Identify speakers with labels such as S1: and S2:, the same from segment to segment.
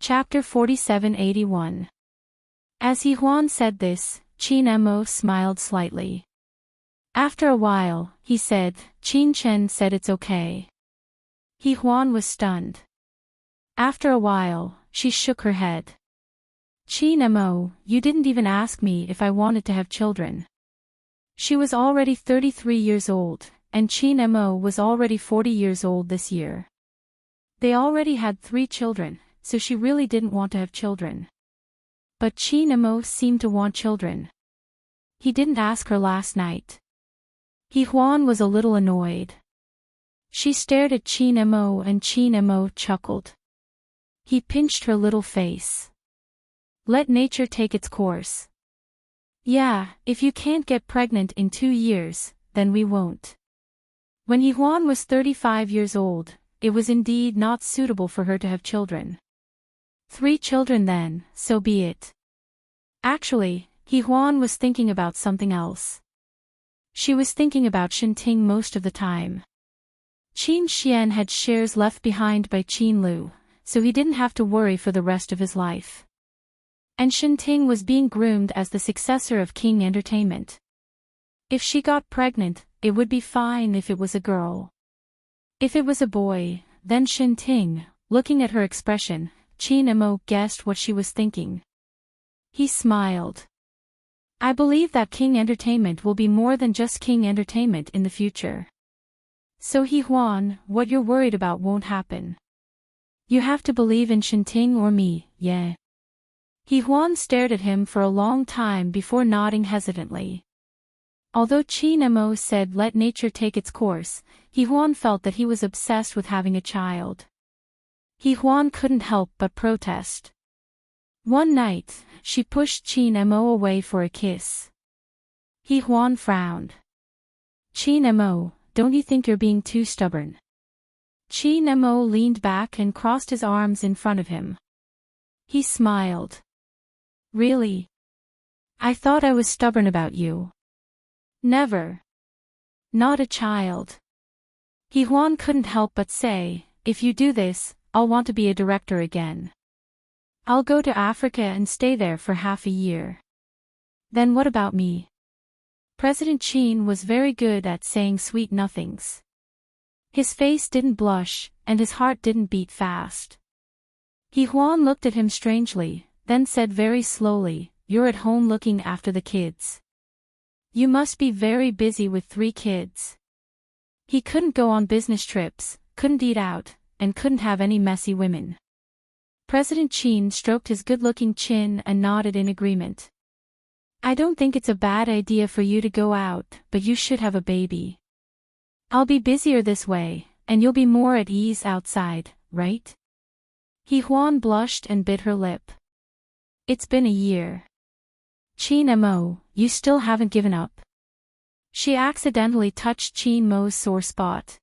S1: Chapter 4781. As Huan said this, Qin Mo smiled slightly. After a while, he said, Qin Chen said it's okay. Huan was stunned. After a while, she shook her head. Qin Mo, you didn't even ask me if I wanted to have children. She was already 33 years old, and Qin Mo was already 40 years old this year. They already had 3 children, so she really didn't want to have children. But Qin Mo seemed to want children. He didn't ask her last night. Huan was a little annoyed. She stared at Qin Mo and Qin Mo chuckled. He pinched her little face. Let nature take its course. Yeah, if you can't get pregnant in 2 years, then we won't. When Huan was 35 years old, it was indeed not suitable for her to have children. 3 children then, so be it. Actually, Huan was thinking about something else. She was thinking about Enchanting most of the time. Qin Xian had shares left behind by Qin Lu, so he didn't have to worry for the rest of his life. And Enchanting was being groomed as the successor of King Entertainment. If she got pregnant, it would be fine if it was a girl. If it was a boy, then Enchanting, looking at her expression, Qin Mo guessed what she was thinking. He smiled. I believe that King Entertainment will be more than just King Entertainment in the future. So Huan, what you're worried about won't happen. You have to believe in Enchanting or me, yeah. Huan stared at him for a long time before nodding hesitantly. Although Qin Mo said let nature take its course, Huan felt that he was obsessed with having a child. Huan couldn't help but protest. One night, she pushed Qin Mo away for a kiss. Huan frowned. Qin Mo, don't you think you're being too stubborn? Qin Mo leaned back and crossed his arms in front of him. He smiled. Really? I thought I was stubborn about you. Never. Not a child. Huan couldn't help but say, if you do this, I'll want to be a director again. I'll go to Africa and stay there for half a year. Then what about me? President Qin was very good at saying sweet nothings. His face didn't blush, and his heart didn't beat fast. Huan looked at him strangely, then said very slowly, you're at home looking after the kids. You must be very busy with 3 kids. He couldn't go on business trips, couldn't eat out, and couldn't have any messy women. President Qin stroked his good-looking chin and nodded in agreement. I don't think it's a bad idea for you to go out, but you should have a baby. I'll be busier this way, and you'll be more at ease outside, right? Huan blushed and bit her lip. It's been a year. Qin Mo, you still haven't given up. She accidentally touched Qin Mo's sore spot.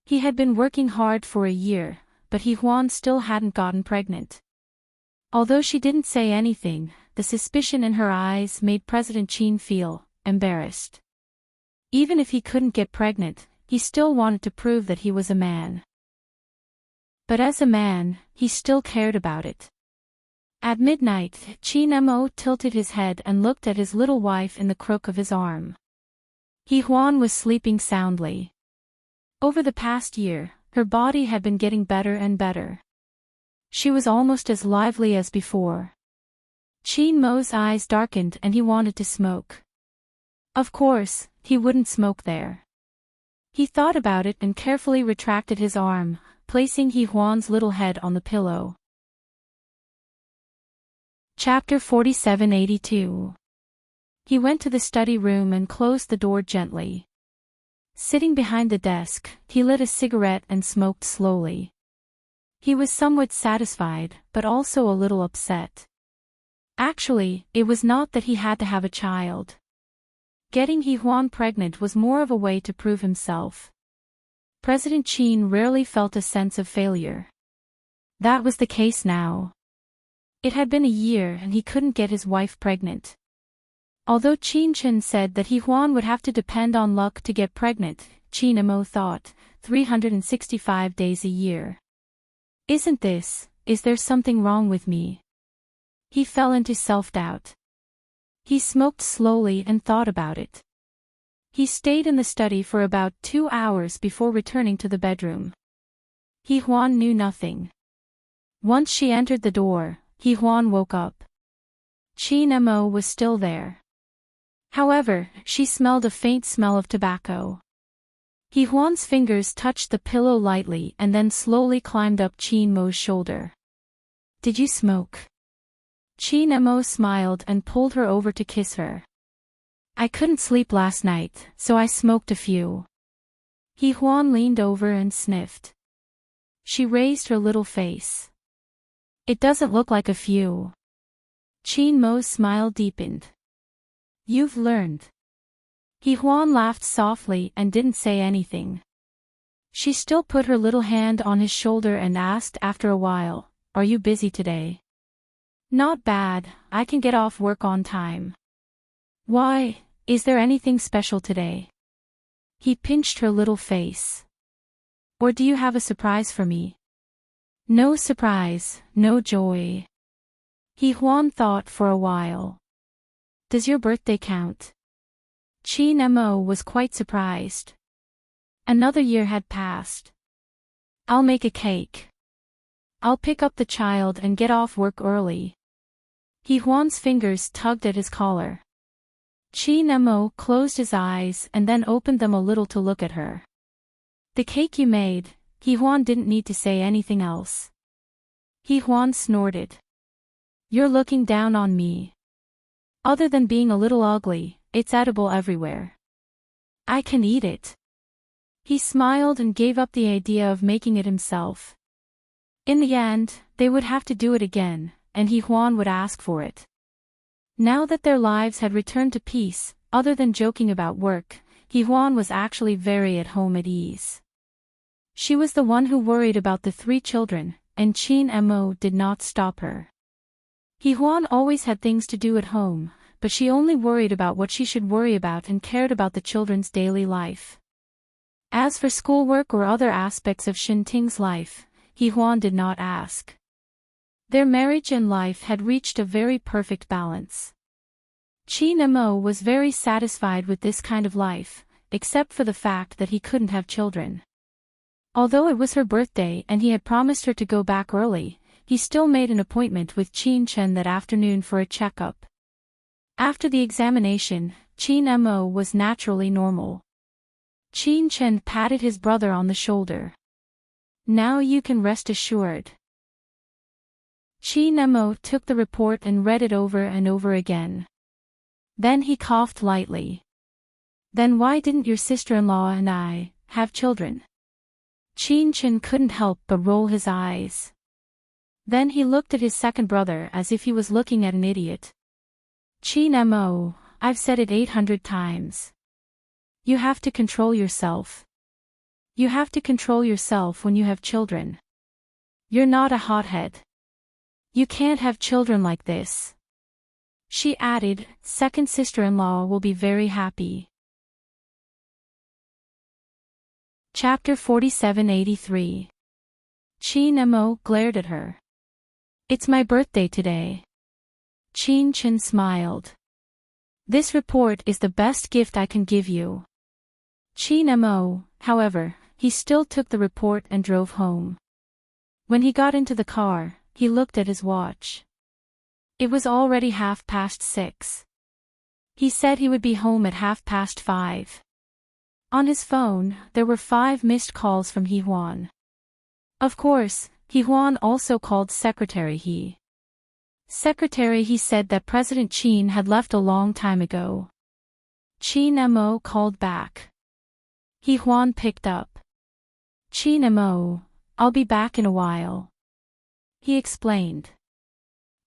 S1: He had been working hard for a year, but Huan still hadn't gotten pregnant. Although she didn't say anything, the suspicion in her eyes made President Qin feel embarrassed. Even if he couldn't get pregnant, he still wanted to prove that he was a man. But as a man, he still cared about it. At midnight, Qin Mo tilted his head and looked at his little wife in the crook of his arm. Huan was sleeping soundly. Over the past year, her body had been getting better and better. She was almost as lively as before. Qin Mo's eyes darkened and he wanted to smoke. Of course, he wouldn't smoke there. He thought about it and carefully retracted his arm, placing Huan's little head on the pillow. Chapter 4782. He went to the study room and closed the door gently. Sitting behind the desk, he lit a cigarette and smoked slowly. He was somewhat satisfied, but also a little upset. Actually, it was not that he had to have a child. Getting Huan pregnant was more of a way to prove himself. President Qin rarely felt a sense of failure. That was the case now. It had been a year and he couldn't get his wife pregnant. Although Qin Chen said that Huan would have to depend on luck to get pregnant, Qin Mo thought, 365 days a year. Isn't this, is there something wrong with me? He fell into self-doubt. He smoked slowly and thought about it. He stayed in the study for about 2 hours before returning to the bedroom. He-Huan knew nothing. Once she entered the door, He-Huan woke up. Qin Mo was still there. However, she smelled a faint smell of tobacco. He-Huan's fingers touched the pillow lightly and then slowly climbed up Qin Mo's shoulder. Did you smoke? Qin Mo smiled and pulled her over to kiss her. I couldn't sleep last night, so I smoked a few. He-Huan leaned over and sniffed. She raised her little face. It doesn't look like a few. Qin Mo's smile deepened. You've learned. He-Huan laughed softly and didn't say anything. She still put her little hand on his shoulder and asked after a while, Are you busy today? Not bad, I can get off work on time. Why, is there anything special today? He pinched her little face. Or do you have a surprise for me? No surprise, no joy. He-Huan thought for a while. Does your birthday count? Qin Mo was quite surprised. Another year had passed. I'll make a cake. I'll pick up the child and get off work early. He-Huan's fingers tugged at his collar. Qin Mo closed his eyes and then opened them a little to look at her. The cake you made, He-Huan didn't need to say anything else. He-Huan snorted. You're looking down on me. Other than being a little ugly, it's edible everywhere. I can eat it. He smiled and gave up the idea of making it himself. In the end, they would have to do it again, and He-Huan would ask for it. Now that their lives had returned to peace, other than joking about work, He-Huan was actually very at home at ease. She was the one who worried about the 3 children, and Qin Mo did not stop her. He-Huan always had things to do at home, but she only worried about what she should worry about and cared about the children's daily life. As for schoolwork or other aspects of Shinting's life, He-Huan did not ask. Their marriage and life had reached a very perfect balance. Qin Mo was very satisfied with this kind of life, except for the fact that he couldn't have children. Although it was her birthday and he had promised her to go back early, he still made an appointment with Qin Chen that afternoon for a checkup. After the examination, Qin Mo was naturally normal. Qin Chen patted his brother on the shoulder. Now you can rest assured. Qin Mo took the report and read it over and over again. Then he coughed lightly. Then why didn't your sister-in-law and I have children? Qin Chen couldn't help but roll his eyes. Then he looked at his second brother as if he was looking at an idiot. Qin Mo, I've said it 800 times. You have to control yourself. You have to control yourself when you have children. You're not a hothead. You can't have children like this. She added, second sister-in-law will be very happy. Chapter 4783. Qin Mo glared at her. It's my birthday today. Qin Chen smiled. This report is the best gift I can give you. Qin Mo, however, he still took the report and drove home. When he got into the car, he looked at his watch. It was already 6:30. He said he would be home at 5:30. On his phone, there were 5 missed calls from He-Huan. Of course, He-Huan also called Secretary He. Secretary He said that President Qin had left a long time ago. Qin Mo called back. He-Huan picked up. Qin Mo, I'll be back in a while. He explained.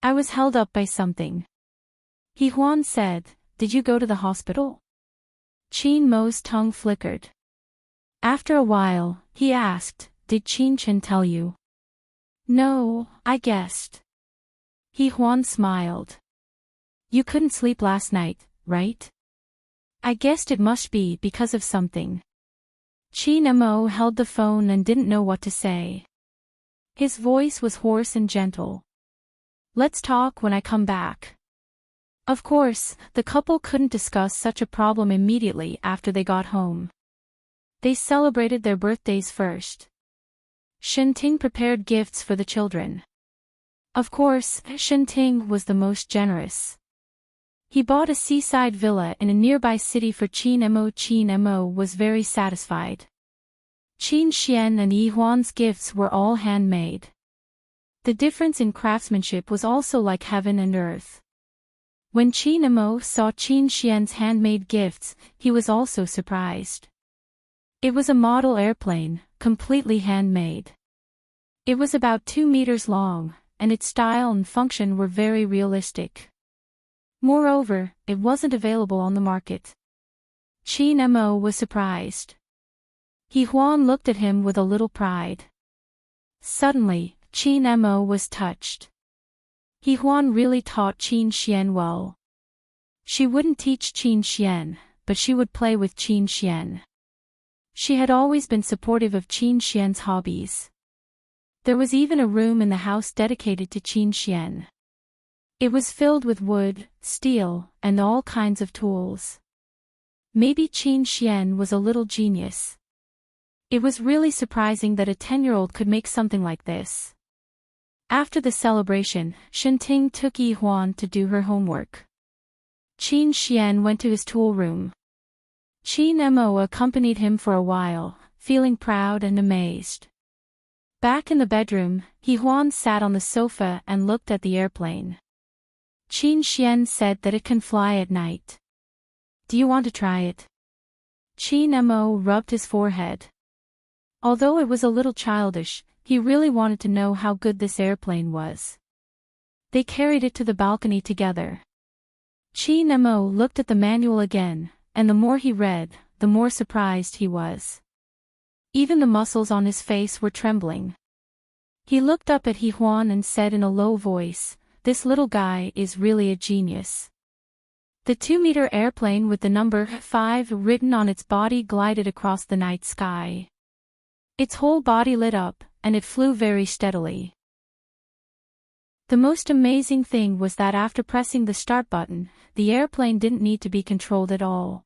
S1: I was held up by something. He-Huan said, did you go to the hospital? Qin Mo's tongue flickered. After a while, he asked, did Qin Chen tell you? No, I guessed. He-Huan smiled. You couldn't sleep last night, right? I guessed it must be because of something. Qin Mo held the phone and didn't know what to say. His voice was hoarse and gentle. "Let's talk when I come back." Of course, the couple couldn't discuss such a problem immediately after they got home. They celebrated their birthdays first. Enchanting prepared gifts for the children. Of course, Enchanting was the most generous. He bought a seaside villa in a nearby city for Qin Mo. Qin Mo was very satisfied. Qin Xian and Yi Huan's gifts were all handmade. The difference in craftsmanship was also like heaven and earth. When Qin Mo saw Qin Xian's handmade gifts, he was also surprised. It was a model airplane, completely handmade. It was about 2 meters long, and its style and function were very realistic. Moreover, it wasn't available on the market. Qin Mo was surprised. Yi Huan looked at him with a little pride. Suddenly, Qin Mo was touched. Yi Huan really taught Qin Xian well. She wouldn't teach Qin Xian, but she would play with Qin Xian. She had always been supportive of Qin Xian's hobbies. There was even a room in the house dedicated to Qin Xian. It was filled with wood, steel, and all kinds of tools. Maybe Qin Xian was a little genius. It was really surprising that a 10-year-old could make something like this. After the celebration, Enchanting took Yi Huan to do her homework. Qin Xian went to his tool room. Qin Mo accompanied him for a while, feeling proud and amazed. Back in the bedroom, Yi Huan sat on the sofa and looked at the airplane. Qin Xian said that it can fly at night. "Do you want to try it?" Qin Mo rubbed his forehead. Although it was a little childish, he really wanted to know how good this airplane was. They carried it to the balcony together. Qin Mo looked at the manual again, and the more he read, the more surprised he was. Even the muscles on his face were trembling. He looked up at Yi Huan and said in a low voice, "This little guy is really a genius." The 2-meter airplane with the number 5 written on its body glided across the night sky. Its whole body lit up, and it flew very steadily. The most amazing thing was that after pressing the start button, the airplane didn't need to be controlled at all.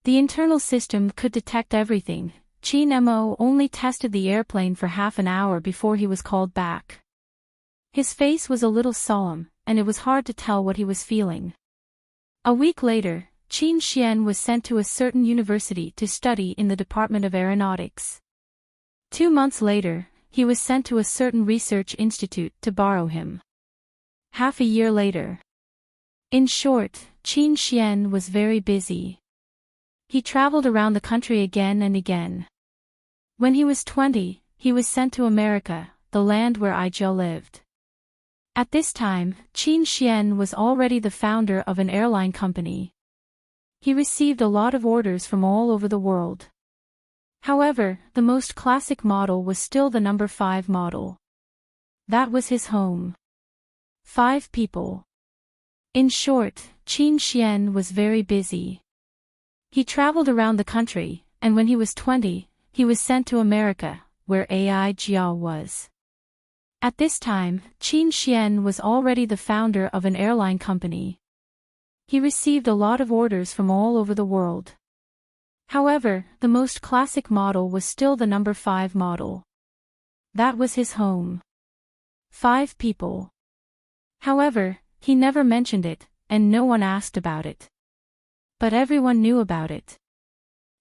S1: The internal system could detect everything. Qin Mo only tested the airplane for half an hour before he was called back. His face was a little solemn, and it was hard to tell what he was feeling. A week later, Qin Xian was sent to a certain university to study in the Department of Aeronautics. 2 months later, he was sent to a certain research institute to borrow him. Half a year later. In short, Qin Xian was very busy. He traveled around the country again and again. When he was 20, he was sent to America, the land where Izhou lived. At this time, Qin Xian was already the founder of an airline company. He received a lot of orders from all over the world. However, the most classic model was still the number 5 model. That was his home. 5 people. In short, Qin Xian was very busy. He traveled around the country, and when he was 20, he was sent to America, where Izhou was. At this time, Qin Xian was already the founder of an airline company. He received a lot of orders from all over the world. However, the most classic model was still the number 5 model. That was his home. 5 people. However, he never mentioned it, and no one asked about it. But everyone knew about it.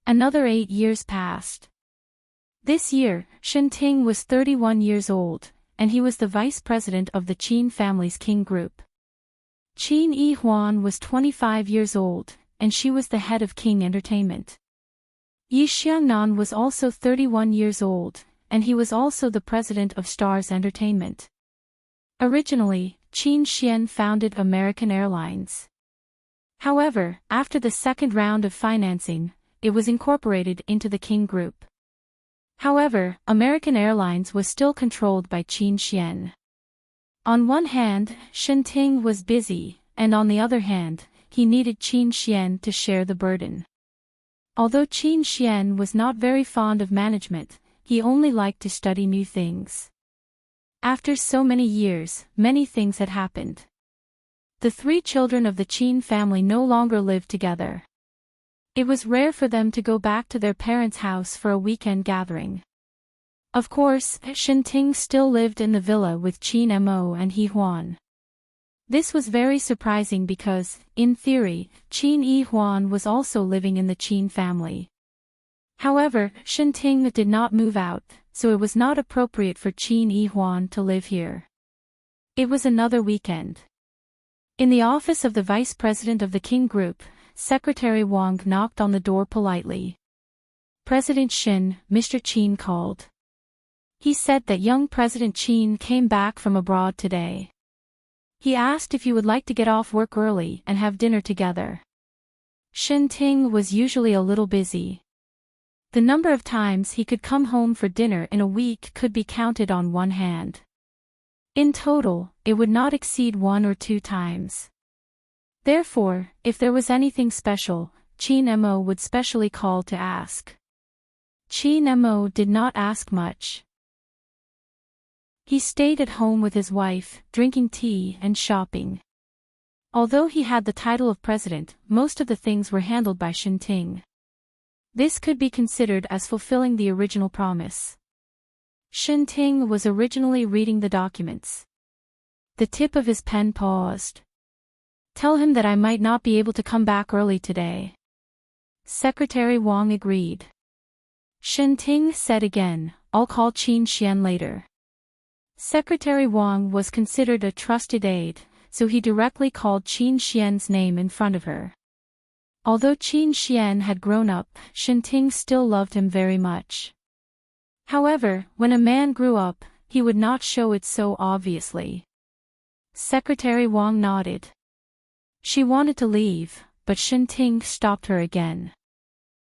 S1: Another 8 years passed. This year, Enchanting was 31 years old, and he was the vice president of the Qin family's King Group. Qin Yi Huan was 25 years old, and she was the head of King Entertainment. Yi Xiangnan was also 31 years old, and he was also the president of Stars Entertainment. Originally, Qin Xian founded American Airlines. However, after the second round of financing, it was incorporated into the King Group. However, American Airlines was still controlled by Qin Xian. On one hand, Enchanting was busy, and on the other hand, he needed Qin Xian to share the burden. Although Qin Xian was not very fond of management, he only liked to study new things. After so many years, many things had happened. The 3 children of the Qin family no longer lived together. It was rare for them to go back to their parents' house for a weekend gathering. Of course, Enchanting still lived in the villa with Qin Mo and He Huan. This was very surprising because, in theory, Qin Yi Huan was also living in the Qin family. However, Enchanting did not move out, so it was not appropriate for Qin Yi Huan to live here. It was another weekend. In the office of the vice president of the King Group, Secretary Wang knocked on the door politely. President Shin, Mr. Qin called. He said that young President Qin came back from abroad today. He asked if you would like to get off work early and have dinner together. Enchanting was usually a little busy. The number of times he could come home for dinner in a week could be counted on one hand. In total, it would not exceed 1 or 2 times. Therefore, if there was anything special, Qin Mo would specially call to ask. Qin Mo did not ask much. He stayed at home with his wife, drinking tea and shopping. Although he had the title of president, most of the things were handled by Enchanting. This could be considered as fulfilling the original promise. Enchanting was originally reading the documents. The tip of his pen paused. Tell him that I might not be able to come back early today. Secretary Wang agreed. Enchanting said again, I'll call Qin Xian later. Secretary Wang was considered a trusted aide, so he directly called Qin Xian's name in front of her. Although Qin Xian had grown up, Enchanting still loved him very much. However, when a man grew up, he would not show it so obviously. Secretary Wang nodded. She wanted to leave, but Enchanting stopped her again.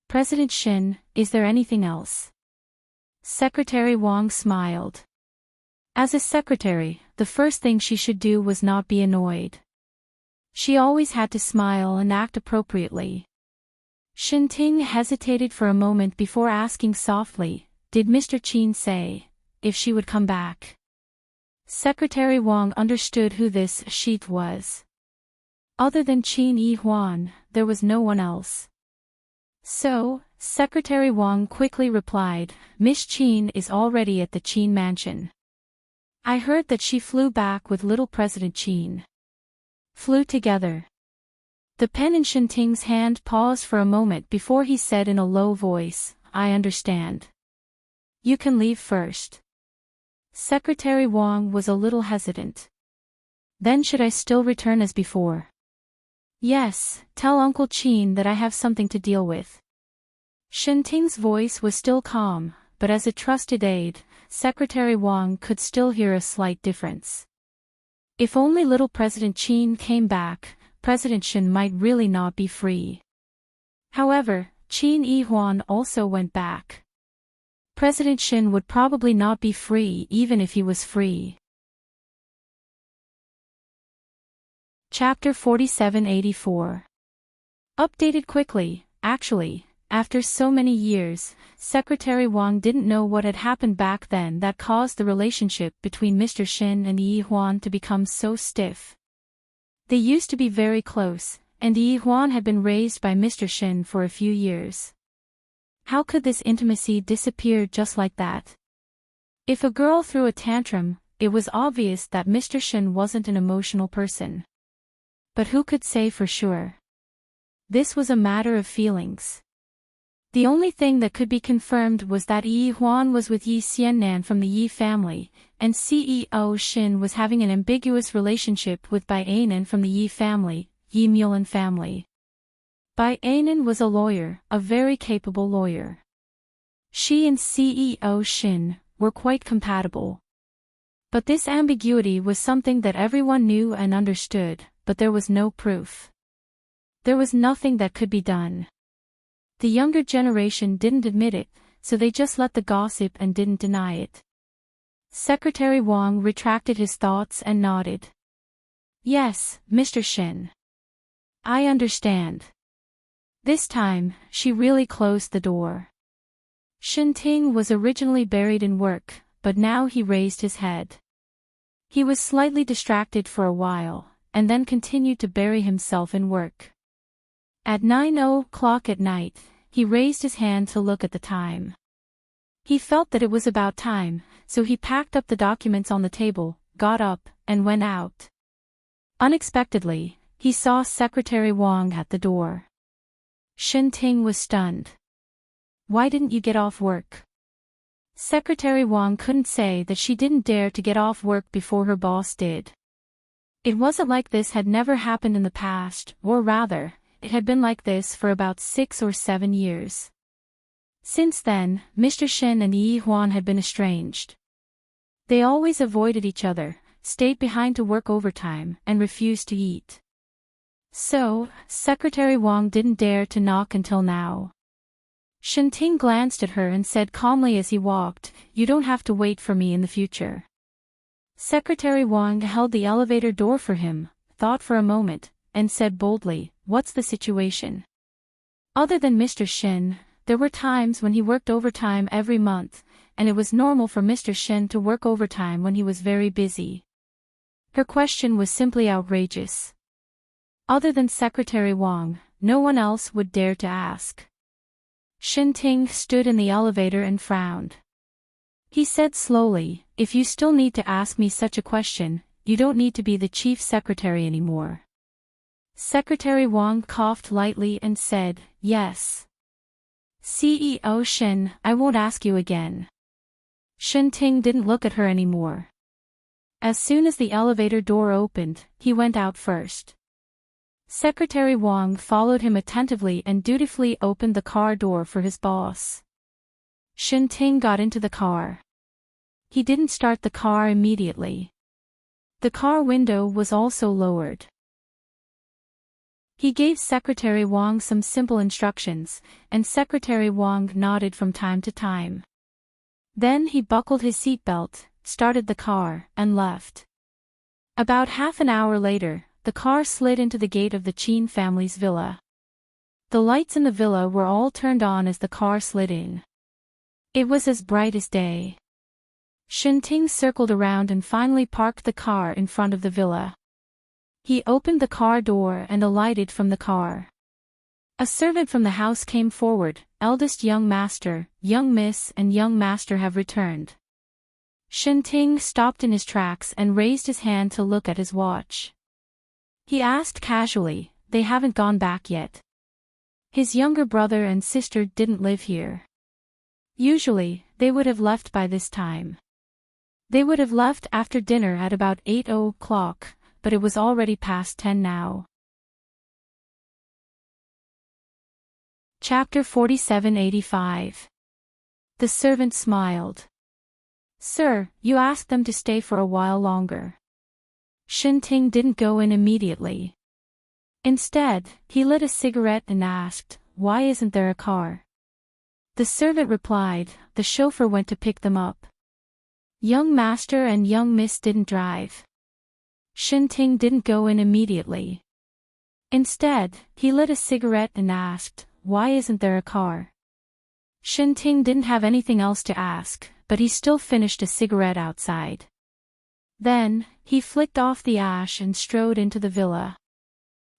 S1: President Shin, is there anything else? Secretary Wang smiled. As a secretary, the first thing she should do was not be annoyed. She always had to smile and act appropriately. Enchanting hesitated for a moment before asking softly, did Mr. Qin say, if she would come back? Secretary Wang understood who this sheet was. Other than Qin Yi Huan, there was no one else. So, Secretary Wang quickly replied, Miss Qin is already at the Qin mansion. I heard that she flew back with little President Qin. Flew together. The pen in Enchanting's hand paused for a moment before he said in a low voice, I understand. You can leave first. Secretary Wang was a little hesitant. Then should I still return as before? Yes, tell Uncle Qin that I have something to deal with. Enchanting's voice was still calm, but as a trusted aide, Secretary Wang could still hear a slight difference. If only little President Qin came back, President Shin might really not be free. However, Qin Yi Huan also went back. President Shin would probably not be free even if he was free. Chapter 4784. Updated quickly, actually, after so many years, Secretary Wang didn't know what had happened back then that caused the relationship between Mr. Shin and Yi Huan to become so stiff. They used to be very close, and Yi Huan had been raised by Mr. Shin for a few years. How could this intimacy disappear just like that? If a girl threw a tantrum, it was obvious that Mr. Shin wasn't an emotional person. But who could say for sure? This was a matter of feelings. The only thing that could be confirmed was that Yi Huan was with Yi Xiannan from the Yi family, and CEO Shin was having an ambiguous relationship with Bai Anan from the Yi family, Yi Mulan family. Bai Anan was a lawyer, a very capable lawyer. She and CEO Shin were quite compatible. But this ambiguity was something that everyone knew and understood, but there was no proof. There was nothing that could be done. The younger generation didn't admit it, so they just let the gossip and didn't deny it. Secretary Wang retracted his thoughts and nodded. Yes, Mr. Shin. I understand. This time, she really closed the door. Enchanting was originally buried in work, but now he raised his head. He was slightly distracted for a while, and then continued to bury himself in work. At 9 o'clock at night, he raised his hand to look at the time. He felt that it was about time, so he packed up the documents on the table, got up, and went out. Unexpectedly, he saw Secretary Wang at the door. Enchanting was stunned. "Why didn't you get off work?" Secretary Wang couldn't say that she didn't dare to get off work before her boss did. It wasn't like this had never happened in the past, or rather, it had been like this for about 6 or 7 years. Since then, Mr. Shen and Yi Huan had been estranged. They always avoided each other, stayed behind to work overtime, and refused to eat. So, Secretary Wang didn't dare to knock until now. Enchanting glanced at her and said calmly as he walked, "You don't have to wait for me in the future." Secretary Wang held the elevator door for him, thought for a moment, and said boldly, "What's the situation?" Other than Mr. Shen, there were times when he worked overtime every month, and it was normal for Mr. Shen to work overtime when he was very busy. Her question was simply outrageous. Other than Secretary Wang, no one else would dare to ask. Enchanting stood in the elevator and frowned. He said slowly, "If you still need to ask me such a question, you don't need to be the chief secretary anymore." Secretary Wang coughed lightly and said, "Yes. CEO Shen, I won't ask you again." Enchanting didn't look at her anymore. As soon as the elevator door opened, he went out first. Secretary Wang followed him attentively and dutifully opened the car door for his boss. Enchanting got into the car. He didn't start the car immediately. The car window was also lowered. He gave Secretary Wang some simple instructions, and Secretary Wang nodded from time to time. Then he buckled his seatbelt, started the car, and left. About half an hour later, the car slid into the gate of the Qin family's villa. The lights in the villa were all turned on as the car slid in. It was as bright as day. Enchanting circled around and finally parked the car in front of the villa. He opened the car door and alighted from the car. A servant from the house came forward, "Eldest young master, young miss and young master have returned." Enchanting stopped in his tracks and raised his hand to look at his watch. He asked casually, "They haven't gone back yet?" His younger brother and sister didn't live here. Usually, they would have left by this time. They would have left after dinner at about 8 o'clock, but it was already past 10 now. Chapter 4785. The servant smiled. "Sir, you asked them to stay for a while longer." Enchanting didn't go in immediately. Instead, he lit a cigarette and asked, "Why isn't there a car?" The servant replied, "The chauffeur went to pick them up. Young master and young miss didn't drive." Enchanting didn't go in immediately. Instead, he lit a cigarette and asked, "Why isn't there a car?" Enchanting didn't have anything else to ask, but he still finished a cigarette outside. Then, he flicked off the ash and strode into the villa.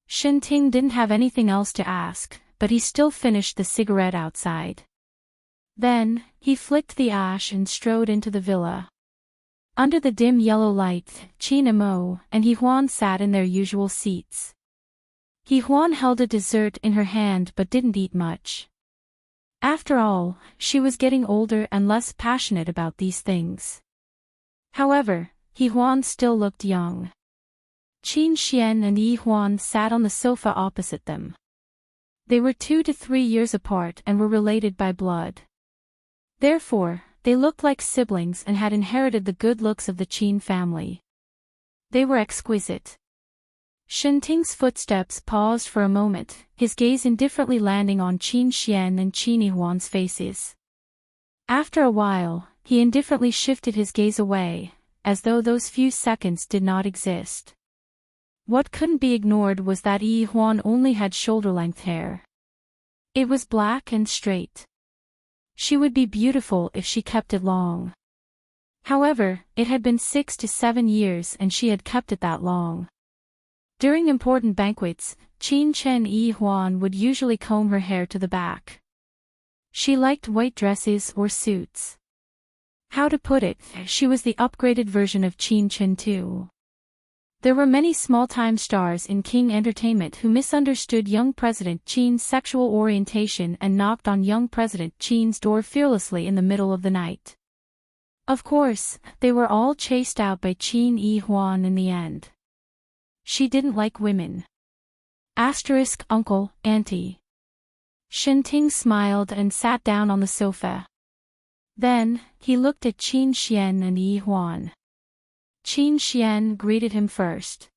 S1: Enchanting didn't have anything else to ask, but he still finished the cigarette outside. Then, he flicked the ash and strode into the villa. Under the dim yellow light, Qin Emo and Yi Huan sat in their usual seats. Yi Huan held a dessert in her hand but didn't eat much. After all, she was getting older and less passionate about these things. However, Yi Huan still looked young. Qin Xian and Yi Huan sat on the sofa opposite them. They were 2 to 3 years apart and were related by blood. Therefore, they looked like siblings and had inherited the good looks of the Qin family. They were exquisite. Enchanting's footsteps paused for a moment, his gaze indifferently landing on Qin Xian and Qin Yi Huan's faces. After a while, he indifferently shifted his gaze away, as though those few seconds did not exist. What couldn't be ignored was that Yi Huan only had shoulder-length hair. It was black and straight. She would be beautiful if she kept it long. However, it had been 6 to 7 years and she had kept it that long. During important banquets, Qin Chen Yi Huan would usually comb her hair to the back. She liked white dresses or suits. How to put it, she was the upgraded version of Qin Chen too. There were many small-time stars in King Entertainment who misunderstood young President Qin's sexual orientation and knocked on young President Qin's door fearlessly in the middle of the night. Of course, they were all chased out by Qin Yi Huan in the end. She didn't like women. Uncle, auntie. Shenting smiled and sat down on the sofa. Then, he looked at Qin Xian and Yi Huan. Qin Xian greeted him first.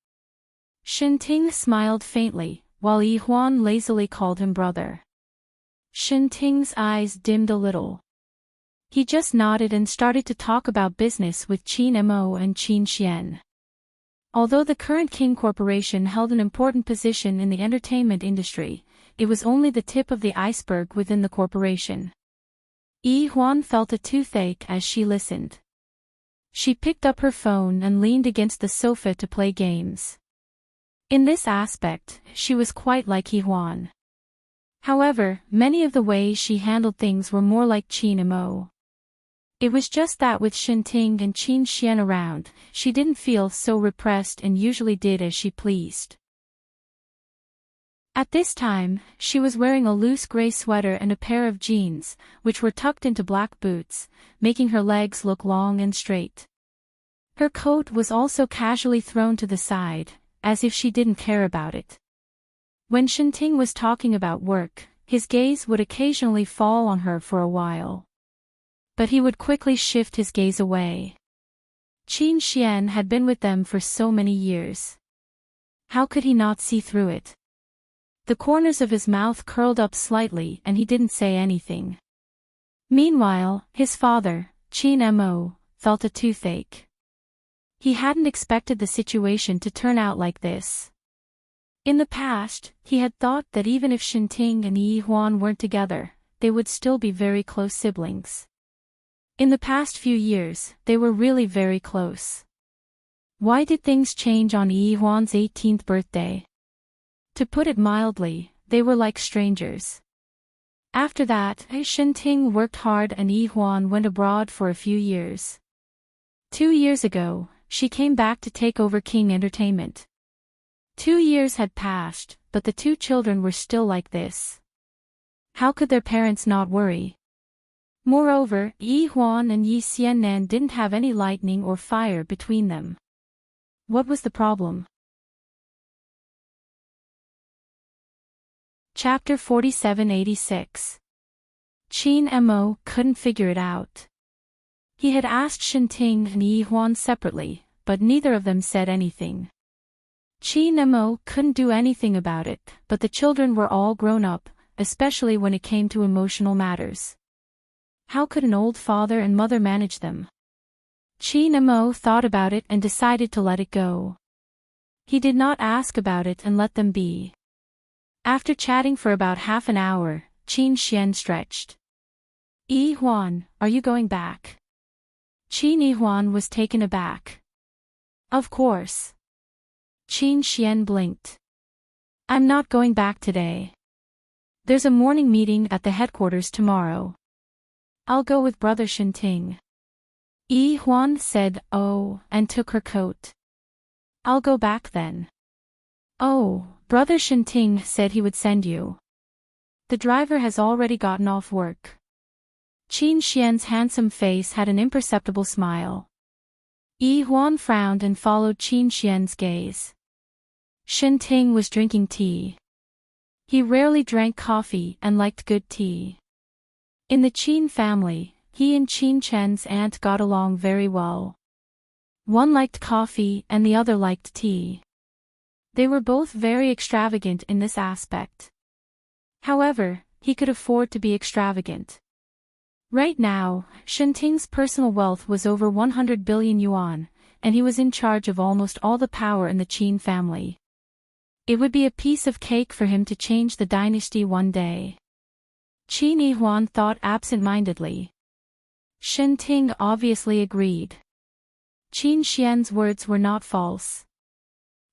S1: Shenting smiled faintly, while Yi Huan lazily called him brother. Shenting's eyes dimmed a little. He just nodded and started to talk about business with Qin Mo and Qin Xian. Although the current King Corporation held an important position in the entertainment industry, it was only the tip of the iceberg within the corporation. Yi Huan felt a toothache as she listened. She picked up her phone and leaned against the sofa to play games. In this aspect, she was quite like Yi Huan. However, many of the ways she handled things were more like Qin Mo. It was just that with Shenting and Qin Xian around, she didn't feel so repressed and usually did as she pleased. At this time, she was wearing a loose gray sweater and a pair of jeans, which were tucked into black boots, making her legs look long and straight. Her coat was also casually thrown to the side, as if she didn't care about it. When Shenting was talking about work, his gaze would occasionally fall on her for a while. But he would quickly shift his gaze away. Qin Xian had been with them for so many years. How could he not see through it? The corners of his mouth curled up slightly and he didn't say anything. Meanwhile, his father, Qin Mo, felt a toothache. He hadn't expected the situation to turn out like this. In the past, he had thought that even if Shenting and Yi Huan weren't together, they would still be very close siblings. In the past few years, they were really very close. Why did things change on Yi Huan's 18th birthday? To put it mildly, they were like strangers. After that, Shenting worked hard and Yi Huan went abroad for a few years. 2 years ago, she came back to take over King Entertainment. 2 years had passed, but the two children were still like this. How could their parents not worry? Moreover, Yi Huan and Yi Xiannan didn't have any lightning or fire between them. What was the problem? Chapter 4786. Qin Mo couldn't figure it out. He had asked Shenting and Yi Huan separately, but neither of them said anything. Qin Mo couldn't do anything about it, but the children were all grown up, especially when it came to emotional matters. How could an old father and mother manage them? Qin Mo thought about it and decided to let it go. He did not ask about it and let them be. After chatting for about half an hour, Qin Xian stretched. Yi Huan, are you going back? Qin Yi Huan was taken aback. Of course. Qin Xian blinked. I'm not going back today. There's a morning meeting at the headquarters tomorrow. I'll go with Brother Shenting. Yi Huan said, "Oh," and took her coat. I'll go back then. Oh, Brother Shenting said he would send you. The driver has already gotten off work. Qin Xian's handsome face had an imperceptible smile. Yi Huan frowned and followed Qin Xian's gaze. Shenting was drinking tea. He rarely drank coffee and liked good tea. In the Qin family, he and Qin Chen's aunt got along very well. One liked coffee and the other liked tea. They were both very extravagant in this aspect. However, he could afford to be extravagant. Right now, Shenting's personal wealth was over 100 billion yuan, and he was in charge of almost all the power in the Qin family. It would be a piece of cake for him to change the dynasty one day. Qin Yi Huan thought absent-mindedly. Shenting obviously agreed. Qin Xian's words were not false.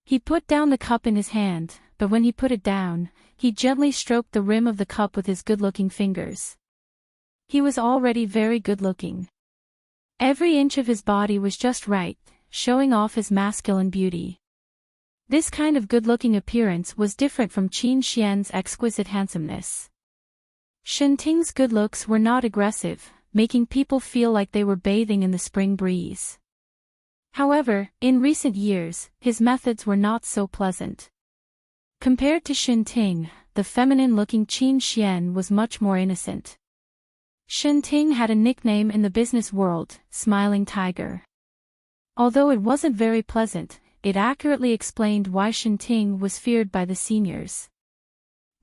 S1: He put down the cup in his hand, but when he put it down, he gently stroked the rim of the cup with his good-looking fingers. He was already very good-looking. Every inch of his body was just right, showing off his masculine beauty. This kind of good-looking appearance was different from Qin Xian's exquisite handsomeness. Shenting's good looks were not aggressive, making people feel like they were bathing in the spring breeze. However, in recent years, his methods were not so pleasant. Compared to Shenting, the feminine-looking Qin Xian was much more innocent. Shenting had a nickname in the business world, Smiling Tiger. Although it wasn't very pleasant, it accurately explained why Shenting was feared by the seniors.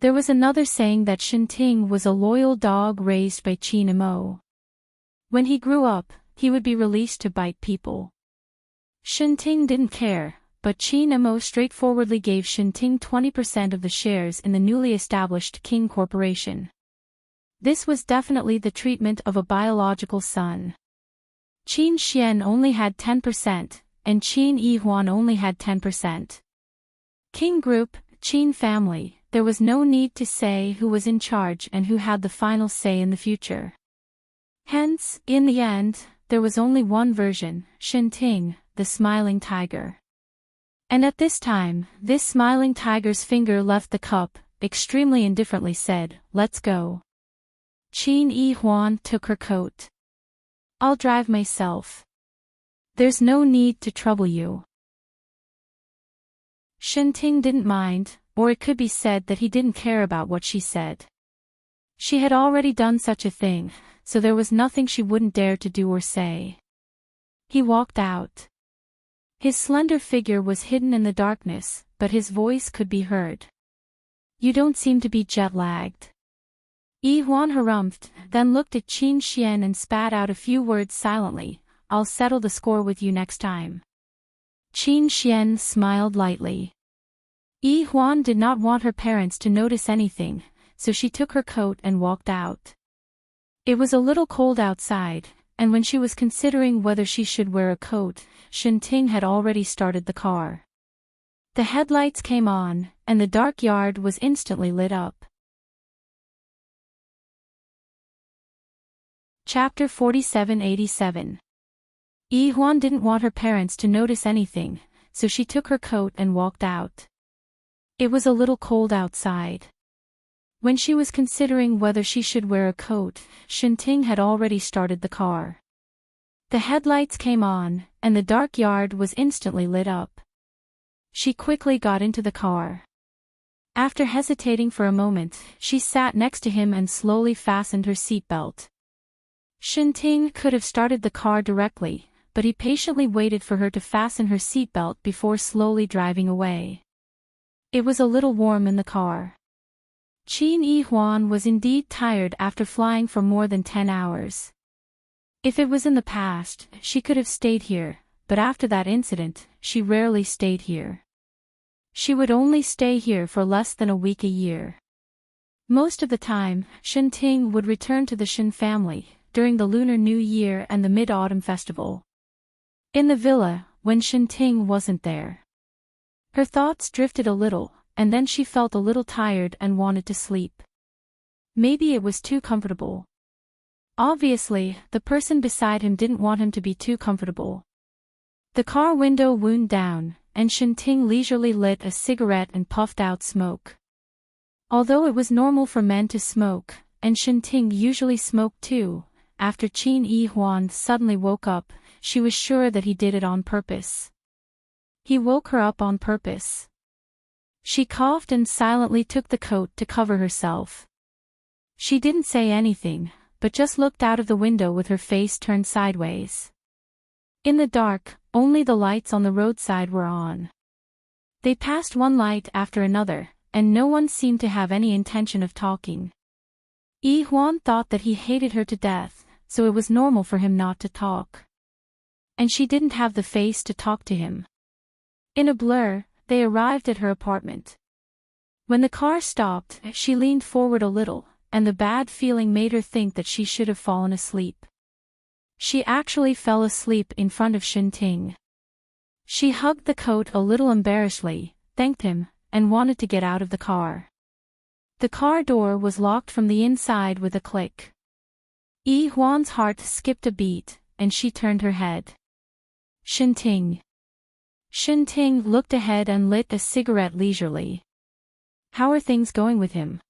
S1: There was another saying that Shenting was a loyal dog raised by Qin Imo. When he grew up, he would be released to bite people. Shenting didn't care, but Qin Imo straightforwardly gave Shenting 20% of the shares in the newly established King Corporation. This was definitely the treatment of a biological son. Qin Xian only had 10%, and Qin Yihuan only had 10%. King Group, Qin family, there was no need to say who was in charge and who had the final say in the future. Hence, in the end, there was only one version, Shenting, the Smiling Tiger. And at this time, this Smiling Tiger's finger left the cup, extremely indifferently said, "Let's go." Qin Yihuan took her coat. "I'll drive myself. There's no need to trouble you." Shenting didn't mind, or it could be said that he didn't care about what she said. She had already done such a thing, so there was nothing she wouldn't dare to do or say. He walked out. His slender figure was hidden in the darkness, but his voice could be heard. "You don't seem to be jet-lagged." Yihuan harumphed, then looked at Qin Xian and spat out a few words silently, "I'll settle the score with you next time." Qin Xian smiled lightly. Yihuan did not want her parents to notice anything, so she took her coat and walked out. It was a little cold outside, and when she was considering whether she should wear a coat, Shenting had already started the car. The headlights came on, and the dark yard was instantly lit up. Chapter 4787. Yihuan didn't want her parents to notice anything, so she took her coat and walked out. It was a little cold outside. When she was considering whether she should wear a coat, Shenting had already started the car. The headlights came on, and the dark yard was instantly lit up. She quickly got into the car. After hesitating for a moment, she sat next to him and slowly fastened her seatbelt. Shenting could have started the car directly, but he patiently waited for her to fasten her seatbelt before slowly driving away. It was a little warm in the car. Qin Yihuan was indeed tired after flying for more than 10 hours. If it was in the past, she could have stayed here, but after that incident, she rarely stayed here. She would only stay here for less than a week a year. Most of the time, Shenting would return to the Shen family during the Lunar New Year and the Mid-Autumn Festival. In the villa, when Shenting wasn't there, her thoughts drifted a little, and then she felt a little tired and wanted to sleep. Maybe it was too comfortable. Obviously, the person beside him didn't want him to be too comfortable. The car window wound down, and Shenting leisurely lit a cigarette and puffed out smoke. Although it was normal for men to smoke, and Shenting usually smoked too, after Qin Yihuan suddenly woke up, she was sure that he did it on purpose. He woke her up on purpose. She coughed and silently took the coat to cover herself. She didn't say anything, but just looked out of the window with her face turned sideways. In the dark, only the lights on the roadside were on. They passed one light after another, and no one seemed to have any intention of talking. Yihuan thought that he hated her to death, so it was normal for him not to talk. And she didn't have the face to talk to him. In a blur, they arrived at her apartment. When the car stopped, she leaned forward a little, and the bad feeling made her think that she should have fallen asleep. She actually fell asleep in front of Shinting. She hugged the coat a little embarrassedly, thanked him, and wanted to get out of the car. The car door was locked from the inside with a click. Yi Huan's heart skipped a beat, and she turned her head. Shinting. Shinting looked ahead and lit a cigarette leisurely. How are things going with him?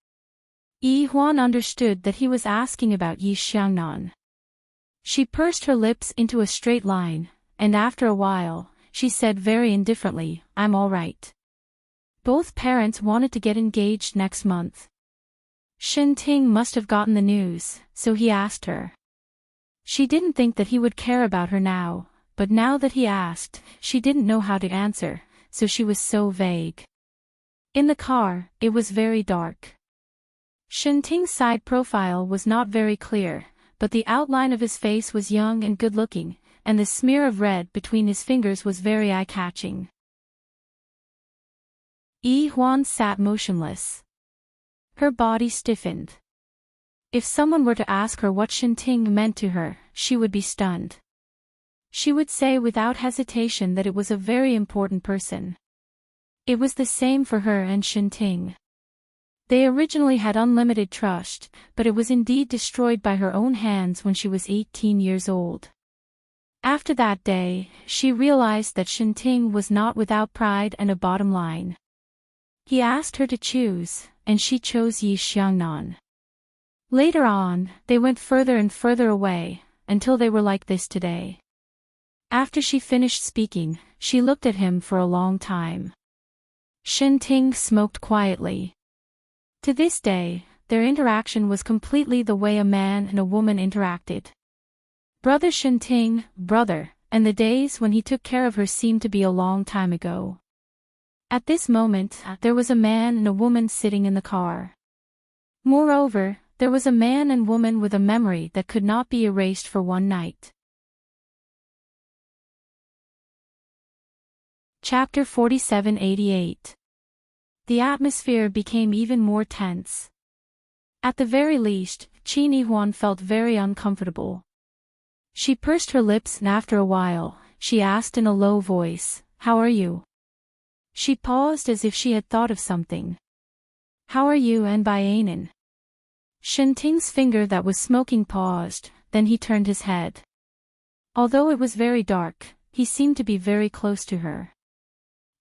S1: Yi Huan understood that he was asking about Yi Xiangnan. She pursed her lips into a straight line, and after a while, she said very indifferently, I'm all right. Both parents wanted to get engaged next month. Shinting must have gotten the news, so he asked her. She didn't think that he would care about her now, but now that he asked, she didn't know how to answer, so she was so vague. In the car, it was very dark. Shinting's side profile was not very clear, but the outline of his face was young and good-looking, and the smear of red between his fingers was very eye-catching. Yi Huan sat motionless. Her body stiffened. If someone were to ask her what Shinting meant to her, she would be stunned. She would say without hesitation that it was a very important person. It was the same for her and Shinting. They originally had unlimited trust, but it was indeed destroyed by her own hands when she was 18 years old. After that day, she realized that Shinting was not without pride and a bottom line. He asked her to choose, and she chose Yi Xiangnan. Later on, they went further and further away, until they were like this today. After she finished speaking, she looked at him for a long time. Shinting smoked quietly. To this day, their interaction was completely the way a man and a woman interacted. Brother Shinting, brother, and the days when he took care of her seemed to be a long time ago. At this moment, there was a man and a woman sitting in the car. Moreover, there was a man and woman with a memory that could not be erased for one night. Chapter 4788. The atmosphere became even more tense. At the very least, Qin Yi Huan felt very uncomfortable. She pursed her lips and after a while, she asked in a low voice, "How are you?" She paused as if she had thought of something. "How are you and Baianen?" Shinting's finger that was smoking paused, then he turned his head. Although it was very dark, he seemed to be very close to her.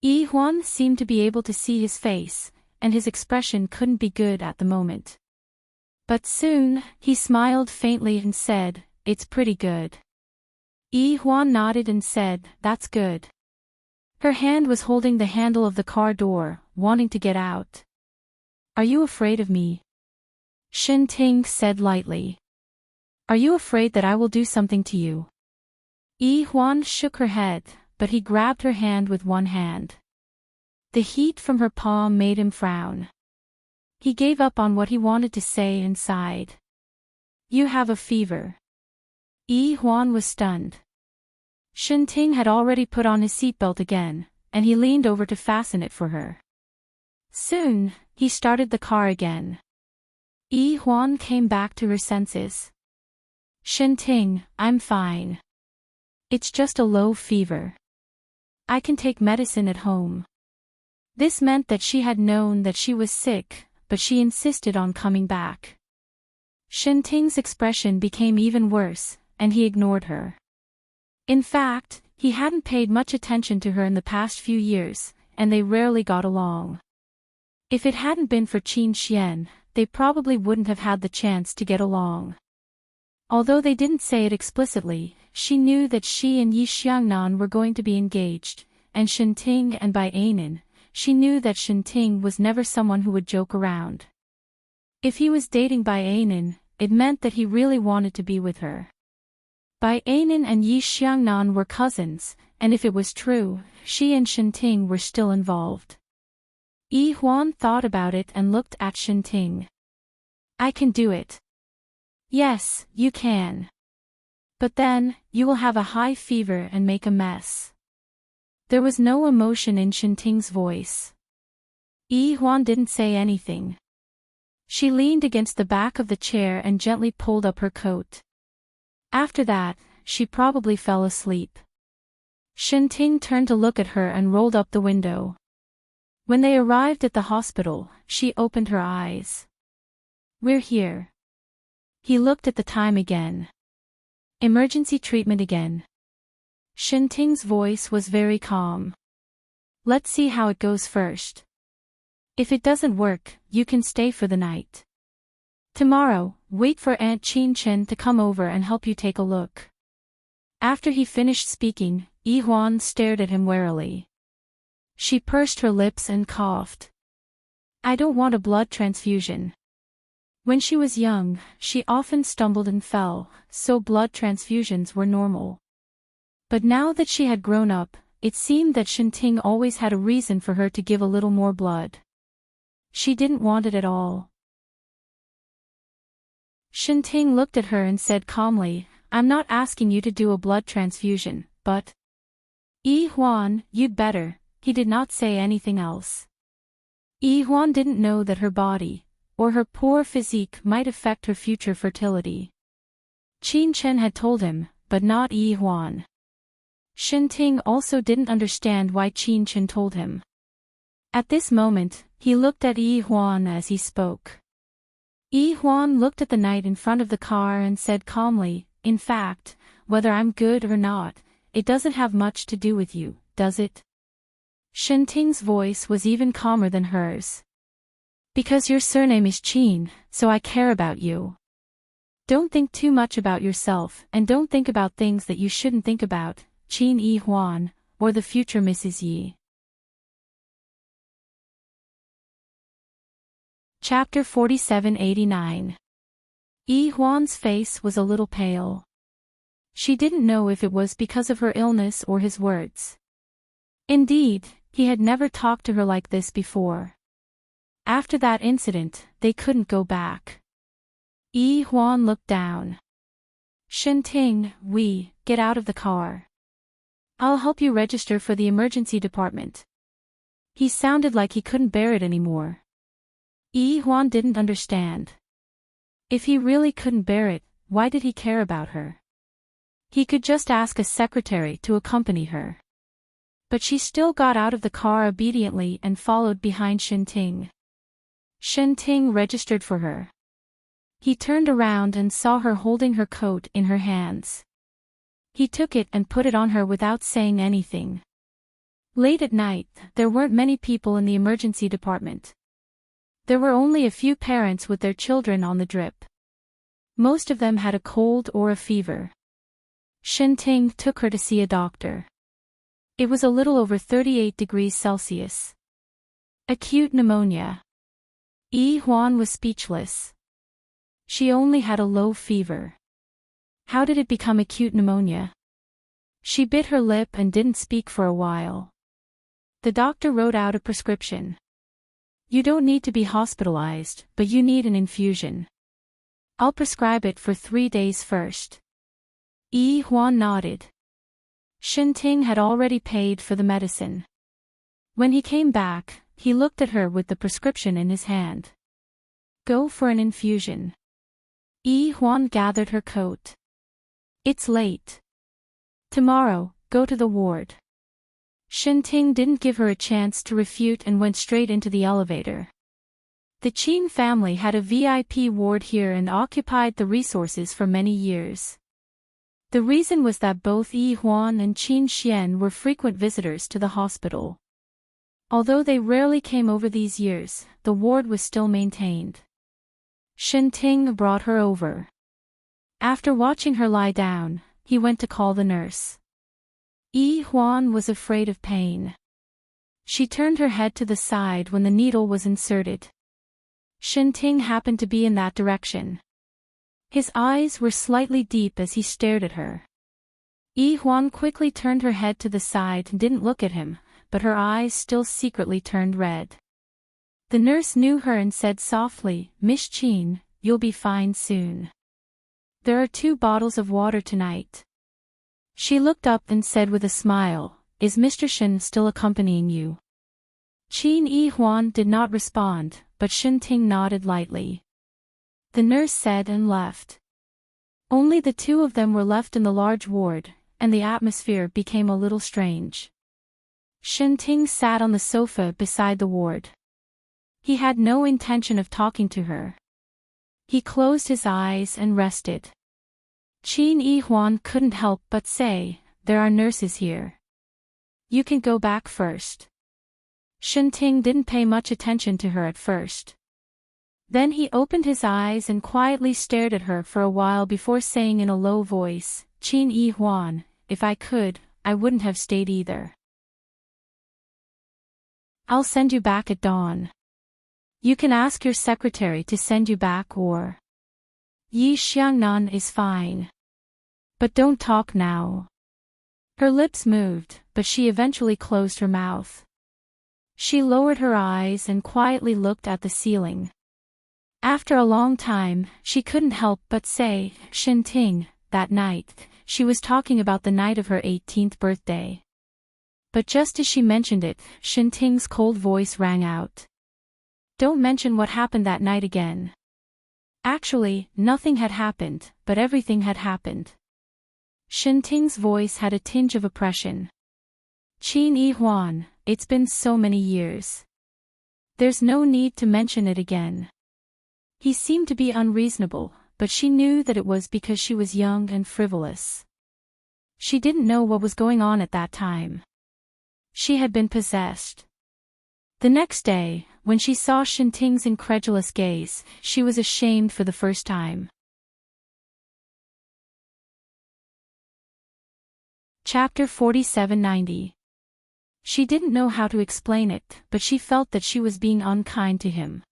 S1: Yi Huan seemed to be able to see his face, and his expression couldn't be good at the moment. But soon, he smiled faintly and said, "It's pretty good." Yi Huan nodded and said, "That's good." Her hand was holding the handle of the car door, wanting to get out. "Are you afraid of me?" Shinting said lightly. "Are you afraid that I will do something to you?" Yi Huan shook her head, but he grabbed her hand with one hand. The heat from her palm made him frown. He gave up on what he wanted to say and sighed. "You have a fever." Yi Huan was stunned. Shinting had already put on his seatbelt again, and he leaned over to fasten it for her. Soon, he started the car again. Yi Huan came back to her senses. "Shinting, I'm fine. It's just a low fever. I can take medicine at home." This meant that she had known that she was sick, but she insisted on coming back. Shinting's expression became even worse, and he ignored her. In fact, he hadn't paid much attention to her in the past few years, and they rarely got along. If it hadn't been for Qin Xian, they probably wouldn't have had the chance to get along. Although they didn't say it explicitly, she knew that she and Yi Xiangnan were going to be engaged, and Shinting and Baianen, she knew that Shinting was never someone who would joke around. If he was dating Baianen, it meant that he really wanted to be with her. Baianen and Yi Xiangnan were cousins, and if it was true, she and Shinting were still involved. Yi Huan thought about it and looked at Shinting. "I can do it." "Yes, you can. But then, you will have a high fever and make a mess." There was no emotion in Shinting's voice. Yi Huan didn't say anything. She leaned against the back of the chair and gently pulled up her coat. After that, she probably fell asleep. Shinting turned to look at her and rolled up the window. When they arrived at the hospital, she opened her eyes. "We're here." He looked at the time again. "Emergency treatment again." Shinting's voice was very calm. "Let's see how it goes first. If it doesn't work, you can stay for the night. Tomorrow, wait for Aunt Qin to come over and help you take a look." After he finished speaking, Yi-Huan stared at him warily. She pursed her lips and coughed. "I don't want a blood transfusion." When she was young, she often stumbled and fell, so blood transfusions were normal. But now that she had grown up, it seemed that Shinting always had a reason for her to give a little more blood. She didn't want it at all. Shinting looked at her and said calmly, "I'm not asking you to do a blood transfusion, but—" "Yi-Huan, you'd better." He did not say anything else. Yi-Huan didn't know that her body, or her poor physique, might affect her future fertility. Qin had told him, but not Yi-Huan. Shinting also didn't understand why Qin told him. At this moment, he looked at Yi-Huan as he spoke. Yi-Huan looked at the night in front of the car and said calmly, "In fact, whether I'm good or not, it doesn't have much to do with you, does it?" Shinting's voice was even calmer than hers. "Because your surname is Qin, so I care about you. Don't think too much about yourself and don't think about things that you shouldn't think about, Qin Yi-Huan, or the future Mrs. Yi." Chapter 4789. Yi-Huan's face was a little pale. She didn't know if it was because of her illness or his words. Indeed, he had never talked to her like this before. After that incident, they couldn't go back. Yi-Huan looked down. "Shinting, get out of the car. I'll help you register for the emergency department." He sounded like he couldn't bear it anymore. Yi-Huan didn't understand. If he really couldn't bear it, why did he care about her? He could just ask a secretary to accompany her. But she still got out of the car obediently and followed behind Shinting. Shinting registered for her. He turned around and saw her holding her coat in her hands. He took it and put it on her without saying anything. Late at night, there weren't many people in the emergency department. There were only a few parents with their children on the drip. Most of them had a cold or a fever. Shinting took her to see a doctor. It was a little over 38 degrees Celsius. Acute pneumonia. Yi-Huan was speechless. She only had a low fever. How did it become acute pneumonia? She bit her lip and didn't speak for a while. The doctor wrote out a prescription. "You don't need to be hospitalized, but you need an infusion. I'll prescribe it for 3 days first." Yi-Huan nodded. Shinting had already paid for the medicine. When he came back, he looked at her with the prescription in his hand. "Go for an infusion." Yi-Huan gathered her coat. "It's late. Tomorrow, go to the ward." Shinting didn't give her a chance to refute and went straight into the elevator. The Qin family had a VIP ward here and occupied the resources for many years. The reason was that both Yi-Huan and Qin Xian were frequent visitors to the hospital. Although they rarely came over these years, the ward was still maintained. Shinting brought her over. After watching her lie down, he went to call the nurse. Yi-Huan was afraid of pain. She turned her head to the side when the needle was inserted. Shinting happened to be in that direction. His eyes were slightly deep as he stared at her. Yi-Huan quickly turned her head to the side and didn't look at him, but her eyes still secretly turned red. The nurse knew her and said softly, "Miss Qin, you'll be fine soon. There are 2 bottles of water tonight." She looked up and said with a smile, "Is Mr. Shin still accompanying you?" Qin Yi-Huan did not respond, but Shinting nodded lightly. The nurse said and left. Only the two of them were left in the large ward, and the atmosphere became a little strange. Enchanting sat on the sofa beside the ward. He had no intention of talking to her. He closed his eyes and rested. Qin Yi Huan couldn't help but say, "There are nurses here. You can go back first." Enchanting didn't pay much attention to her at first. Then he opened his eyes and quietly stared at her for a while before saying in a low voice, "Qin Yi Huan, if I could, I wouldn't have stayed either. I'll send you back at dawn. You can ask your secretary to send you back or... Yi Xiangnan is fine. But don't talk now." Her lips moved, but she eventually closed her mouth. She lowered her eyes and quietly looked at the ceiling. After a long time, she couldn't help but say, "Enchanting, that night, she was talking about the night of her 18th birthday." But just as she mentioned it, Enchanting's cold voice rang out. "Don't mention what happened that night again." Actually, nothing had happened, but everything had happened. Enchanting's voice had a tinge of oppression. "Qin Yi Huan, it's been so many years. There's no need to mention it again." He seemed to be unreasonable, but she knew that it was because she was young and frivolous. She didn't know what was going on at that time. She had been possessed. The next day, when she saw Enchanting's incredulous gaze, she was ashamed for the first time. Chapter 4790. She didn't know how to explain it, but she felt that she was being unkind to him.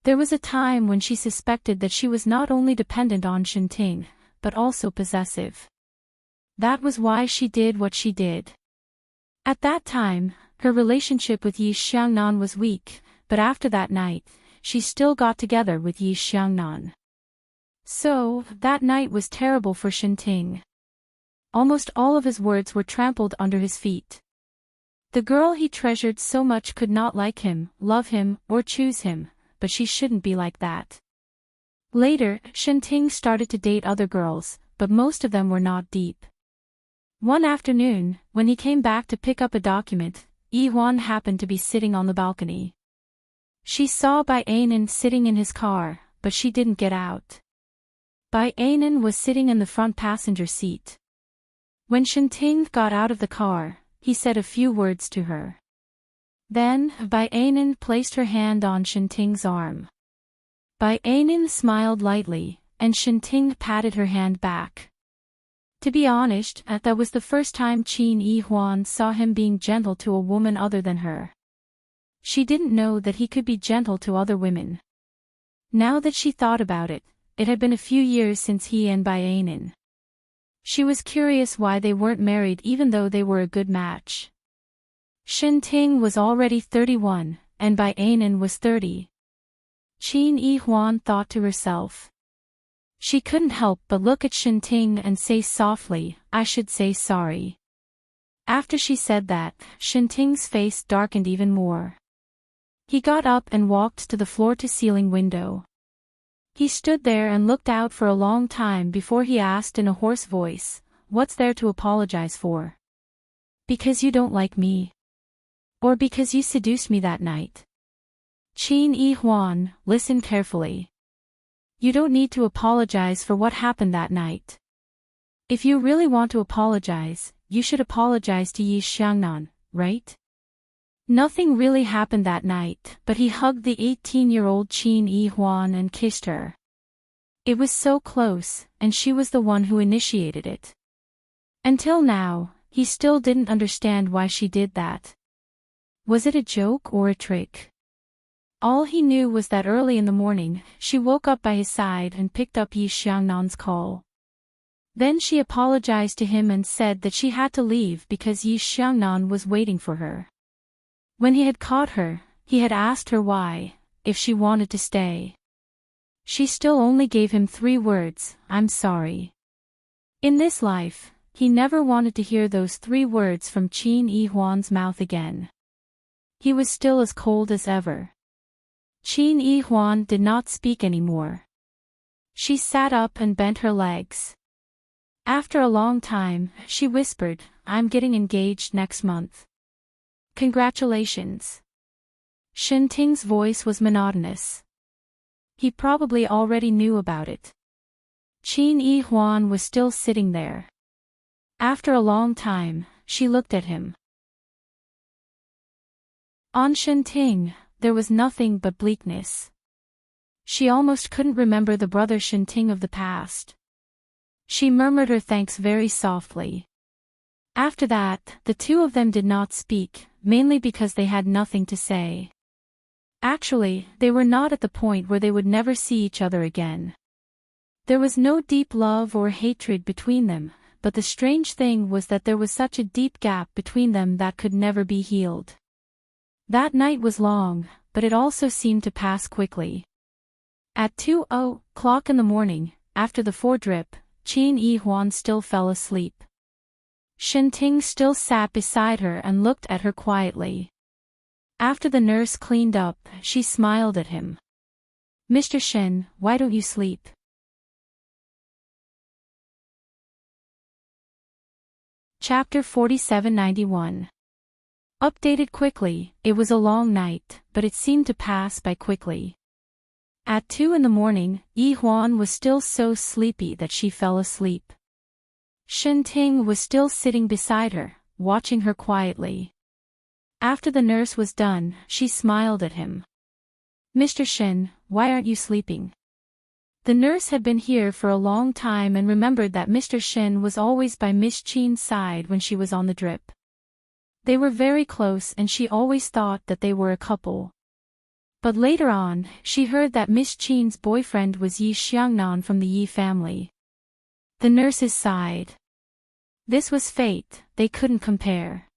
S1: There was a time when she suspected that she was not only dependent on Enchanting, but also possessive. That was why she did what she did. At that time, her relationship with Yi Xiangnan was weak, but after that night, she still got together with Yi Xiangnan. So, that night was terrible for Enchanting. Almost all of his words were trampled under his feet. The girl he treasured so much could not like him, love him, or choose him, but she shouldn't be like that. Later, Enchanting started to date other girls, but most of them were not deep. One afternoon, when he came back to pick up a document, Yi Huan happened to be sitting on the balcony. She saw Bai Anan sitting in his car, but she didn't get out. Bai Anan was sitting in the front passenger seat. When Enchanting got out of the car, he said a few words to her. Then, Bai Anan placed her hand on Enchanting's arm. Bai Anan smiled lightly, and Enchanting patted her hand back. To be honest, that was the first time Qin Yi Huan saw him being gentle to a woman other than her. She didn't know that he could be gentle to other women. Now that she thought about it, it had been a few years since he and Bai Anan. She was curious why they weren't married even though they were a good match. Enchanting was already 31, and Bai Anan was 30. Qin Yi Huan thought to herself. She couldn't help but look at Enchanting and say softly, "I should say sorry." After she said that, Enchanting's face darkened even more. He got up and walked to the floor-to-ceiling window. He stood there and looked out for a long time before he asked in a hoarse voice, "What's there to apologize for? Because you don't like me? Or because you seduced me that night?" Qin Yi Huan, listen carefully. You don't need to apologize for what happened that night. If you really want to apologize, you should apologize to Yi Xiangnan, right? Nothing really happened that night, but he hugged the 18-year-old Qin Yi Huan and kissed her. It was so close, and she was the one who initiated it. Until now, he still didn't understand why she did that. Was it a joke or a trick? All he knew was that early in the morning, she woke up by his side and picked up Yi Xiangnan's call. Then she apologized to him and said that she had to leave because Yi Xiangnan was waiting for her. When he had caught her, he had asked her why, if she wanted to stay. She still only gave him 3 words, "I'm sorry." In this life, he never wanted to hear those 3 words from Qin Yi Huan's mouth again. He was still as cold as ever. Qin Yi Huan did not speak anymore. She sat up and bent her legs. After a long time, she whispered, "I'm getting engaged next month." "Congratulations." Shinting's voice was monotonous. He probably already knew about it. Qin Yi Huan was still sitting there. After a long time, she looked at him. On Shinting, there was nothing but bleakness. She almost couldn't remember the brother Shinting of the past. She murmured her thanks very softly. After that, the two of them did not speak, mainly because they had nothing to say. Actually, they were not at the point where they would never see each other again. There was no deep love or hatred between them, but the strange thing was that there was such a deep gap between them that could never be healed. That night was long, but it also seemed to pass quickly. At 2:00 in the morning, after the four-drip, Qin Yi Huan still fell asleep. Shinting still sat beside her and looked at her quietly. After the nurse cleaned up, she smiled at him. "Mr. Shin, why don't you sleep?" Chapter 4791. Updated quickly. It was a long night, but it seemed to pass by quickly. At 2 in the morning, Yi Huan was still so sleepy that she fell asleep. Shinting was still sitting beside her, watching her quietly. After the nurse was done, she smiled at him. "Mr. Shin, why aren't you sleeping?" The nurse had been here for a long time and remembered that Mr. Shin was always by Miss Qin's side when she was on the drip. They were very close and she always thought that they were a couple. But later on, she heard that Miss Qin's boyfriend was Yi Xiangnan from the Yi family. The nurses sighed. This was fate, they couldn't compare.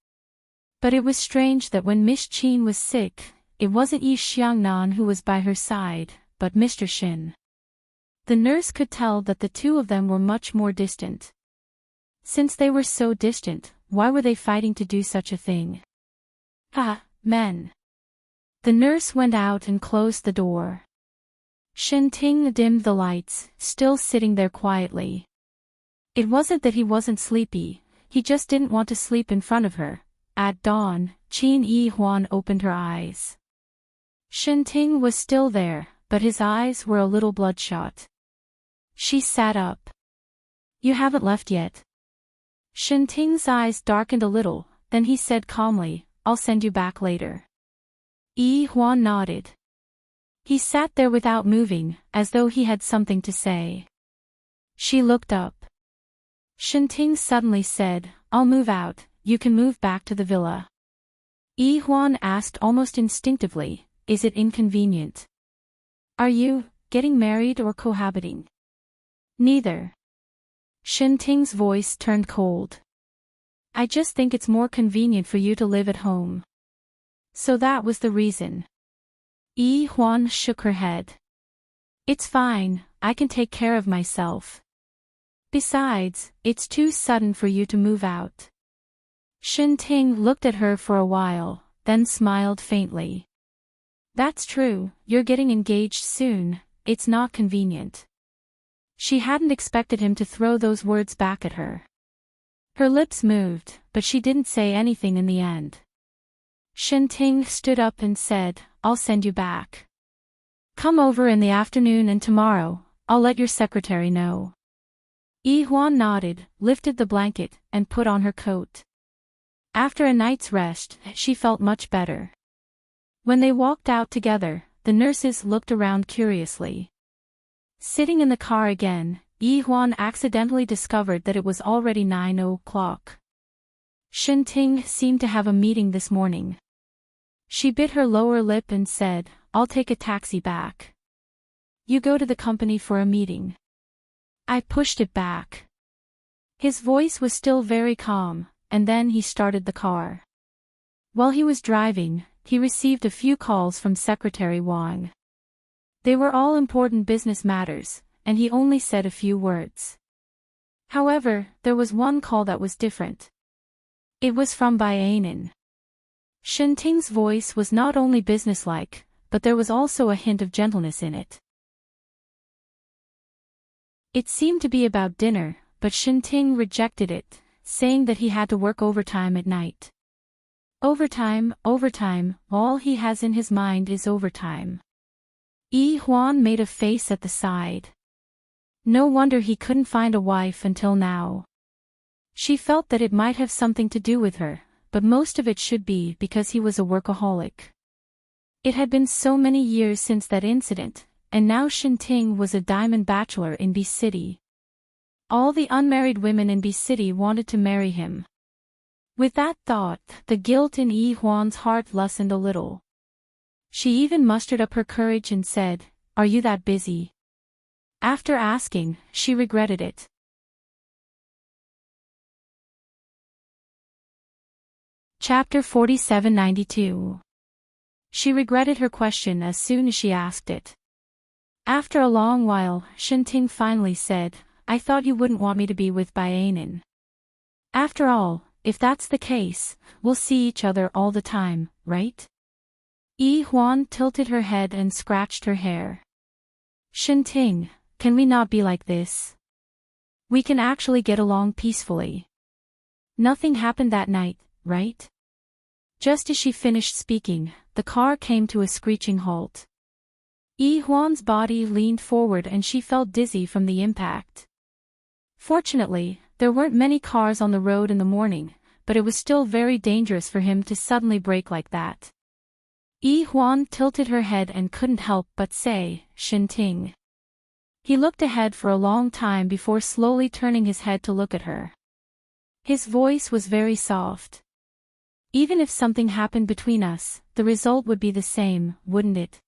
S1: But it was strange that when Miss Qin was sick, it wasn't Yi Xiangnan who was by her side, but Mr. Shin. The nurse could tell that the two of them were much more distant. Since they were so distant, why were they fighting to do such a thing? Men. The nurse went out and closed the door. Shinting dimmed the lights, still sitting there quietly. It wasn't that he wasn't sleepy, he just didn't want to sleep in front of her. At dawn, Qin Yi Huan opened her eyes. Shinting was still there, but his eyes were a little bloodshot. She sat up. "You haven't left yet?" Shinting's eyes darkened a little, then he said calmly, "I'll send you back later." Yi Huan nodded. He sat there without moving, as though he had something to say. She looked up. Shinting suddenly said, "I'll move out, you can move back to the villa." Yi Huan asked almost instinctively, "Is it inconvenient? Are you getting married or cohabiting?" "Neither." Shinting's voice turned cold. "I just think it's more convenient for you to live at home." So that was the reason. Yi Huan shook her head. "It's fine, I can take care of myself. Besides, it's too sudden for you to move out." Shinting looked at her for a while, then smiled faintly. "That's true, you're getting engaged soon, it's not convenient." She hadn't expected him to throw those words back at her. Her lips moved, but she didn't say anything in the end. Shinting stood up and said, "I'll send you back. Come over in the afternoon and tomorrow, I'll let your secretary know." Yi Huan nodded, lifted the blanket, and put on her coat. After a night's rest, she felt much better. When they walked out together, the nurses looked around curiously. Sitting in the car again, Yi Huan accidentally discovered that it was already 9:00. Shinting seemed to have a meeting this morning. She bit her lower lip and said, "I'll take a taxi back." "You go to the company for a meeting." I pushed it back. His voice was still very calm, and then he started the car. While he was driving, he received a few calls from Secretary Wang. They were all important business matters, and he only said a few words. However, there was one call that was different. It was from Bianin. Shinting's voice was not only businesslike, but there was also a hint of gentleness in it. It seemed to be about dinner, but Shinting rejected it, saying that he had to work overtime at night. Overtime, overtime, all he has in his mind is overtime. Yi Huan made a face at the side. No wonder he couldn't find a wife until now. She felt that it might have something to do with her, but most of it should be because he was a workaholic. It had been so many years since that incident, and now Shinting was a diamond bachelor in B City. All the unmarried women in B City wanted to marry him. With that thought, the guilt in Yi Huan's heart lessened a little. She even mustered up her courage and said, "Are you that busy?" After asking, she regretted it. Chapter 4792. She regretted her question as soon as she asked it. After a long while, Shinting finally said, "I thought you wouldn't want me to be with Baianin. After all, if that's the case, we'll see each other all the time, right?" Yi Huan tilted her head and scratched her hair. "Shinting, can we not be like this? We can actually get along peacefully. Nothing happened that night, right?" Just as she finished speaking, the car came to a screeching halt. Yi Huan's body leaned forward and she felt dizzy from the impact. Fortunately, there weren't many cars on the road in the morning, but it was still very dangerous for him to suddenly brake like that. Yi Huan tilted her head and couldn't help but say, "Shinting." He looked ahead for a long time before slowly turning his head to look at her. His voice was very soft. "Even if something happened between us, the result would be the same, wouldn't it?"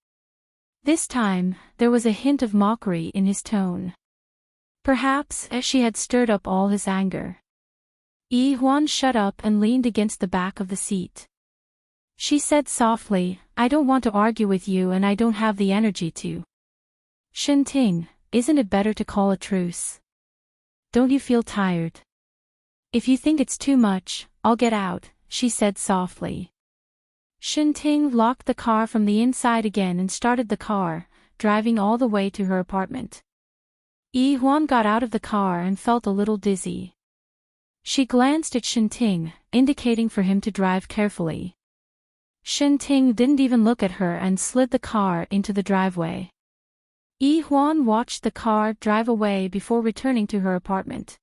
S1: This time, there was a hint of mockery in his tone. Perhaps she had stirred up all his anger. Yi Huan shut up and leaned against the back of the seat. She said softly, "I don't want to argue with you and I don't have the energy to." "Shinting, isn't it better to call a truce? Don't you feel tired?" "If you think it's too much, I'll get out," she said softly. Shinting locked the car from the inside again and started the car, driving all the way to her apartment. Yi Huan got out of the car and felt a little dizzy. She glanced at Shinting, indicating for him to drive carefully. Shinting didn't even look at her and slid the car into the driveway. Yi Huan watched the car drive away before returning to her apartment.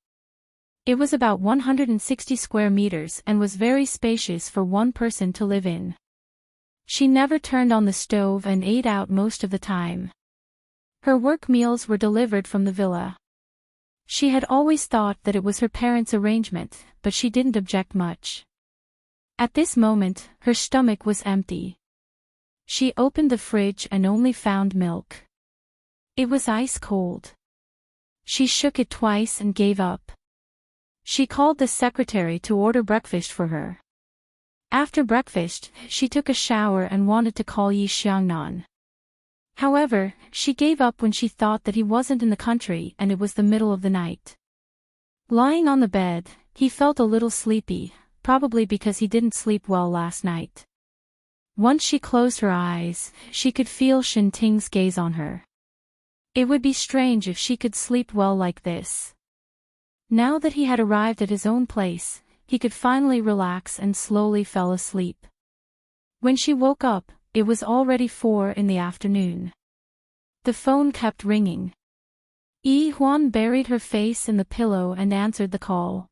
S1: It was about 160 square meters and was very spacious for one person to live in. She never turned on the stove and ate out most of the time. Her work meals were delivered from the villa. She had always thought that it was her parents' arrangement, but she didn't object much. At this moment, her stomach was empty. She opened the fridge and only found milk. It was ice cold. She shook it twice and gave up. She called the secretary to order breakfast for her. After breakfast, she took a shower and wanted to call Yi Xiangnan. However, she gave up when she thought that he wasn't in the country and it was the middle of the night. Lying on the bed, he felt a little sleepy, probably because he didn't sleep well last night. Once she closed her eyes, she could feel Shinting's gaze on her. It would be strange if she could sleep well like this. Now that he had arrived at his own place, he could finally relax and slowly fell asleep. When she woke up, it was already 4 in the afternoon. The phone kept ringing. Yi Huan buried her face in the pillow and answered the call.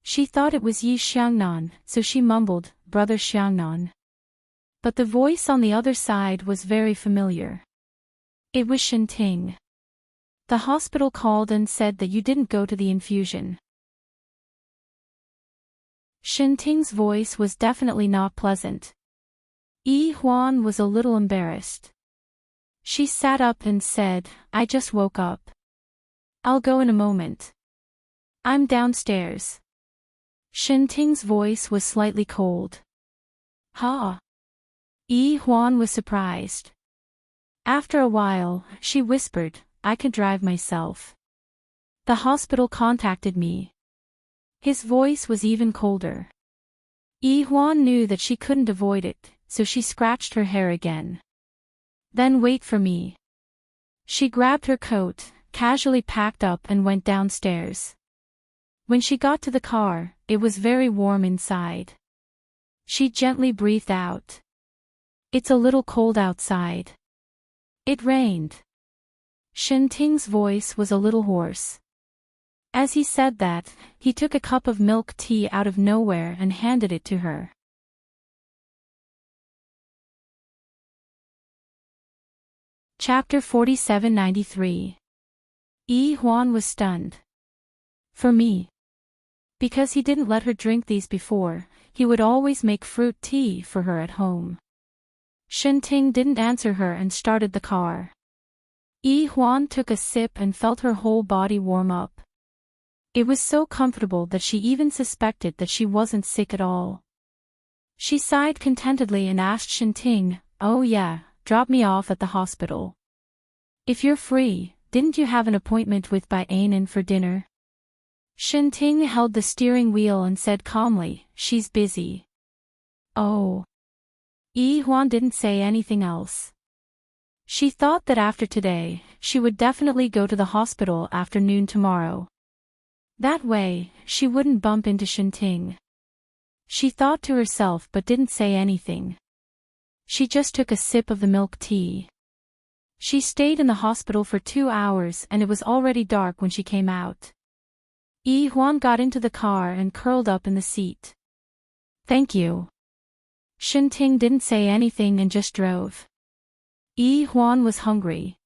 S1: She thought it was Yi Xiangnan, so she mumbled, "Brother Xiangnan." But the voice on the other side was very familiar. It was Shinting. "The hospital called and said that you didn't go to the infusion." Shinting's voice was definitely not pleasant. Yi Huan was a little embarrassed. She sat up and said, "I just woke up. I'll go in a moment. I'm downstairs." Shinting's voice was slightly cold. "Ha!" Yi Huan was surprised. After a while, she whispered, "I can drive myself. The hospital contacted me." His voice was even colder. Yi Huan knew that she couldn't avoid it, so she scratched her hair again. "Then wait for me." She grabbed her coat, casually packed up and went downstairs. When she got to the car, it was very warm inside. She gently breathed out. It's a little cold outside. It rained. Shenting's voice was a little hoarse. As he said that, he took a cup of milk tea out of nowhere and handed it to her. Chapter 4793. Yi Huan was stunned. For me. Because he didn't let her drink these before, he would always make fruit tea for her at home. Shenting didn't answer her and started the car. Yi Huan took a sip and felt her whole body warm up. It was so comfortable that she even suspected that she wasn't sick at all. She sighed contentedly and asked Shenting, "Oh yeah, drop me off at the hospital. If you're free, didn't you have an appointment with Bai Anan for dinner?" Shenting held the steering wheel and said calmly, "She's busy." Oh. Yi Huan didn't say anything else. She thought that after today, she would definitely go to the hospital after noon tomorrow. That way, she wouldn't bump into Shenting. She thought to herself but didn't say anything. She just took a sip of the milk tea. She stayed in the hospital for 2 hours and it was already dark when she came out. Yi Huan got into the car and curled up in the seat. "Thank you." Shenting didn't say anything and just drove. Yi Huan was hungry.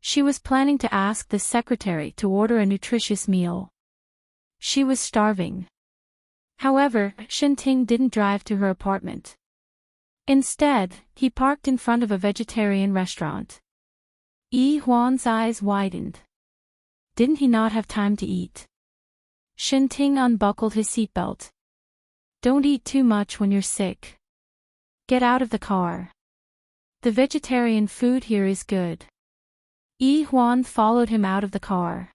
S1: She was planning to ask the secretary to order a nutritious meal. She was starving. However, Shenting didn't drive to her apartment. Instead, he parked in front of a vegetarian restaurant. Yi Huan's eyes widened. Didn't he not have time to eat? Shenting unbuckled his seatbelt. "Don't eat too much when you're sick. Get out of the car. The vegetarian food here is good." Yi Huan followed him out of the car.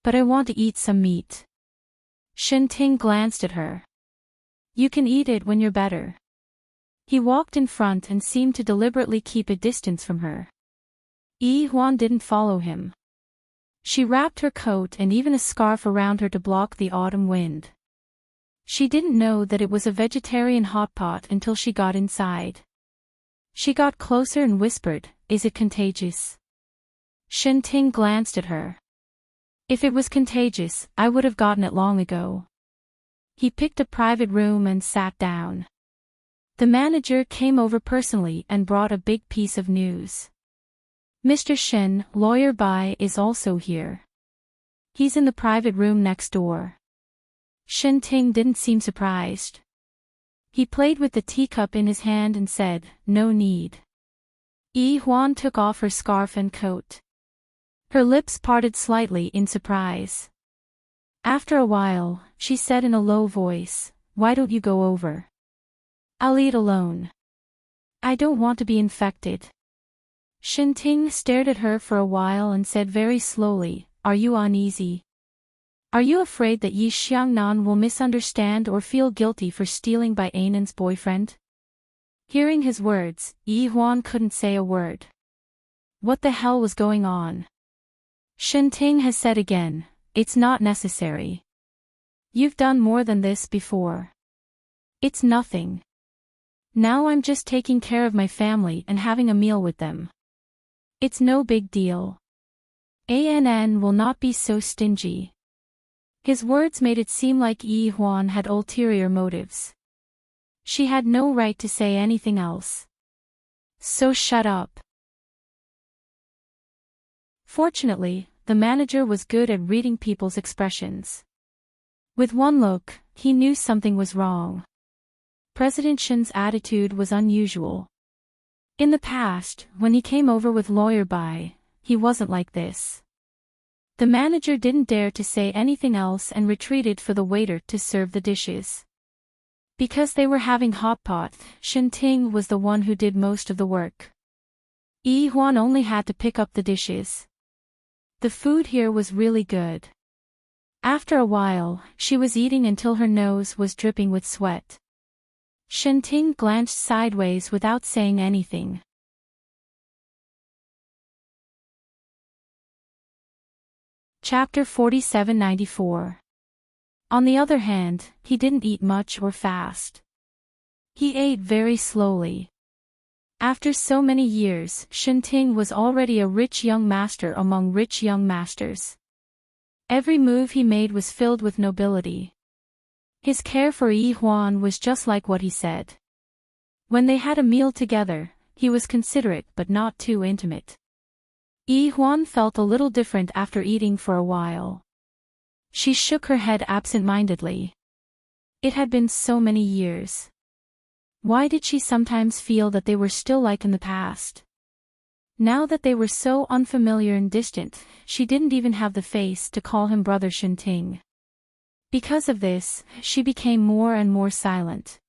S1: "But I want to eat some meat." Shenting glanced at her. "You can eat it when you're better." He walked in front and seemed to deliberately keep a distance from her. Yi Huan didn't follow him. She wrapped her coat and even a scarf around her to block the autumn wind. She didn't know that it was a vegetarian hot pot until she got inside. She got closer and whispered, "Is it contagious?" Shenting glanced at her. "If it was contagious, I would have gotten it long ago." He picked a private room and sat down. The manager came over personally and brought a big piece of news. "Mr. Shen, Lawyer Bai, is also here. He's in the private room next door." Shenting didn't seem surprised. He played with the teacup in his hand and said, "No need." Yi Huan took off her scarf and coat. Her lips parted slightly in surprise. After a while, she said in a low voice, "Why don't you go over? I'll eat alone. I don't want to be infected." Shenting stared at her for a while and said very slowly, "Are you uneasy? Are you afraid that Yi Xiangnan will misunderstand or feel guilty for stealing Bai Anan's boyfriend?" Hearing his words, Yi Huan couldn't say a word. What the hell was going on? Shenting has said again, "It's not necessary. You've done more than this before. It's nothing. Now I'm just taking care of my family and having a meal with them. It's no big deal. Ann will not be so stingy." His words made it seem like Yi Huan had ulterior motives. She had no right to say anything else. So shut up. Fortunately, the manager was good at reading people's expressions. With one look, he knew something was wrong. President Shen's attitude was unusual. In the past, when he came over with Lawyer Bai, he wasn't like this. The manager didn't dare to say anything else and retreated for the waiter to serve the dishes. Because they were having hot pot, Shenting was the one who did most of the work. Yi Huan only had to pick up the dishes. The food here was really good. After a while, she was eating until her nose was dripping with sweat. Shenting glanced sideways without saying anything. Chapter 4794. On the other hand, he didn't eat much or fast. He ate very slowly. After so many years, Enchanting was already a rich young master among rich young masters. Every move he made was filled with nobility. His care for Yi Huan was just like what he said. When they had a meal together, he was considerate but not too intimate. Yi Huan felt a little different after eating for a while. She shook her head absent-mindedly. It had been so many years. Why did she sometimes feel that they were still like in the past? Now that they were so unfamiliar and distant, she didn't even have the face to call him brother Enchanting. Because of this, she became more and more silent.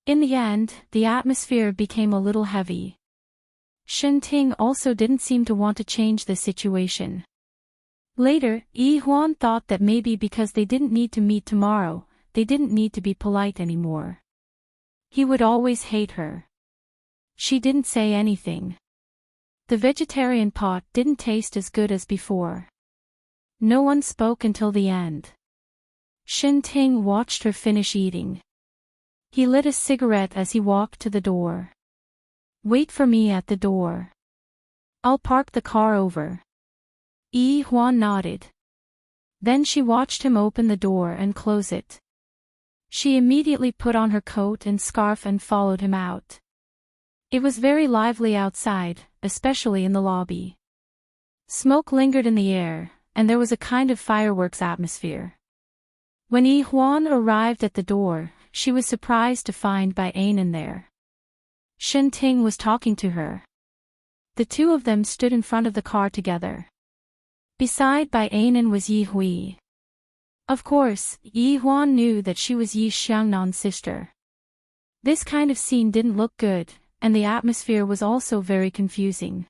S1: In the end, the atmosphere became a little heavy. Enchanting also didn't seem to want to change the situation. Later, Yi Huan thought that maybe because they didn't need to meet tomorrow, they didn't need to be polite anymore. He would always hate her. She didn't say anything. The vegetarian pot didn't taste as good as before. No one spoke until the end. Enchanting watched her finish eating. He lit a cigarette as he walked to the door. "Wait for me at the door. I'll park the car over." Yi Huan nodded. Then she watched him open the door and close it. She immediately put on her coat and scarf and followed him out. It was very lively outside, especially in the lobby. Smoke lingered in the air, and there was a kind of fireworks atmosphere. When Yi Huan arrived at the door, she was surprised to find Bai Anan there. Enchanting was talking to her. The two of them stood in front of the car together. Beside Bai Anan was Yi Hui. Of course, Yi Huan knew that she was Yi Xiangnan's sister. This kind of scene didn't look good, and the atmosphere was also very confusing.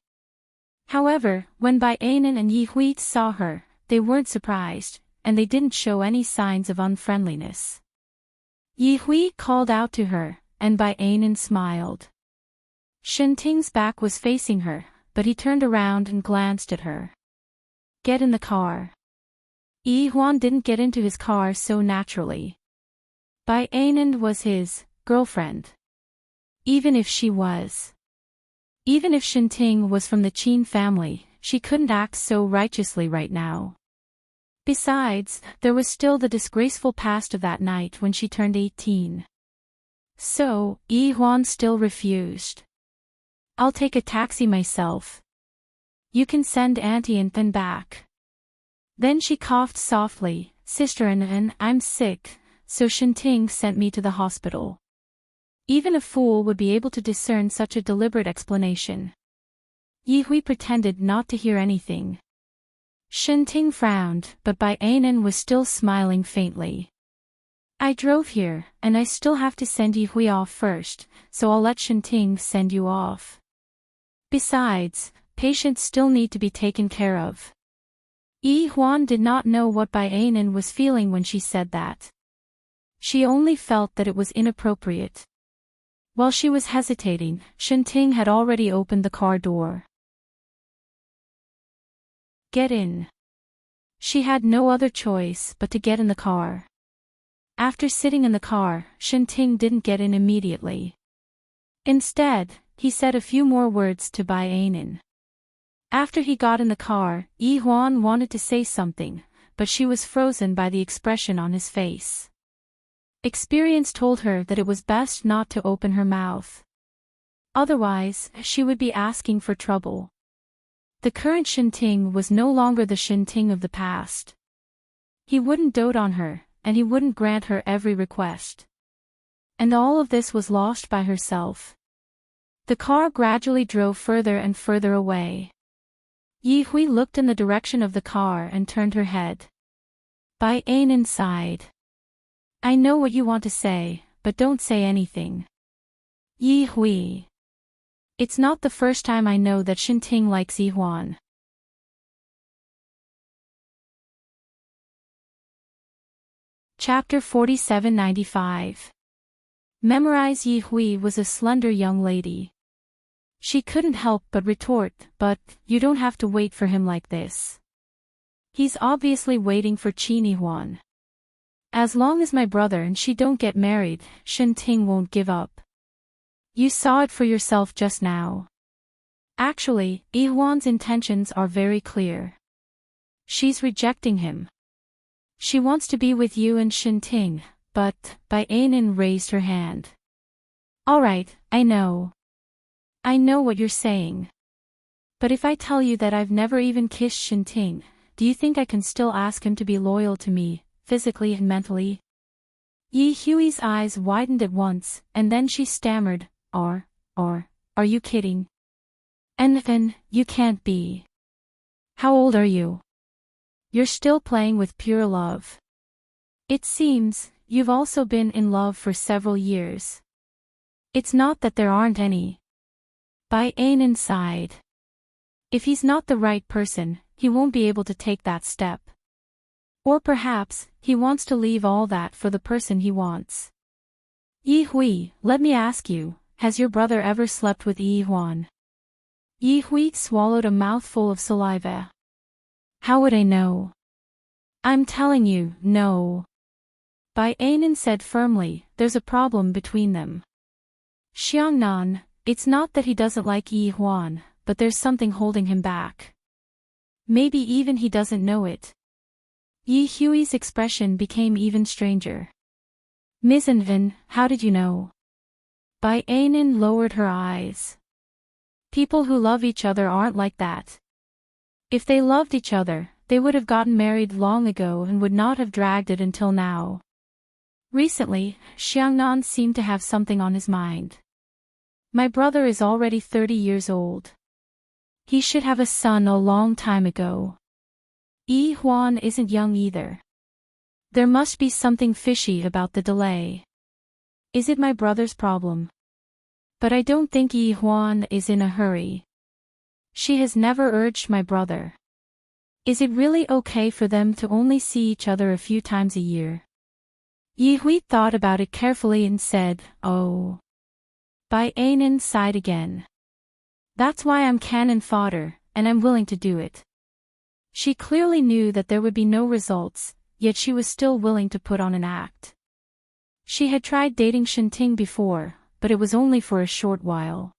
S1: However, when Bai Anan and Yi Hui saw her, they weren't surprised, and they didn't show any signs of unfriendliness. Yi Hui called out to her, and Bai Anan smiled. Enchanting's back was facing her, but he turned around and glanced at her. "Get in the car." Yi Huan didn't get into his car so naturally. Bai Anan was his girlfriend. Even if Enchanting was from the Qin family, she couldn't act so righteously right now. Besides, there was still the disgraceful past of that night when she turned 18. So, Yi Huan still refused. "I'll take a taxi myself. You can send Auntie and then back." Then she coughed softly, "Sister and I'm sick, so Enchanting sent me to the hospital." Even a fool would be able to discern such a deliberate explanation. Yi Hui pretended not to hear anything. Enchanting frowned, but Bai Anan was still smiling faintly. "I drove here, and I still have to send Yi Hui off first, so I'll let Enchanting send you off. Besides, patients still need to be taken care of." Yi Huan did not know what Bai Anan was feeling when she said that. She only felt that it was inappropriate. While she was hesitating, Enchanting had already opened the car door. "Get in." She had no other choice but to get in the car. After sitting in the car, Enchanting didn't get in immediately. Instead, he said a few more words to Bai Anan. After he got in the car, Yi Huan wanted to say something, but she was frozen by the expression on his face. Experience told her that it was best not to open her mouth. Otherwise, she would be asking for trouble. The current Enchanting was no longer the Enchanting of the past. He wouldn't dote on her, and he wouldn't grant her every request. And all of this was lost by herself. The car gradually drove further and further away. Yi Hui looked in the direction of the car and turned her head. Bai Anan sighed. "I know what you want to say, but don't say anything." Yi Hui. "It's not the first time I know that Enchanting likes Yi Huan." Chapter 4795. Memorize. Yi Hui was a slender young lady. She couldn't help but retort, "But, you don't have to wait for him like this." He's obviously waiting for Qin Huan. As long as my brother and she don't get married, Shenting won't give up. You saw it for yourself just now. Actually, Yihuan's intentions are very clear. She's rejecting him. She wants to be with you and Shenting, but, Bai Ainin raised her hand. Alright, I know. I know what you're saying. But if I tell you that I've never even kissed Shenting, do you think I can still ask him to be loyal to me, physically and mentally? Yi Hui's eyes widened at once, and then she stammered, are you kidding? Envin, you can't be. How old are you? You're still playing with pure love. It seems, you've also been in love for several years. It's not that there aren't any. Bai Ainin sighed. If he's not the right person, he won't be able to take that step. Or perhaps, he wants to leave all that for the person he wants. Yi Hui, let me ask you, has your brother ever slept with Yi Huan? Yi Hui swallowed a mouthful of saliva. How would I know? I'm telling you, no. Bai Ainin said firmly, there's a problem between them. Xiangnan, it's not that he doesn't like Yi Huan, but there's something holding him back. Maybe even he doesn't know it. Yi Hui's expression became even stranger. Ms. Envin, how did you know? Bai Ainin lowered her eyes. People who love each other aren't like that. If they loved each other, they would have gotten married long ago and would not have dragged it until now. Recently, Xiangnan seemed to have something on his mind. My brother is already 30 years old. He should have a son a long time ago. Yi Huan isn't young either. There must be something fishy about the delay. Is it my brother's problem? But I don't think Yi Huan is in a hurry. She has never urged my brother. Is it really okay for them to only see each other a few times a year? Yi Hui thought about it carefully and said, oh. Bai Ainin sighed again. That's why I'm cannon fodder, and I'm willing to do it. She clearly knew that there would be no results, yet she was still willing to put on an act. She had tried dating Shenting before, but it was only for a short while.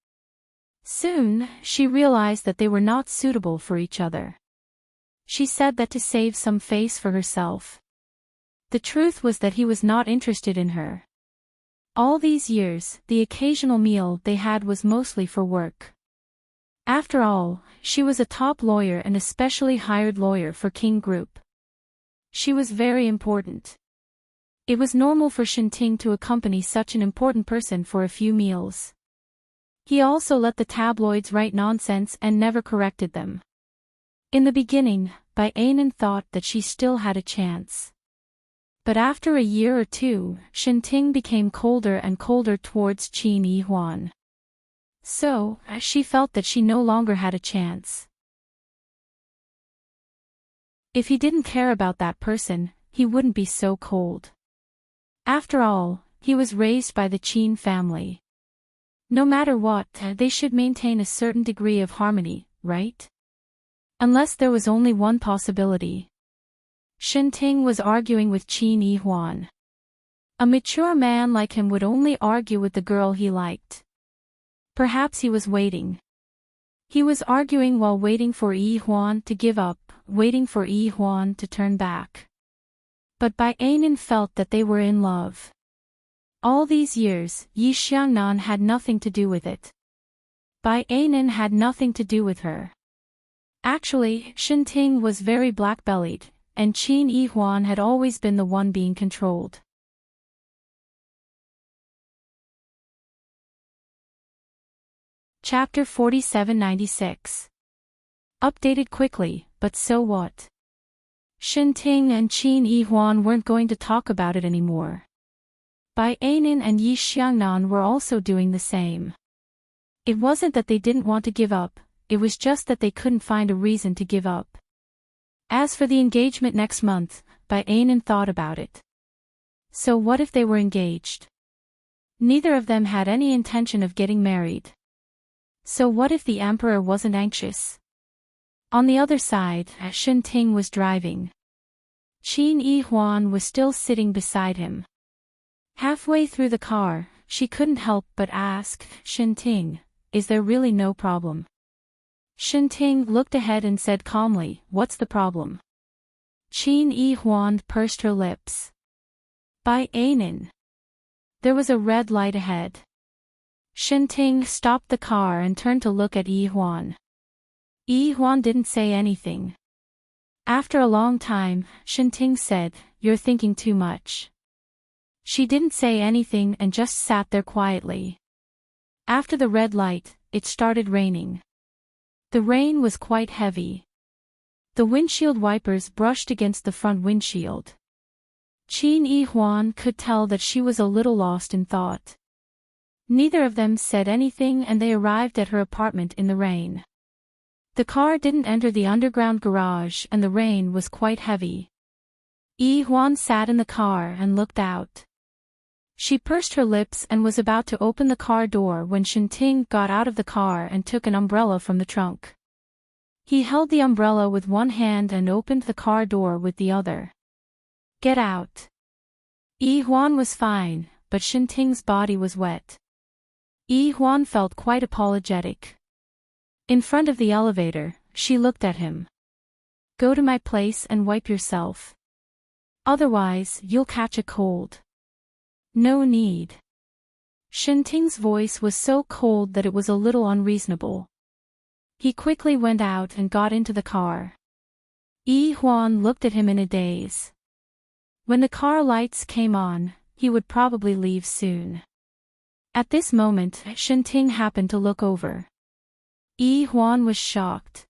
S1: Soon, she realized that they were not suitable for each other. She said that to save some face for herself. The truth was that he was not interested in her. All these years, the occasional meal they had was mostly for work. After all, she was a top lawyer and a specially hired lawyer for King Group. She was very important. It was normal for Shenting to accompany such an important person for a few meals. He also let the tabloids write nonsense and never corrected them. In the beginning, Bai Ainin thought that she still had a chance. But after a year or two, Shenting became colder and colder towards Qin Yi Huan. So, she felt that she no longer had a chance. If he didn't care about that person, he wouldn't be so cold. After all, he was raised by the Qin family. No matter what, they should maintain a certain degree of harmony, right? Unless there was only one possibility. Shenting was arguing with Qin Yi Huan. A mature man like him would only argue with the girl he liked. Perhaps he was waiting. He was arguing while waiting for Yi Huan to give up, waiting for Yi Huan to turn back. But Bai Ainin felt that they were in love. All these years, Yi Xiangnan had nothing to do with it. Bai Ainin had nothing to do with her. Actually, Shenting was very black-bellied, and Qin Yi Huan had always been the one being controlled. Chapter 4796. Updated quickly, but so what? Shenting and Qin Yi Huan weren't going to talk about it anymore. Bai Ainin and Yi Xiangnan were also doing the same. It wasn't that they didn't want to give up, it was just that they couldn't find a reason to give up. As for the engagement next month, Bai Ainin thought about it. So what if they were engaged? Neither of them had any intention of getting married. So what if the emperor wasn't anxious? On the other side, Shenting was driving. Qin Yi Huan was still sitting beside him. Halfway through the car, she couldn't help but ask, Shenting, is there really no problem? Shenting looked ahead and said calmly, what's the problem? Qin Yi Huan pursed her lips. By Anin. There was a red light ahead. Shenting stopped the car and turned to look at Yi Huan. Yi Huan didn't say anything. After a long time, Shenting said, you're thinking too much. She didn't say anything and just sat there quietly. After the red light, it started raining. The rain was quite heavy. The windshield wipers brushed against the front windshield. Qin Yi Huan could tell that she was a little lost in thought. Neither of them said anything and they arrived at her apartment in the rain. The car didn't enter the underground garage and the rain was quite heavy. Yi Huan sat in the car and looked out. She pursed her lips and was about to open the car door when Shenting got out of the car and took an umbrella from the trunk. He held the umbrella with one hand and opened the car door with the other. Get out. Yi Huan was fine, but Shenting's body was wet. Yi Huan felt quite apologetic. In front of the elevator, she looked at him. Go to my place and wipe yourself. Otherwise, you'll catch a cold. No need. Shenting's voice was so cold that it was a little unreasonable. He quickly went out and got into the car. Yi Huan looked at him in a daze. When the car lights came on, he would probably leave soon. At this moment, Shenting happened to look over. Yi Huan was shocked.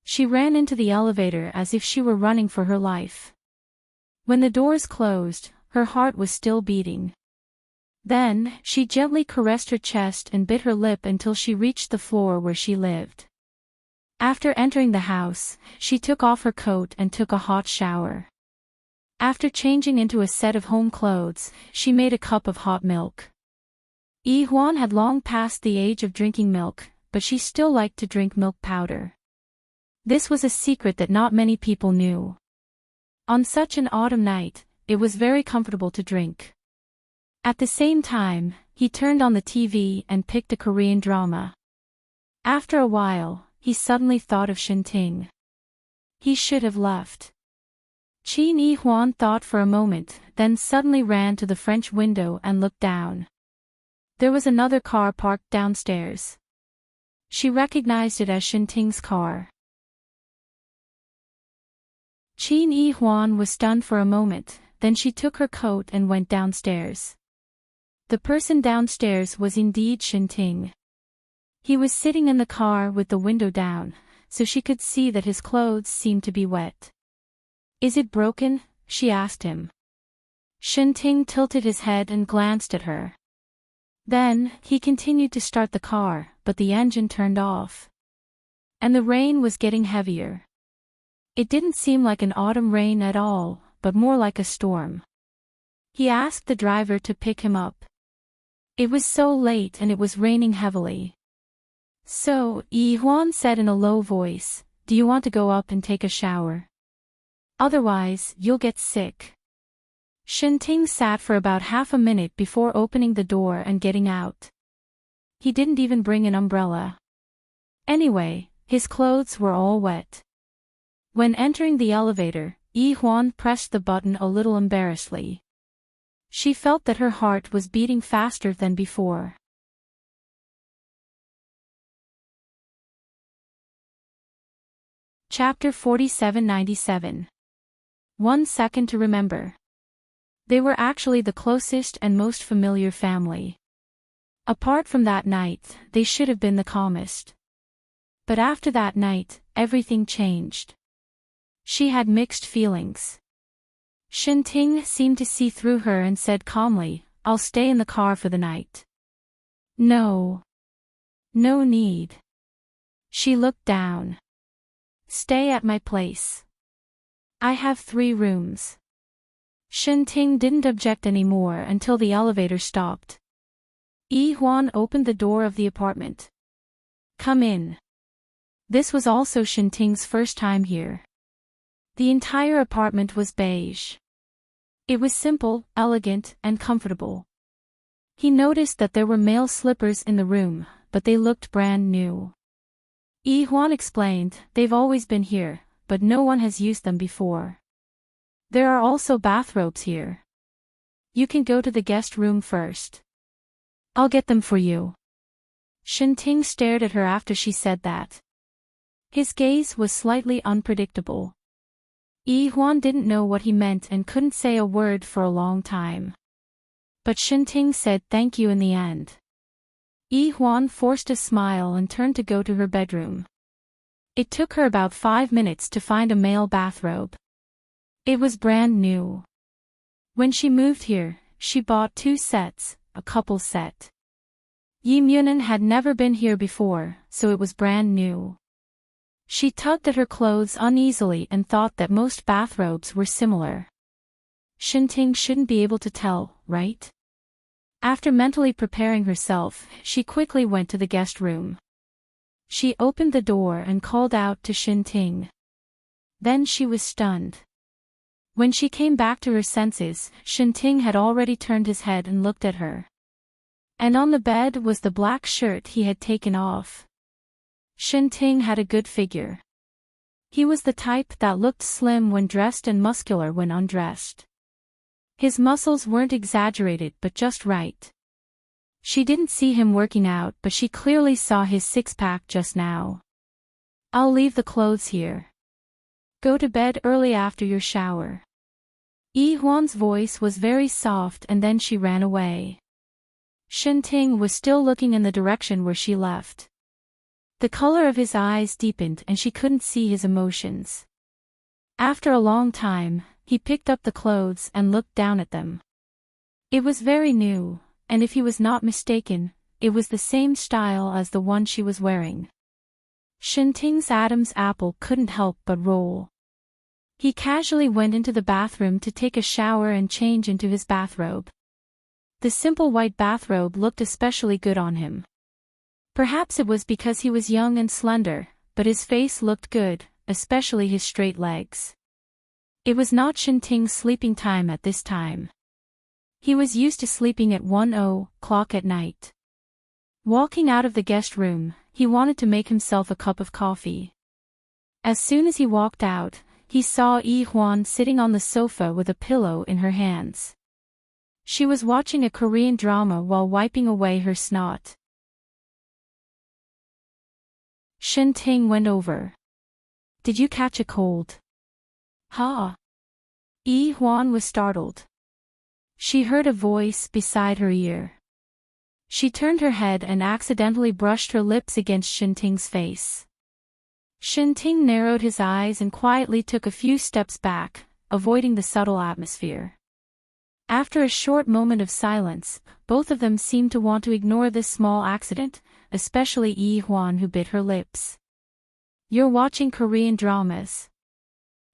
S1: She ran into the elevator as if she were running for her life. When the doors closed, her heart was still beating. Then, she gently caressed her chest and bit her lip until she reached the floor where she lived. After entering the house, she took off her coat and took a hot shower. After changing into a set of home clothes, she made a cup of hot milk. Yi Huan had long passed the age of drinking milk, but she still liked to drink milk powder. This was a secret that not many people knew. On such an autumn night, it was very comfortable to drink. At the same time, he turned on the TV and picked a Korean drama. After a while, he suddenly thought of Shenting. He should have left. Qin Yi Huan thought for a moment, then suddenly ran to the French window and looked down. There was another car parked downstairs. She recognized it as Shenting's car. Qin Yi Huan was stunned for a moment, then she took her coat and went downstairs. The person downstairs was indeed Shenting. He was sitting in the car with the window down, so she could see that his clothes seemed to be wet. Is it broken? She asked him. Shenting tilted his head and glanced at her. Then, he continued to start the car, but the engine turned off. And the rain was getting heavier. It didn't seem like an autumn rain at all, but more like a storm. He asked the driver to pick him up. It was so late and it was raining heavily. So, Yi Huan said in a low voice, do you want to go up and take a shower? Otherwise, you'll get sick. Shenting sat for about half a minute before opening the door and getting out. He didn't even bring an umbrella. Anyway, his clothes were all wet. When entering the elevator, Yi Huan pressed the button a little embarrassedly. She felt that her heart was beating faster than before. Chapter 4797. 1 Second to Remember. They were actually the closest and most familiar family. Apart from that night, they should have been the calmest. But after that night, everything changed. She had mixed feelings. Shenting seemed to see through her and said calmly, I'll stay in the car for the night. No. No need. She looked down. Stay at my place. I have 3 rooms. Shenting didn't object anymore until the elevator stopped. Yi Huan opened the door of the apartment. Come in. This was also Shinting's first time here. The entire apartment was beige. It was simple, elegant, and comfortable. He noticed that there were male slippers in the room, but they looked brand new. Yi Huan explained, they've always been here, but no one has used them before. There are also bathrobes here. You can go to the guest room first. I'll get them for you. Shinting stared at her after she said that. His gaze was slightly unpredictable. Yi Huan didn't know what he meant and couldn't say a word for a long time. But Shinting said thank you in the end. Yi Huan forced a smile and turned to go to her bedroom. It took her about 5 minutes to find a male bathrobe. It was brand new. When she moved here, she bought 2 sets, a couple set. Yi Munan had never been here before, so it was brand new. She tugged at her clothes uneasily and thought that most bathrobes were similar. Shinting shouldn't be able to tell, right? After mentally preparing herself, she quickly went to the guest room. She opened the door and called out to Shinting. Then she was stunned. When she came back to her senses, Shinting had already turned his head and looked at her. And on the bed was the black shirt he had taken off. Shinting had a good figure. He was the type that looked slim when dressed and muscular when undressed. His muscles weren't exaggerated but just right. She didn't see him working out, but she clearly saw his six-pack just now. I'll leave the clothes here. Go to bed early after your shower. Yi Huan's voice was very soft and then she ran away. Shinting was still looking in the direction where she left. The color of his eyes deepened and she couldn't see his emotions. After a long time, he picked up the clothes and looked down at them. It was very new, and if he was not mistaken, it was the same style as the one she was wearing. Shinting's Adam's apple couldn't help but roll. He casually went into the bathroom to take a shower and change into his bathrobe. The simple white bathrobe looked especially good on him. Perhaps it was because he was young and slender, but his face looked good, especially his straight legs. It was not Shinting's sleeping time at this time. He was used to sleeping at 1:00 at night. Walking out of the guest room, he wanted to make himself a cup of coffee. As soon as he walked out, he saw Yi Huan sitting on the sofa with a pillow in her hands. She was watching a Korean drama while wiping away her snot. Shinting went over. Did you catch a cold? Huh? Yi Huan was startled. She heard a voice beside her ear. She turned her head and accidentally brushed her lips against Shinting's face. Shinting narrowed his eyes and quietly took a few steps back, avoiding the subtle atmosphere. After a short moment of silence, both of them seemed to want to ignore this small accident, especially Yi Huan, who bit her lips. You're watching Korean dramas.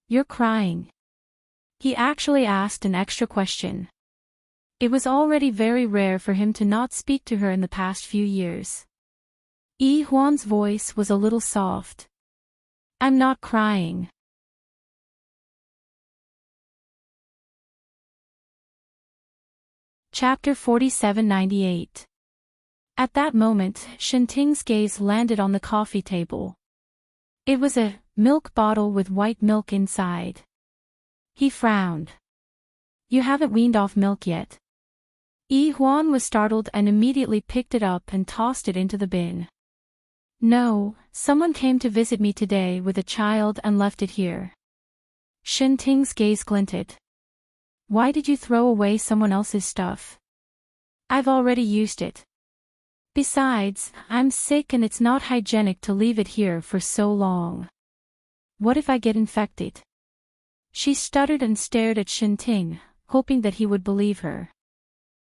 S1: You're crying. He actually asked an extra question. It was already very rare for him to not speak to her in the past few years. Yi Huan's voice was a little soft. I'm not crying. Chapter 4798. At that moment, Shinting's gaze landed on the coffee table. It was a milk bottle with white milk inside. He frowned. You haven't weaned off milk yet. Yi Huan was startled and immediately picked it up and tossed it into the bin. No, someone came to visit me today with a child and left it here. Shinting's gaze glinted. Why did you throw away someone else's stuff? I've already used it. Besides, I'm sick and it's not hygienic to leave it here for so long. What if I get infected? She stuttered and stared at Shinting, hoping that he would believe her.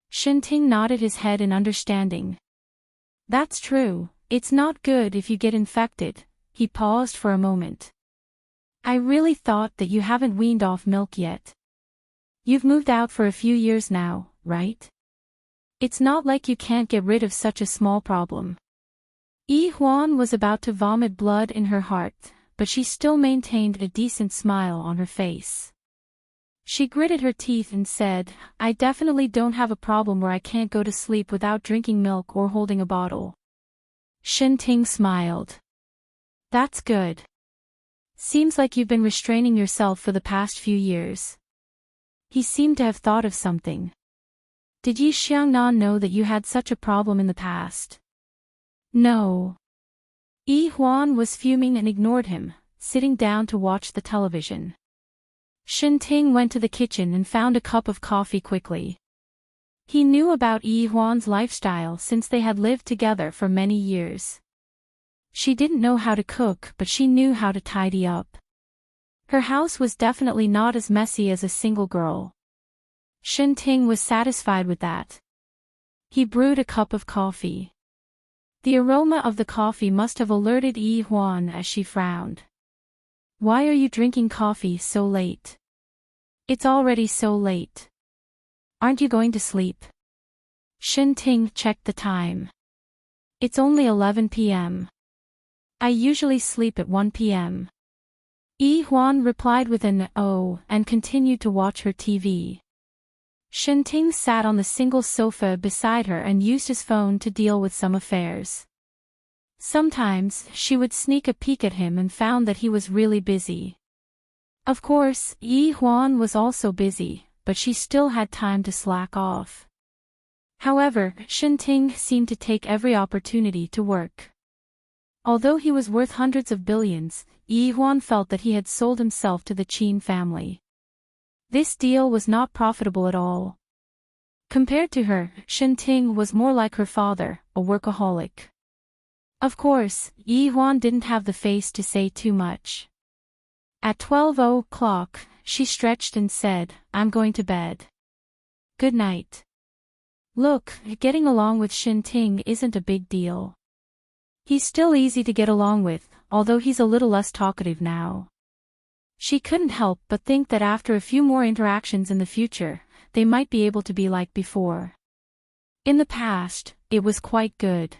S1: Shinting nodded his head in understanding. That's true, it's not good if you get infected. He paused for a moment. I really thought that you haven't weaned off milk yet. You've moved out for a few years now, right? It's not like you can't get rid of such a small problem. Yi Huan was about to vomit blood in her heart, but she still maintained a decent smile on her face. She gritted her teeth and said, I definitely don't have a problem where I can't go to sleep without drinking milk or holding a bottle. Enchanting smiled. That's good. Seems like you've been restraining yourself for the past few years. He seemed to have thought of something. Did Yi Xiangnan know that you had such a problem in the past? No. Yi Huan was fuming and ignored him, sitting down to watch the television. Enchanting went to the kitchen and found a cup of coffee quickly. He knew about Yi Huan's lifestyle since they had lived together for many years. She didn't know how to cook, but she knew how to tidy up. Her house was definitely not as messy as a single girl. Enchanting was satisfied with that. He brewed a cup of coffee. The aroma of the coffee must have alerted Yi Huan as she frowned. Why are you drinking coffee so late? It's already so late. Aren't you going to sleep? Enchanting checked the time. It's only 11 p.m. I usually sleep at 1 p.m. Yi Huan replied with an "oh" and continued to watch her TV. Enchanting sat on the single sofa beside her and used his phone to deal with some affairs. Sometimes, she would sneak a peek at him and found that he was really busy. Of course, Yi Huan was also busy, but she still had time to slack off. However, Enchanting seemed to take every opportunity to work. Although he was worth hundreds of billions, Yi Huan felt that he had sold himself to the Qin family. This deal was not profitable at all. Compared to her, Enchanting was more like her father, a workaholic. Of course, Yi Huan didn't have the face to say too much. At 12 o'clock, she stretched and said, I'm going to bed. Good night. Look, getting along with Enchanting isn't a big deal. He's still easy to get along with, although he's a little less talkative now. She couldn't help but think that after a few more interactions in the future, they might be able to be like before. In the past, it was quite good.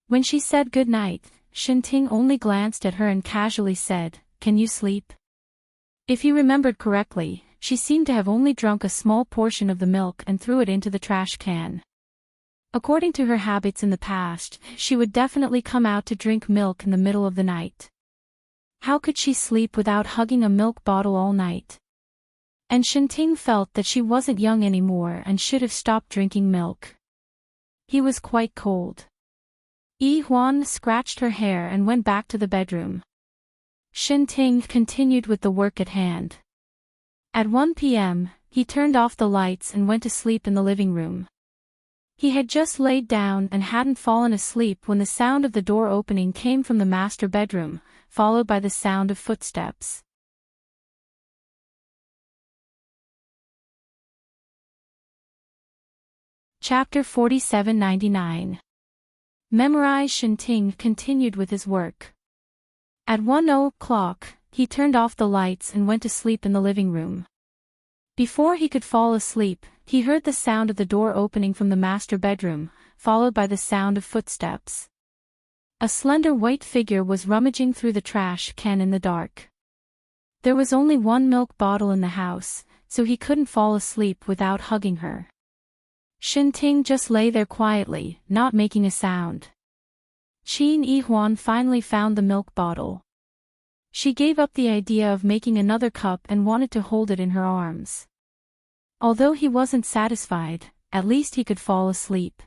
S1: When she said good night, Enchanting only glanced at her and casually said, Can you sleep? If he remembered correctly, she seemed to have only drunk a small portion of the milk and threw it into the trash can. According to her habits in the past, she would definitely come out to drink milk in the middle of the night. How could she sleep without hugging a milk bottle all night? And Enchanting felt that she wasn't young anymore and should have stopped drinking milk. He was quite cold. Yi Huan scratched her hair and went back to the bedroom. Enchanting continued with the work at hand. At 1 p.m., he turned off the lights and went to sleep in the living room. He had just laid down and hadn't fallen asleep when the sound of the door opening came from the master bedroom, followed by the sound of footsteps. Chapter 4799. Memorize. Enchanting continued with his work. At 1 o'clock, he turned off the lights and went to sleep in the living room. Before he could fall asleep, he heard the sound of the door opening from the master bedroom, followed by the sound of footsteps. A slender white figure was rummaging through the trash can in the dark. There was only one milk bottle in the house, so he couldn't fall asleep without hugging her. Enchanting just lay there quietly, not making a sound. Yi Huan finally found the milk bottle. She gave up the idea of making another cup and wanted to hold it in her arms. Although he wasn't satisfied, at least he could fall asleep.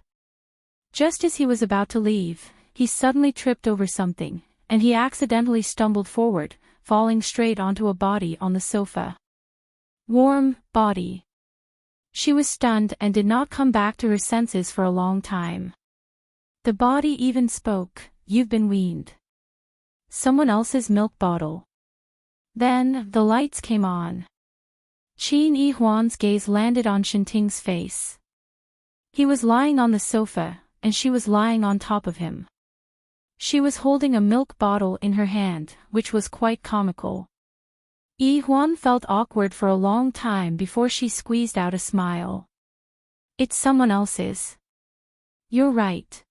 S1: Just as he was about to leave, he suddenly tripped over something, and he accidentally stumbled forward, falling straight onto a body on the sofa. Warm body. She was stunned and did not come back to her senses for a long time. The body even spoke, "You've been weaned." Someone else's milk bottle. Then, the lights came on. Yi Huan's gaze landed on Enchanting's face. He was lying on the sofa, and she was lying on top of him. She was holding a milk bottle in her hand, which was quite comical. Yi Huan felt awkward for a long time before she squeezed out a smile. It's someone else's. You're right.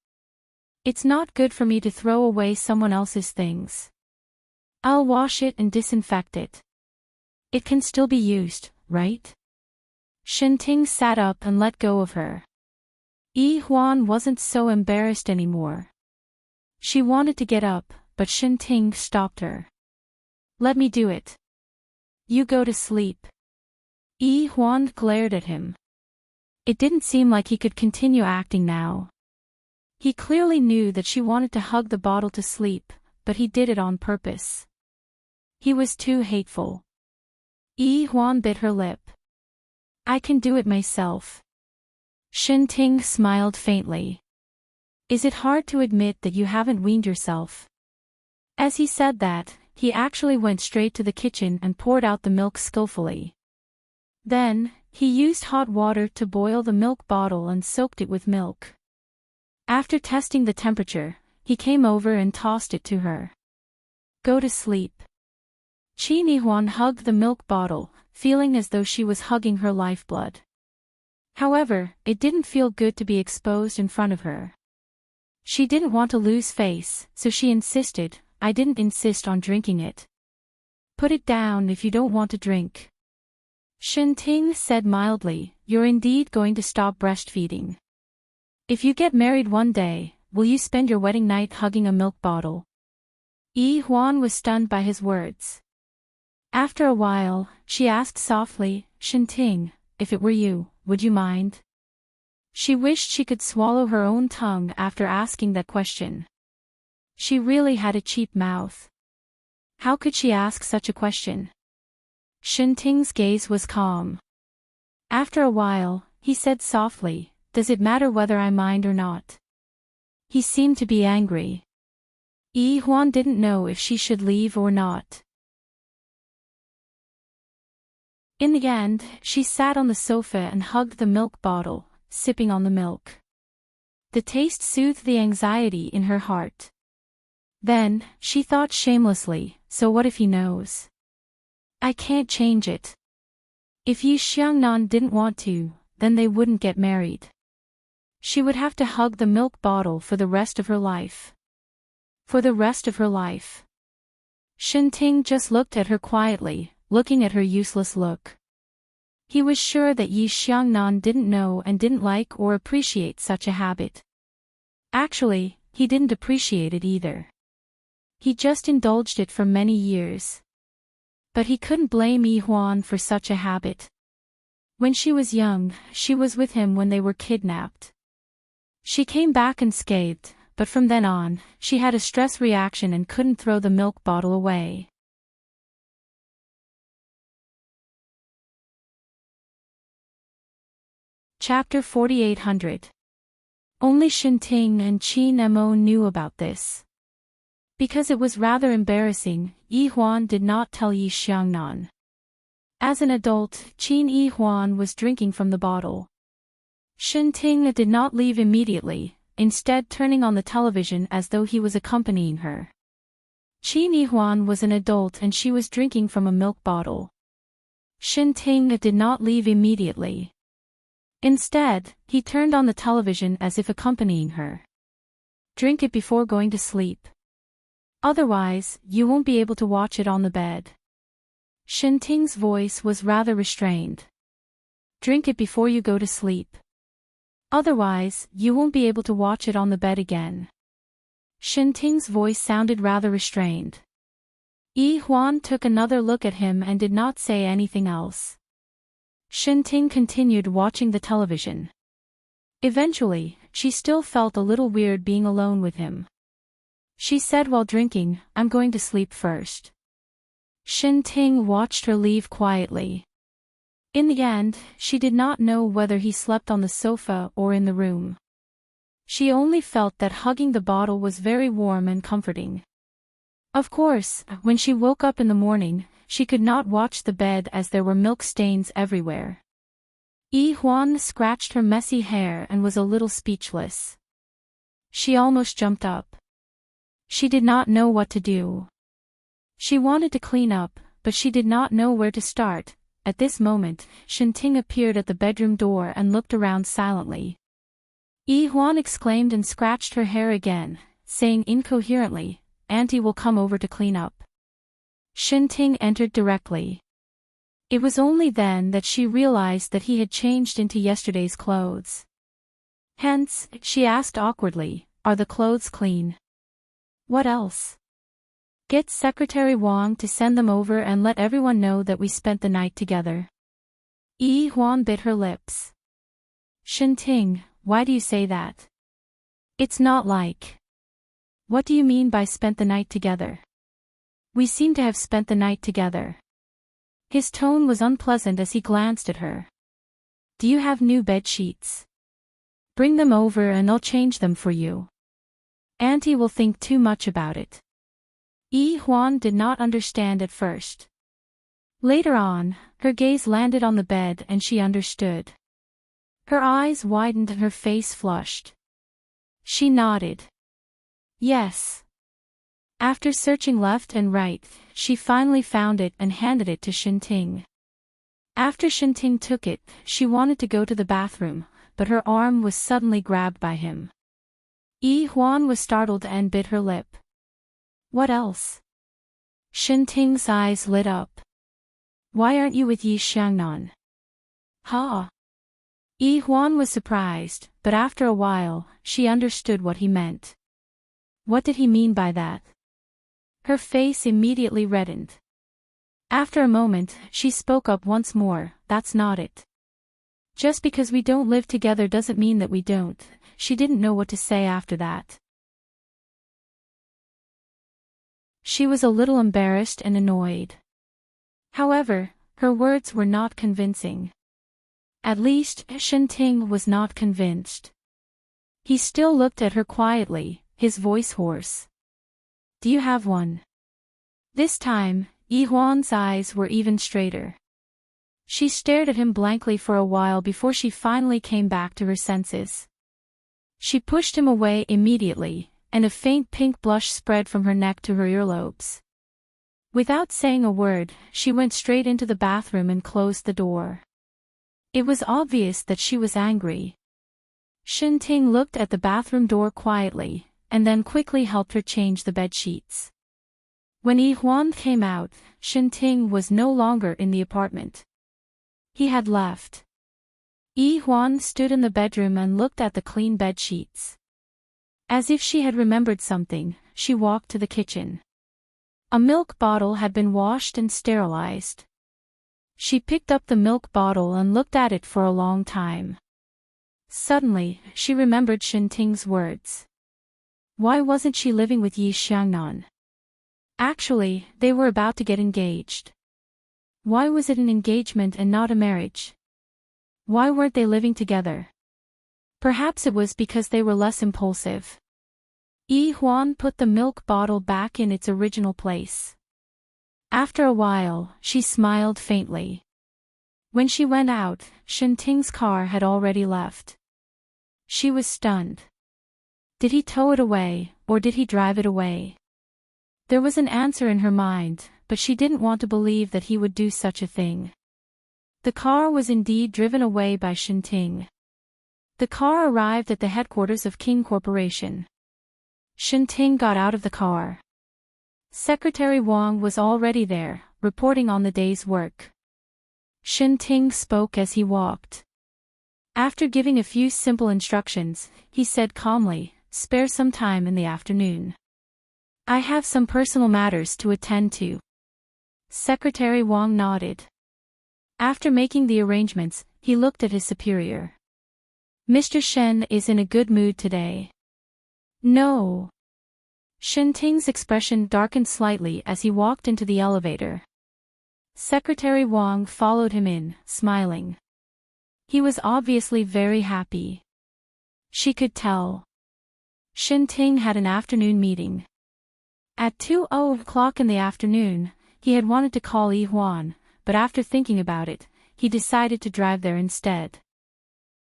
S1: It's not good for me to throw away someone else's things. I'll wash it and disinfect it. It can still be used, right? Shinting sat up and let go of her. Yi Huan wasn't so embarrassed anymore. She wanted to get up, but Shinting stopped her. Let me do it. You go to sleep. Yi Huan glared at him. It didn't seem like he could continue acting now. He clearly knew that she wanted to hug the bottle to sleep, but he did it on purpose. He was too hateful. Yi Huan bit her lip. I can do it myself. Shinting smiled faintly. Is it hard to admit that you haven't weaned yourself? As he said that, he actually went straight to the kitchen and poured out the milk skillfully. Then, he used hot water to boil the milk bottle and soaked it with milk. After testing the temperature, he came over and tossed it to her. Go to sleep. Qin Yihuan hugged the milk bottle, feeling as though she was hugging her lifeblood. However, it didn't feel good to be exposed in front of her. She didn't want to lose face, so she insisted, I didn't insist on drinking it. Put it down if you don't want to drink. Shinting said mildly, you're indeed going to stop breastfeeding. If you get married one day, will you spend your wedding night hugging a milk bottle? Yi Huan was stunned by his words. After a while, she asked softly, Shinting, if it were you, would you mind? She wished she could swallow her own tongue after asking that question. She really had a cheap mouth. How could she ask such a question? Shinting's gaze was calm. After a while, he said softly, does it matter whether I mind or not? He seemed to be angry. Yi Huan didn't know if she should leave or not. In the end, she sat on the sofa and hugged the milk bottle, sipping on the milk. The taste soothed the anxiety in her heart. Then, she thought shamelessly, so what if he knows? I can't change it. If Yi Xiangnan didn't want to, then they wouldn't get married. She would have to hug the milk bottle for the rest of her life. For the rest of her life. Shinting just looked at her quietly, looking at her useless look. He was sure that Yi Xiangnan didn't know and didn't like or appreciate such a habit. Actually, he didn't appreciate it either. He just indulged it for many years. But he couldn't blame Yi Huan for such a habit. When she was young, she was with him when they were kidnapped. She came back unscathed, but from then on, she had a stress reaction and couldn't throw the milk bottle away. Chapter 4800. Only Shinting and Qin Mo knew about this. Because it was rather embarrassing, Yi Huan did not tell Yi Xiangnan. As an adult, Qin Yi Huan was drinking from the bottle. Shinting did not leave immediately, instead turning on the television as though he was accompanying her. Qin Yi Huan was an adult and she was drinking from a milk bottle. Shinting did not leave immediately. Instead, he turned on the television as if accompanying her. Drink it before going to sleep. Otherwise, you won't be able to watch it on the bed. Shinting's voice was rather restrained. Drink it before you go to sleep. Otherwise, you won't be able to watch it on the bed again. Shinting's voice sounded rather restrained. Yi Huan took another look at him and did not say anything else. Shinting continued watching the television. Eventually, she still felt a little weird being alone with him. She said while drinking, I'm going to sleep first. Shinting watched her leave quietly. In the end, she did not know whether he slept on the sofa or in the room. She only felt that hugging the bottle was very warm and comforting. Of course, when she woke up in the morning, she could not watch the bed as there were milk stains everywhere. Yi Huan scratched her messy hair and was a little speechless. She almost jumped up. She did not know what to do. She wanted to clean up, but she did not know where to start. At this moment, Shinting appeared at the bedroom door and looked around silently. Yi Huan exclaimed and scratched her hair again, saying incoherently, "Auntie will come over to clean up." Shinting entered directly. It was only then that she realized that he had changed into yesterday's clothes. Hence, she asked awkwardly, "Are the clothes clean?" "What else?" "Get Secretary Wang to send them over and let everyone know that we spent the night together." Yi Huan bit her lips. "Shinting, why do you say that? It's not like." "What do you mean by spent the night together?" "We seem to have spent the night together." His tone was unpleasant as he glanced at her. "Do you have new bed sheets? Bring them over and I'll change them for you. Auntie will think too much about it." Yi Huan did not understand at first. Later on, her gaze landed on the bed and she understood. Her eyes widened and her face flushed. She nodded. "Yes." After searching left and right, she finally found it and handed it to Shinting. After Shinting took it, she wanted to go to the bathroom, but her arm was suddenly grabbed by him. Yi Huan was startled and bit her lip. "What else?" Shinting's eyes lit up. "Why aren't you with Yi Xiangnan?" "Huh?" Yi Huan was surprised, but after a while, she understood what he meant. What did he mean by that? Her face immediately reddened. After a moment, she spoke up once more, "That's not it. Just because we don't live together doesn't mean that we don't." She didn't know what to say after that. She was a little embarrassed and annoyed. However, her words were not convincing. At least, Shinting was not convinced. He still looked at her quietly, his voice hoarse. "Do you have one?" This time, Yi Huan's eyes were even straighter. She stared at him blankly for a while before she finally came back to her senses. She pushed him away immediately, and a faint pink blush spread from her neck to her earlobes. Without saying a word, she went straight into the bathroom and closed the door. It was obvious that she was angry. Shinting looked at the bathroom door quietly, and then quickly helped her change the bedsheets. When Yi Huan came out, Shinting was no longer in the apartment. He had left. Yi Huan stood in the bedroom and looked at the clean bedsheets. As if she had remembered something, she walked to the kitchen. A milk bottle had been washed and sterilized. She picked up the milk bottle and looked at it for a long time. Suddenly, she remembered Shinting's words. Why wasn't she living with Yi Xiangnan? Actually, they were about to get engaged. Why was it an engagement and not a marriage? Why weren't they living together? Perhaps it was because they were less impulsive. Yi Huan put the milk bottle back in its original place. After a while, she smiled faintly. When she went out, Shinting's car had already left. She was stunned. Did he tow it away, or did he drive it away? There was an answer in her mind, but she didn't want to believe that he would do such a thing. The car was indeed driven away by Shinting. The car arrived at the headquarters of King Corporation. Shinting got out of the car. Secretary Wang was already there, reporting on the day's work. Shinting spoke as he walked. After giving a few simple instructions, he said calmly, "Spare some time in the afternoon. I have some personal matters to attend to." Secretary Wang nodded. After making the arrangements, he looked at his superior. "Mr. Shen is in a good mood today." "No." Shinting's expression darkened slightly as he walked into the elevator. Secretary Wang followed him in, smiling. He was obviously very happy. She could tell. Shinting had an afternoon meeting. At 2:00 in the afternoon, he had wanted to call Yi Huan, but after thinking about it, he decided to drive there instead.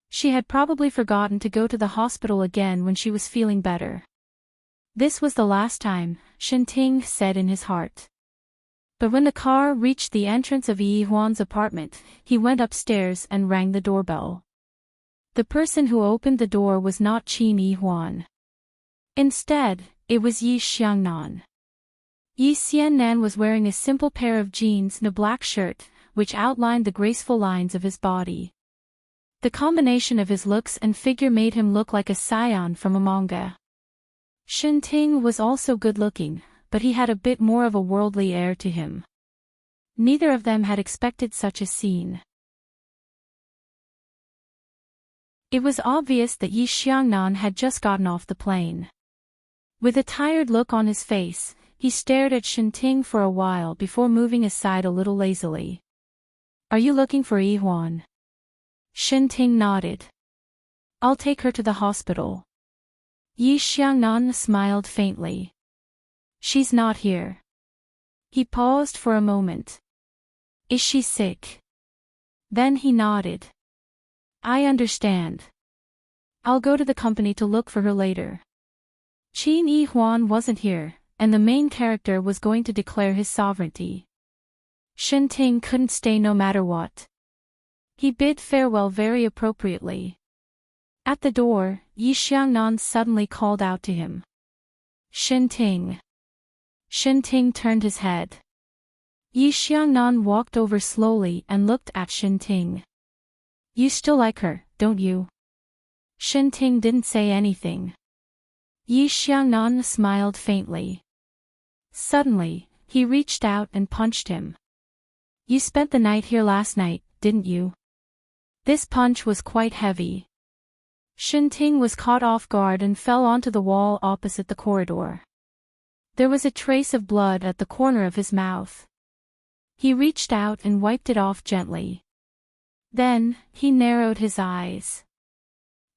S1: She had probably forgotten to go to the hospital again when she was feeling better. This was the last time, Shinting said in his heart. But when the car reached the entrance of Yi Huan's apartment, he went upstairs and rang the doorbell. The person who opened the door was not Qin Yihuan. Instead, it was Yi Xiangnan. Yi Xiangnan was wearing a simple pair of jeans and a black shirt, which outlined the graceful lines of his body. The combination of his looks and figure made him look like a scion from a manga. Enchanting was also good-looking, but he had a bit more of a worldly air to him. Neither of them had expected such a scene. It was obvious that Yi Xiangnan had just gotten off the plane. With a tired look on his face, he stared at Enchanting for a while before moving aside a little lazily. "Are you looking for Yihuan?" Enchanting nodded. "I'll take her to the hospital." Yi Xiangnan smiled faintly. "She's not here." He paused for a moment. "Is she sick?" Then he nodded. "I understand. I'll go to the company to look for her later." Qin Yihuan wasn't here, and the main character was going to declare his sovereignty. Enchanting couldn't stay no matter what. He bid farewell very appropriately. At the door, Yi Xiangnan suddenly called out to him. "Enchanting." Enchanting turned his head. Yi Xiangnan walked over slowly and looked at Enchanting. "You still like her, don't you?" Enchanting didn't say anything. Yi Xiangnan smiled faintly. Suddenly, he reached out and punched him. "You spent the night here last night, didn't you?" This punch was quite heavy. Enchanting was caught off guard and fell onto the wall opposite the corridor. There was a trace of blood at the corner of his mouth. He reached out and wiped it off gently. Then, he narrowed his eyes.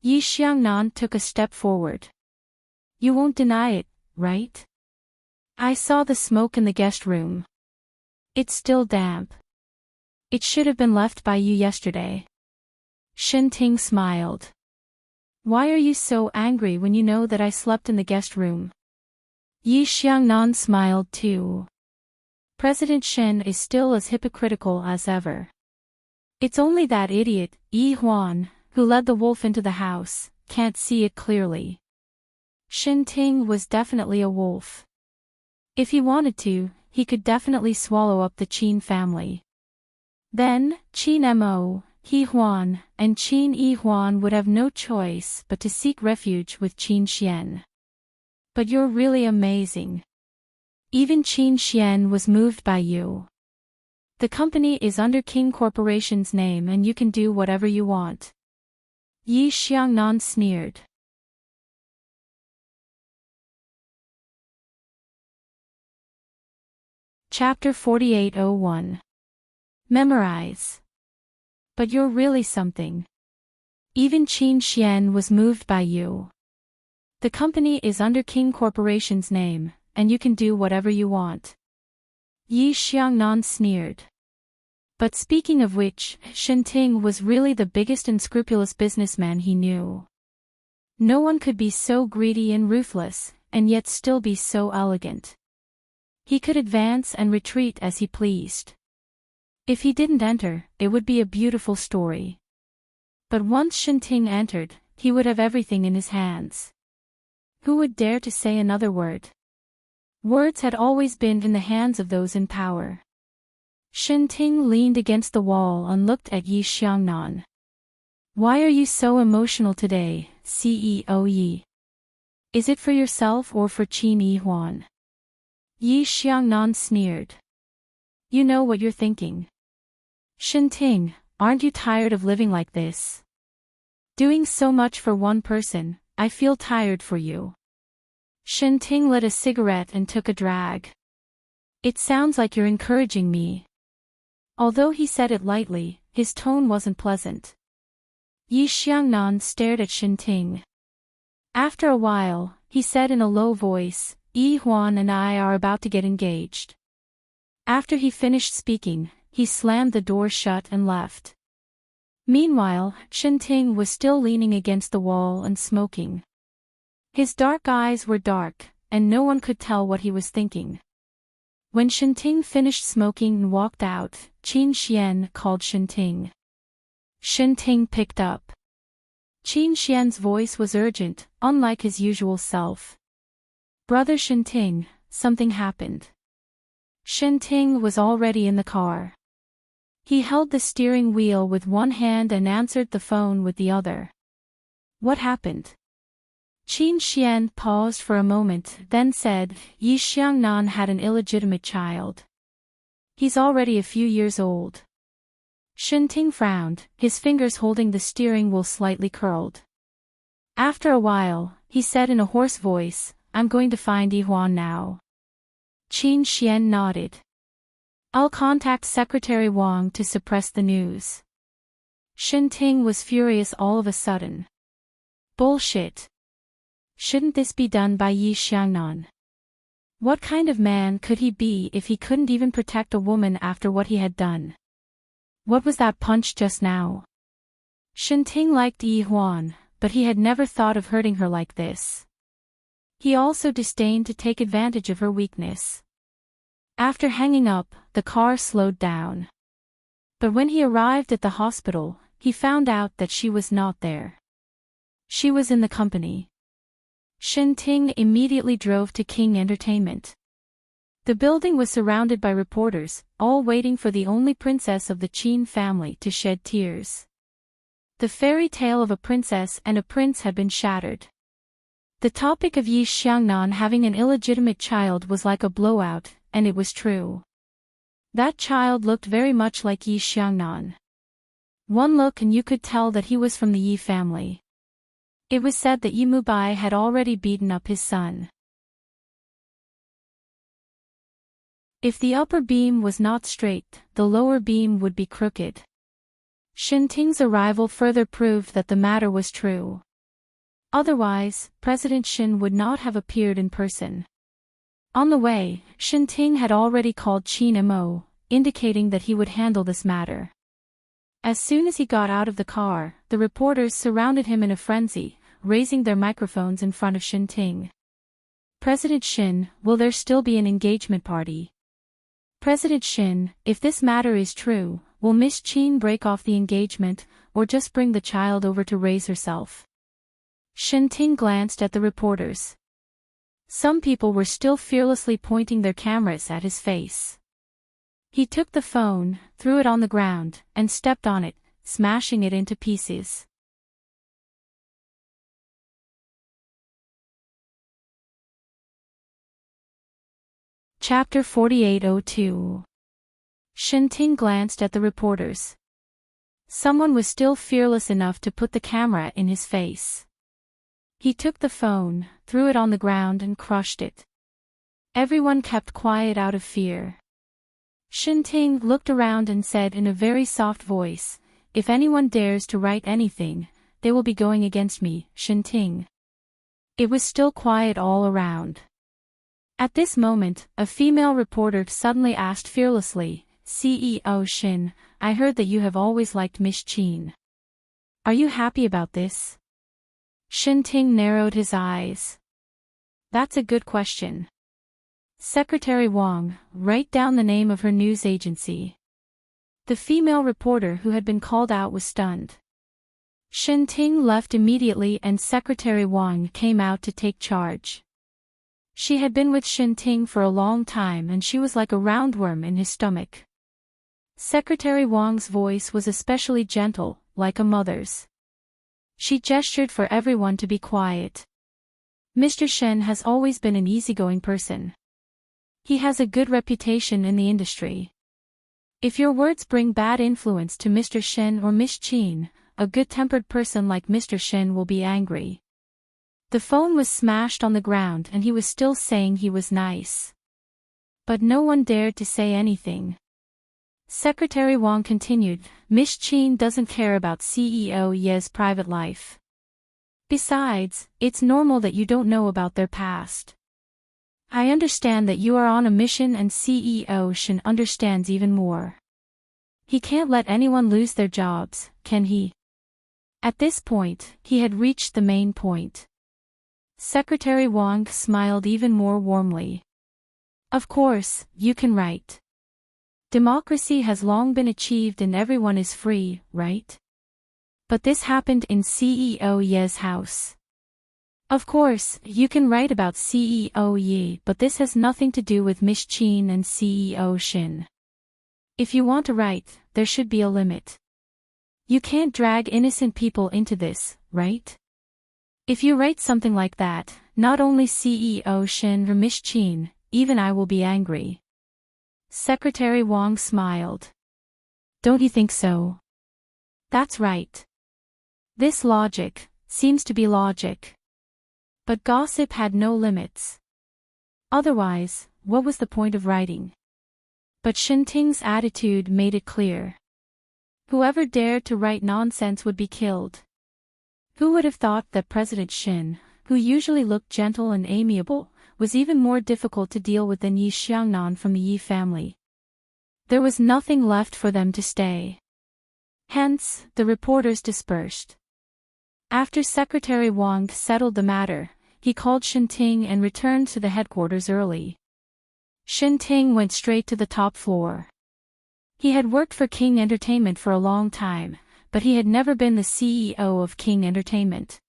S1: Yi Xiangnan took a step forward. "You won't deny it, right? I saw the smoke in the guest room. It's still damp. It should have been left by you yesterday." Enchanting smiled. "Why are you so angry when you know that I slept in the guest room?" Yi Xiangnan smiled too. President Shen is still as hypocritical as ever. It's only that idiot, Yihuan, who led the wolf into the house, can't see it clearly. Enchanting was definitely a wolf. If he wanted to, he could definitely swallow up the Qin family. Then, Qin Mo, Yihuan, and Qin Yihuan would have no choice but to seek refuge with Qin Xian. But you're really amazing. Even Qin Xian was moved by you. The company is under King Corporation's name and you can do whatever you want. Yi Xiangnan sneered. Chapter 4801. Memorize. But you're really something. Even Qin Xian was moved by you. The company is under King Corporation's name, and you can do whatever you want. Yi Xiangnan sneered. But speaking of which, Enchanting was really the biggest unscrupulous businessman he knew. No one could be so greedy and ruthless, and yet still be so elegant. He could advance and retreat as he pleased. If he didn't enter, it would be a beautiful story. But once Enchanting entered, he would have everything in his hands. Who would dare to say another word? Words had always been in the hands of those in power. Enchanting leaned against the wall and looked at Yi Xiangnan. "Why are you so emotional today, CEO Yi? Is it for yourself or for Qin Yihuan?" Yi Xiangnan sneered. "You know what you're thinking. Enchanting, aren't you tired of living like this? Doing so much for one person, I feel tired for you." Enchanting lit a cigarette and took a drag. "It sounds like you're encouraging me." Although he said it lightly, his tone wasn't pleasant. Yi Xiangnan stared at Enchanting. After a while, he said in a low voice, "Yihuan and I are about to get engaged." After he finished speaking, he slammed the door shut and left. Meanwhile, Enchanting was still leaning against the wall and smoking. His dark eyes were dark, and no one could tell what he was thinking. When Enchanting finished smoking and walked out, Qin Xian called Enchanting. Enchanting picked up. Qin Xian's voice was urgent, unlike his usual self. Brother Shenting, something happened. Shenting was already in the car. He held the steering wheel with one hand and answered the phone with the other. What happened? Qin Xian paused for a moment, then said, Yi Xiangnan had an illegitimate child. He's already a few years old. Shenting frowned, his fingers holding the steering wheel slightly curled. After a while, he said in a hoarse voice, I'm going to find Yi Huan now. Qin Xian nodded. I'll contact Secretary Wang to suppress the news. Shenting was furious all of a sudden. Bullshit. Shouldn't this be done by Yi Xiangnan? What kind of man could he be if he couldn't even protect a woman after what he had done? What was that punch just now? Shenting liked Yi Huan, but he had never thought of hurting her like this. He also disdained to take advantage of her weakness. After hanging up, the car slowed down. But when he arrived at the hospital, he found out that she was not there. She was in the company. Shenting immediately drove to King Entertainment. The building was surrounded by reporters, all waiting for the only princess of the Qin family to shed tears. The fairy tale of a princess and a prince had been shattered. The topic of Yi Xiangnan having an illegitimate child was like a blowout, and it was true. That child looked very much like Yi Xiangnan. One look and you could tell that he was from the Yi family. It was said that Yi Mubai had already beaten up his son. If the upper beam was not straight, the lower beam would be crooked. Shenting's arrival further proved that the matter was true. Otherwise, President Shen would not have appeared in person. On the way, Shenting had already called Qin Mo, indicating that he would handle this matter. As soon as he got out of the car, the reporters surrounded him in a frenzy, raising their microphones in front of Shenting. President Shen, will there still be an engagement party? President Shen, if this matter is true, will Miss Qin break off the engagement, or just bring the child over to raise herself? Shenting glanced at the reporters. Some people were still fearlessly pointing their cameras at his face. He took the phone, threw it on the ground, and stepped on it, smashing it into pieces. Chapter 4802. Shenting glanced at the reporters. Someone was still fearless enough to put the camera in his face. He took the phone, threw it on the ground and crushed it. Everyone kept quiet out of fear. Shenting looked around and said in a very soft voice, if anyone dares to write anything, they will be going against me, Shenting. It was still quiet all around. At this moment, a female reporter suddenly asked fearlessly, CEO Shen, I heard that you have always liked Miss Qin. Are you happy about this? Shenting narrowed his eyes. That's a good question. Secretary Wang, write down the name of her news agency. The female reporter who had been called out was stunned. Shenting left immediately and Secretary Wang came out to take charge. She had been with Shenting for a long time and she was like a roundworm in his stomach. Secretary Wang's voice was especially gentle, like a mother's. She gestured for everyone to be quiet. Mr. Shen has always been an easygoing person. He has a good reputation in the industry. If your words bring bad influence to Mr. Shen or Miss Qin, a good-tempered person like Mr. Shen will be angry. The phone was smashed on the ground and he was still saying he was nice. But no one dared to say anything. Secretary Wang continued, Miss Qin doesn't care about CEO Ye's private life. Besides, it's normal that you don't know about their past. I understand that you are on a mission and CEO Shen understands even more. He can't let anyone lose their jobs, can he? At this point, he had reached the main point. Secretary Wang smiled even more warmly. Of course, you can write. Democracy has long been achieved and everyone is free, right? But this happened in CEO Ye's house. Of course, you can write about CEO Ye, but this has nothing to do with Miss Qin and CEO Shin. If you want to write, there should be a limit. You can't drag innocent people into this, right? If you write something like that, not only CEO Shin or Miss Qin, even I will be angry. Secretary Wang smiled. Don't you think so? That's right. This logic seems to be logic. But gossip had no limits. Otherwise, what was the point of writing? But Shinting's attitude made it clear. Whoever dared to write nonsense would be killed. Who would have thought that President Shin, who usually looked gentle and amiable, was even more difficult to deal with than Yi Xiangnan from the Yi family? There was nothing left for them to stay. Hence, the reporters dispersed. After Secretary Wang settled the matter, he called Shinting and returned to the headquarters early. Shinting went straight to the top floor. He had worked for King Entertainment for a long time, but he had never been the CEO of King Entertainment.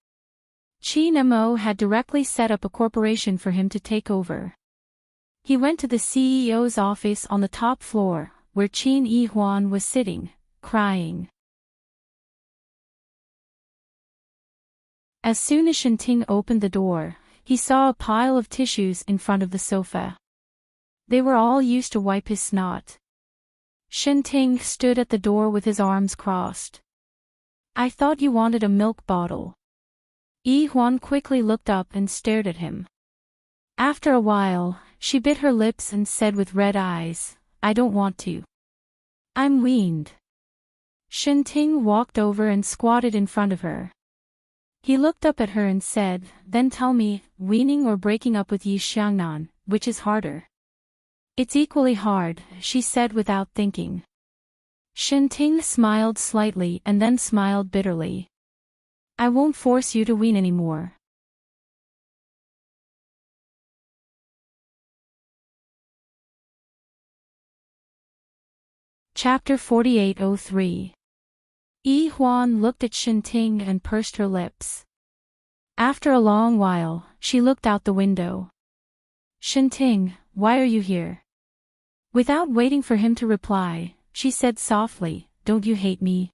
S1: Qin Mo had directly set up a corporation for him to take over. He went to the CEO's office on the top floor, where Qin Yihuan was sitting, crying. As soon as Shinting opened the door, he saw a pile of tissues in front of the sofa. They were all used to wipe his snot. Shinting stood at the door with his arms crossed. I thought you wanted a milk bottle. Yihuan quickly looked up and stared at him. After a while, she bit her lips and said with red eyes, I don't want to. I'm weaned. Shinting walked over and squatted in front of her. He looked up at her and said, then tell me, weaning or breaking up with Yi Xiangnan, which is harder? It's equally hard, she said without thinking. Shinting smiled slightly and then smiled bitterly. I won't force you to wean anymore. Chapter 4803. Yihuan looked at Shinting and pursed her lips. After a long while, she looked out the window. Shinting, why are you here? Without waiting for him to reply, she said softly, don't you hate me?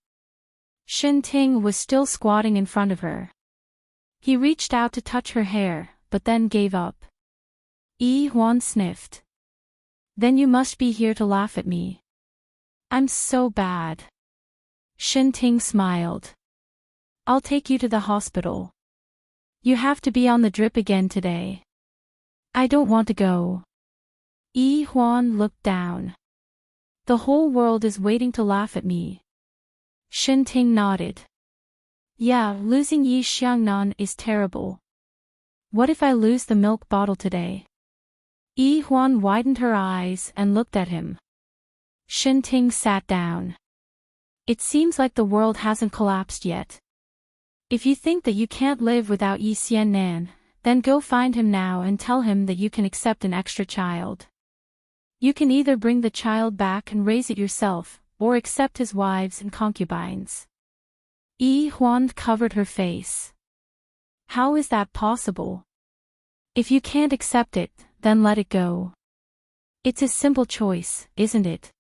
S1: Shinting was still squatting in front of her. He reached out to touch her hair, but then gave up. Yihuan sniffed. Then you must be here to laugh at me. I'm so bad. Shinting smiled. I'll take you to the hospital. You have to be on the drip again today. I don't want to go. Yihuan looked down. The whole world is waiting to laugh at me. Shinting nodded. Yeah, losing Yi Xiangnan is terrible. What if I lose the milk bottle today? Yihuan widened her eyes and looked at him. Shinting sat down. It seems like the world hasn't collapsed yet. If you think that you can't live without Yi Xiangnan, then go find him now and tell him that you can accept an extra child. You can either bring the child back and raise it yourself, or accept his wives and concubines. Yihuan covered her face. How is that possible? If you can't accept it, then let it go. It's a simple choice, isn't it?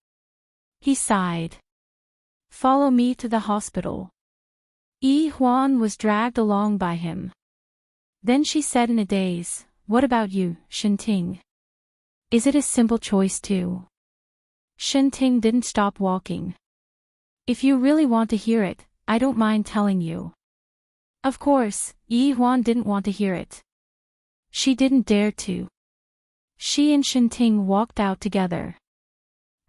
S1: He sighed. Follow me to the hospital. Yihuan was dragged along by him. Then she said in a daze, what about you, Shinting? Is it a simple choice too? Shinting didn't stop walking. If you really want to hear it, I don't mind telling you. Of course, Yihuan didn't want to hear it. She didn't dare to. She and Shinting walked out together.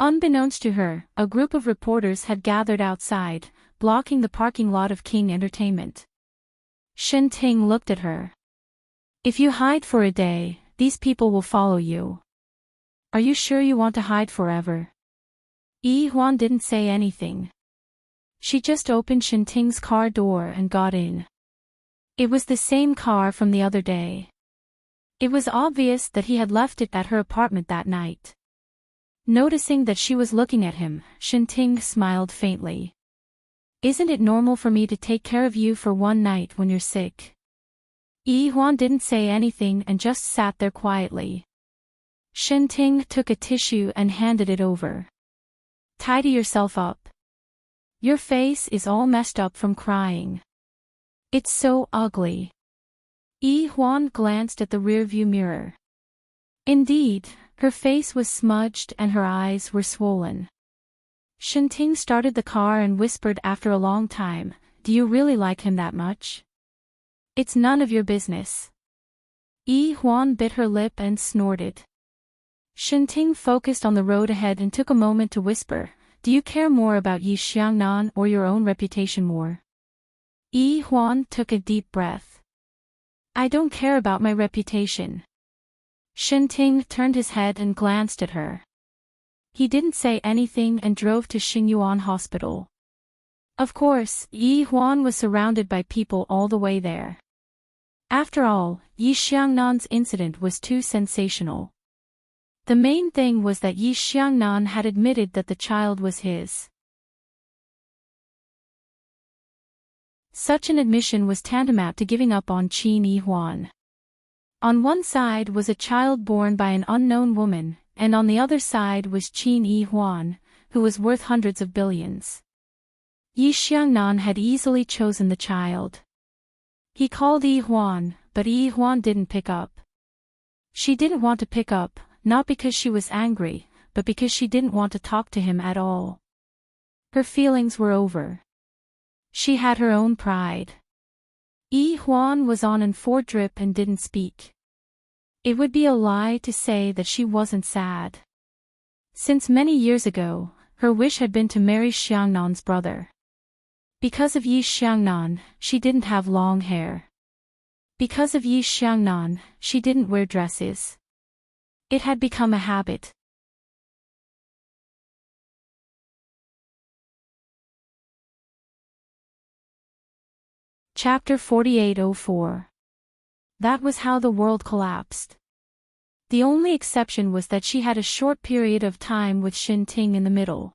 S1: Unbeknownst to her, a group of reporters had gathered outside, blocking the parking lot of King Entertainment. Shinting looked at her. If you hide for a day, these people will follow you. Are you sure you want to hide forever? Yihuan didn't say anything. She just opened Shinting's car door and got in. It was the same car from the other day. It was obvious that he had left it at her apartment that night. Noticing that she was looking at him, Shinting smiled faintly. Isn't it normal for me to take care of you for one night when you're sick? Yi Huan didn't say anything and just sat there quietly. Enchanting took a tissue and handed it over. Tidy yourself up. Your face is all messed up from crying. It's so ugly. Yi Huan glanced at the rearview mirror. Indeed, her face was smudged and her eyes were swollen. Enchanting started the car and whispered after a long time, "Do you really like him that much?" "It's none of your business." Yi Huan bit her lip and snorted. Enchanting focused on the road ahead and took a moment to whisper, "Do you care more about Yi Xiangnan or your own reputation more?" Yi Huan took a deep breath. "I don't care about my reputation." Enchanting turned his head and glanced at her. He didn't say anything and drove to Xingyuan Hospital. Of course, Yi Huan was surrounded by people all the way there. After all, Yi Xiangnan's incident was too sensational. The main thing was that Yi Xiangnan had admitted that the child was his. Such an admission was tantamount to giving up on Qin Yi Huan. On one side was a child born by an unknown woman, and on the other side was Qin Yi Huan, who was worth hundreds of billions. Yi Xiangnan had easily chosen the child. He called Yi Huan, but Yi Huan didn't pick up. She didn't want to pick up, not because she was angry, but because she didn't want to talk to him at all. Her feelings were over. She had her own pride. Yi Huan was on an 4 drip and didn't speak. It would be a lie to say that she wasn't sad. Since many years ago, her wish had been to marry Xiangnan's brother. Because of Yi Xiangnan, she didn't have long hair. Because of Yi Xiangnan, she didn't wear dresses. It had become a habit. Chapter 4804. That was how the world collapsed. The only exception was that she had a short period of time with Enchanting in the middle.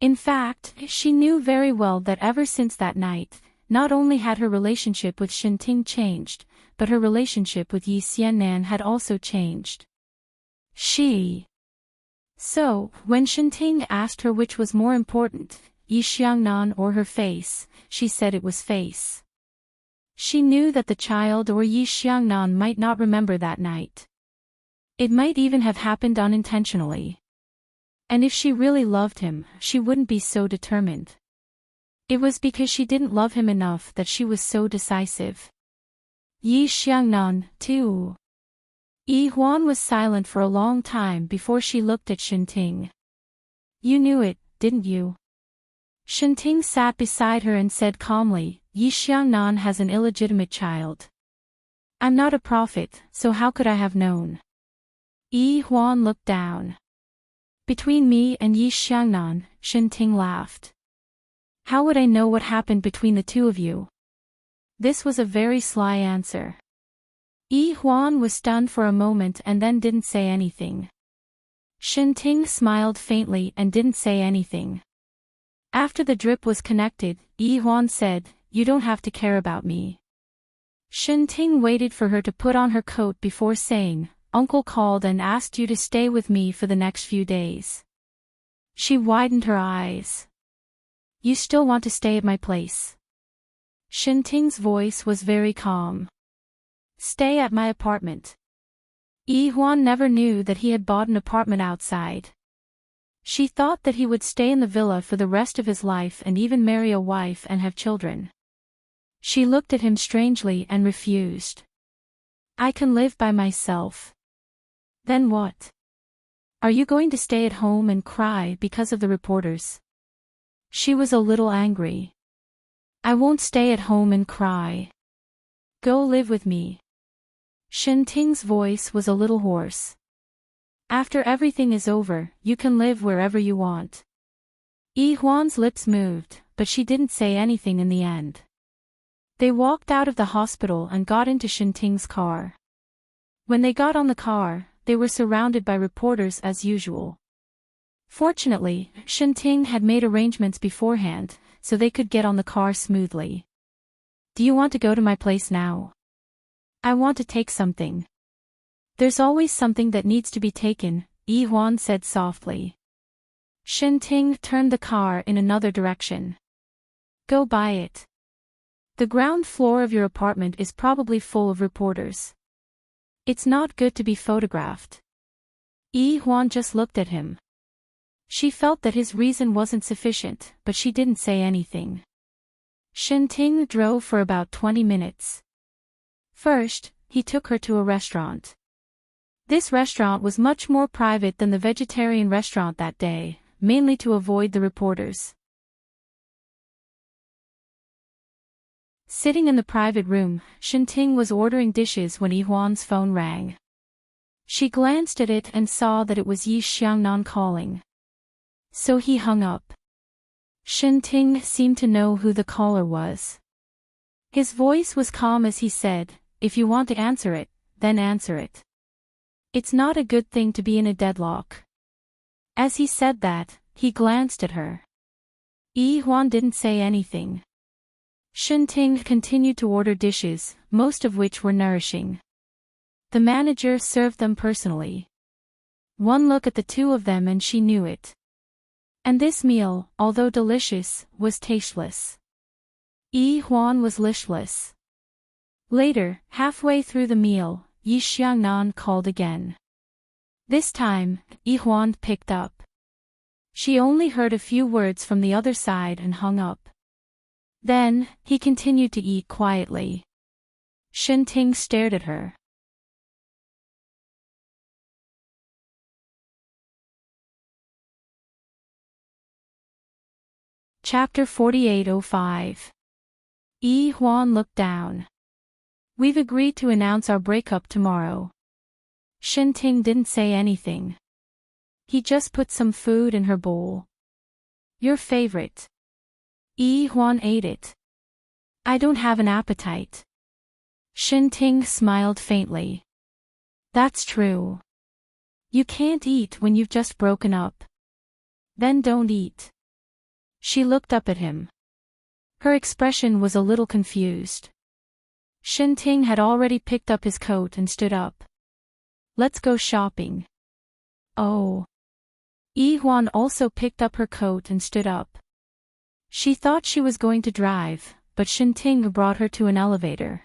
S1: In fact, she knew very well that ever since that night, not only had her relationship with Enchanting changed, but her relationship with Yi Xiannan had also changed. So, when Enchanting asked her which was more important, Yi Xiangnan or her face, she said it was face. She knew that the child or Yi Xiangnan might not remember that night. It might even have happened unintentionally. And if she really loved him, she wouldn't be so determined. It was because she didn't love him enough that she was so decisive. Yi Xiangnan, too. Yi Huan was silent for a long time before she looked at Enchanting. "You knew it, didn't you?" Enchanting sat beside her and said calmly, "Yi Xiangnan has an illegitimate child. I'm not a prophet, so how could I have known?" Yi Huan looked down. "Between me and Yi Xiangnan," Enchanting laughed. "How would I know what happened between the two of you?" This was a very sly answer. Yi Huan was stunned for a moment and then didn't say anything. Enchanting smiled faintly and didn't say anything. After the drip was connected, Yi Huan said, "You don't have to care about me." Enchanting waited for her to put on her coat before saying, "Uncle called and asked you to stay with me for the next few days." She widened her eyes. "You still want to stay at my place?" Enchanting's voice was very calm. "Stay at my apartment." Yi Huan never knew that he had bought an apartment outside. She thought that he would stay in the villa for the rest of his life and even marry a wife and have children. She looked at him strangely and refused. "I can live by myself." "Then what? Are you going to stay at home and cry because of the reporters?" She was a little angry. "I won't stay at home and cry. Go live with me." Enchanting's voice was a little hoarse. "After everything is over, you can live wherever you want." Yi Huan's lips moved, but she didn't say anything in the end. They walked out of the hospital and got into Enchanting's car. When they got on the car, they were surrounded by reporters as usual. Fortunately, Enchanting had made arrangements beforehand, so they could get on the car smoothly. Do you want to go to my place now? I want to take something. There's always something that needs to be taken, Yi Huan said softly. Shinting turned the car in another direction. Go buy it. The ground floor of your apartment is probably full of reporters. It's not good to be photographed. Yi Huan just looked at him. She felt that his reason wasn't sufficient, but she didn't say anything. Shinting drove for about 20 minutes. First, he took her to a restaurant. This restaurant was much more private than the vegetarian restaurant that day, mainly to avoid the reporters. Sitting in the private room, Shinting was ordering dishes when Yi Huan's phone rang. She glanced at it and saw that it was Yi Xiangnan calling. So he hung up. Shinting seemed to know who the caller was. His voice was calm as he said, "If you want to answer it, then answer it. It's not a good thing to be in a deadlock." As he said that, he glanced at her. Yi Huan didn't say anything. Shinting continued to order dishes, most of which were nourishing. The manager served them personally. One look at the two of them and she knew it. And this meal, although delicious, was tasteless. Yi Huan was listless. Later, halfway through the meal, Yi Xiangnan called again. This time, Yi Huan picked up. She only heard a few words from the other side and hung up. Then, he continued to eat quietly. Shinting stared at her. Chapter 48:05. Yi Huan looked down. We've agreed to announce our breakup tomorrow. Shinting didn't say anything. He just put some food in her bowl. Your favorite. Yi Huan ate it. I don't have an appetite. Shinting smiled faintly. That's true. You can't eat when you've just broken up. Then don't eat. She looked up at him. Her expression was a little confused. Shinting had already picked up his coat and stood up. Let's go shopping. Oh. Yi Huan also picked up her coat and stood up. She thought she was going to drive, but Shinting brought her to an elevator.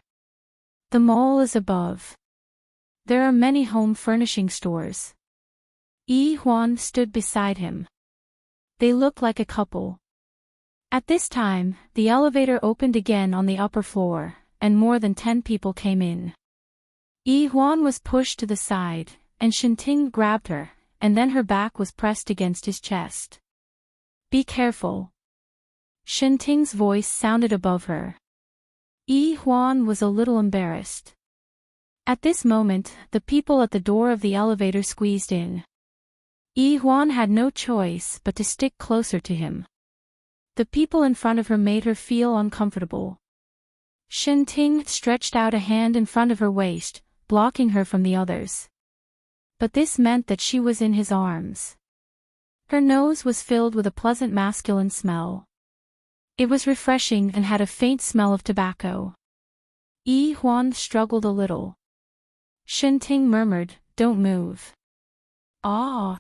S1: The mall is above. There are many home furnishing stores. Yi Huan stood beside him. They looked like a couple. At this time, the elevator opened again on the upper floor, and more than 10 people came in. Yi Huan was pushed to the side, and Shinting grabbed her, and then her back was pressed against his chest. Be careful. Shinting's voice sounded above her. Yi Huan was a little embarrassed. At this moment, the people at the door of the elevator squeezed in. Yi Huan had no choice but to stick closer to him. The people in front of her made her feel uncomfortable. Shinting stretched out a hand in front of her waist, blocking her from the others. But this meant that she was in his arms. Her nose was filled with a pleasant masculine smell. It was refreshing and had a faint smell of tobacco. Yi Huan struggled a little. Shinting murmured, "Don't move." Ah.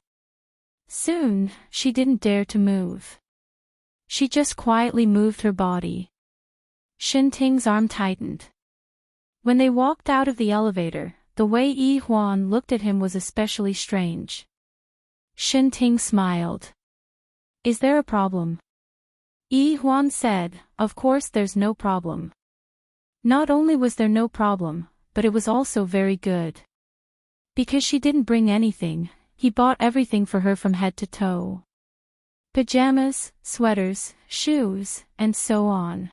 S1: Soon, she didn't dare to move. She just quietly moved her body. Shinting's arm tightened. When they walked out of the elevator, the way Yi Huan looked at him was especially strange. Shinting smiled. Is there a problem? Yi Huan said, Of course there's no problem. Not only was there no problem, but it was also very good. Because she didn't bring anything, he bought everything for her from head to toe. Pajamas, sweaters, shoes, and so on.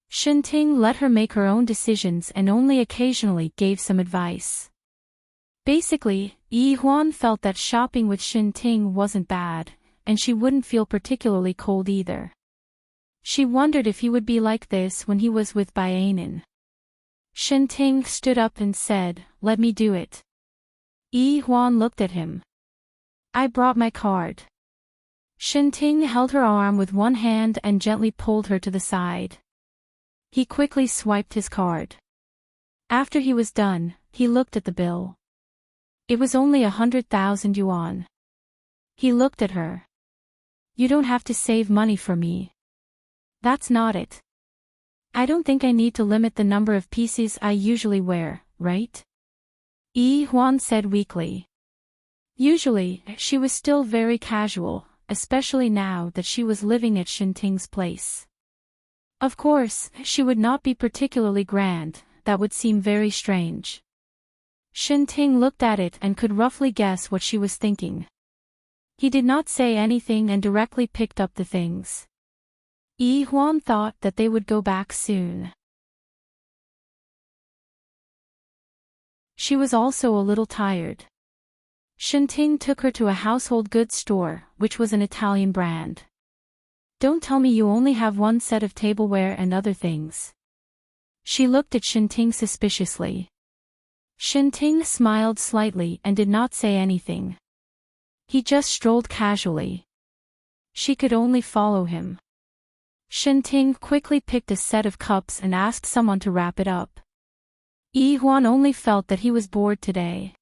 S1: Shinting let her make her own decisions and only occasionally gave some advice. Basically, Yi Huan felt that shopping with Shinting wasn't bad, and she wouldn't feel particularly cold either. She wondered if he would be like this when he was with Baianin. Shinting stood up and said, Let me do it. Yi Huan looked at him. I brought my card. Enchanting held her arm with one hand and gently pulled her to the side. He quickly swiped his card. After he was done, he looked at the bill. It was only 100,000 yuan. He looked at her. You don't have to save money for me. That's not it. I don't think I need to limit the number of pieces I usually wear, right? Yi Huan said weakly. Usually, she was still very casual, especially now that she was living at Enchanting's place. Of course, she would not be particularly grand, that would seem very strange. Enchanting looked at it and could roughly guess what she was thinking. He did not say anything and directly picked up the things. Yi Huan thought that they would go back soon. She was also a little tired. Enchanting took her to a household goods store, which was an Italian brand. Don't tell me you only have one set of tableware and other things. She looked at Enchanting suspiciously. Enchanting smiled slightly and did not say anything. He just strolled casually. She could only follow him. Enchanting quickly picked a set of cups and asked someone to wrap it up. Yi Huan only felt that he was bored today.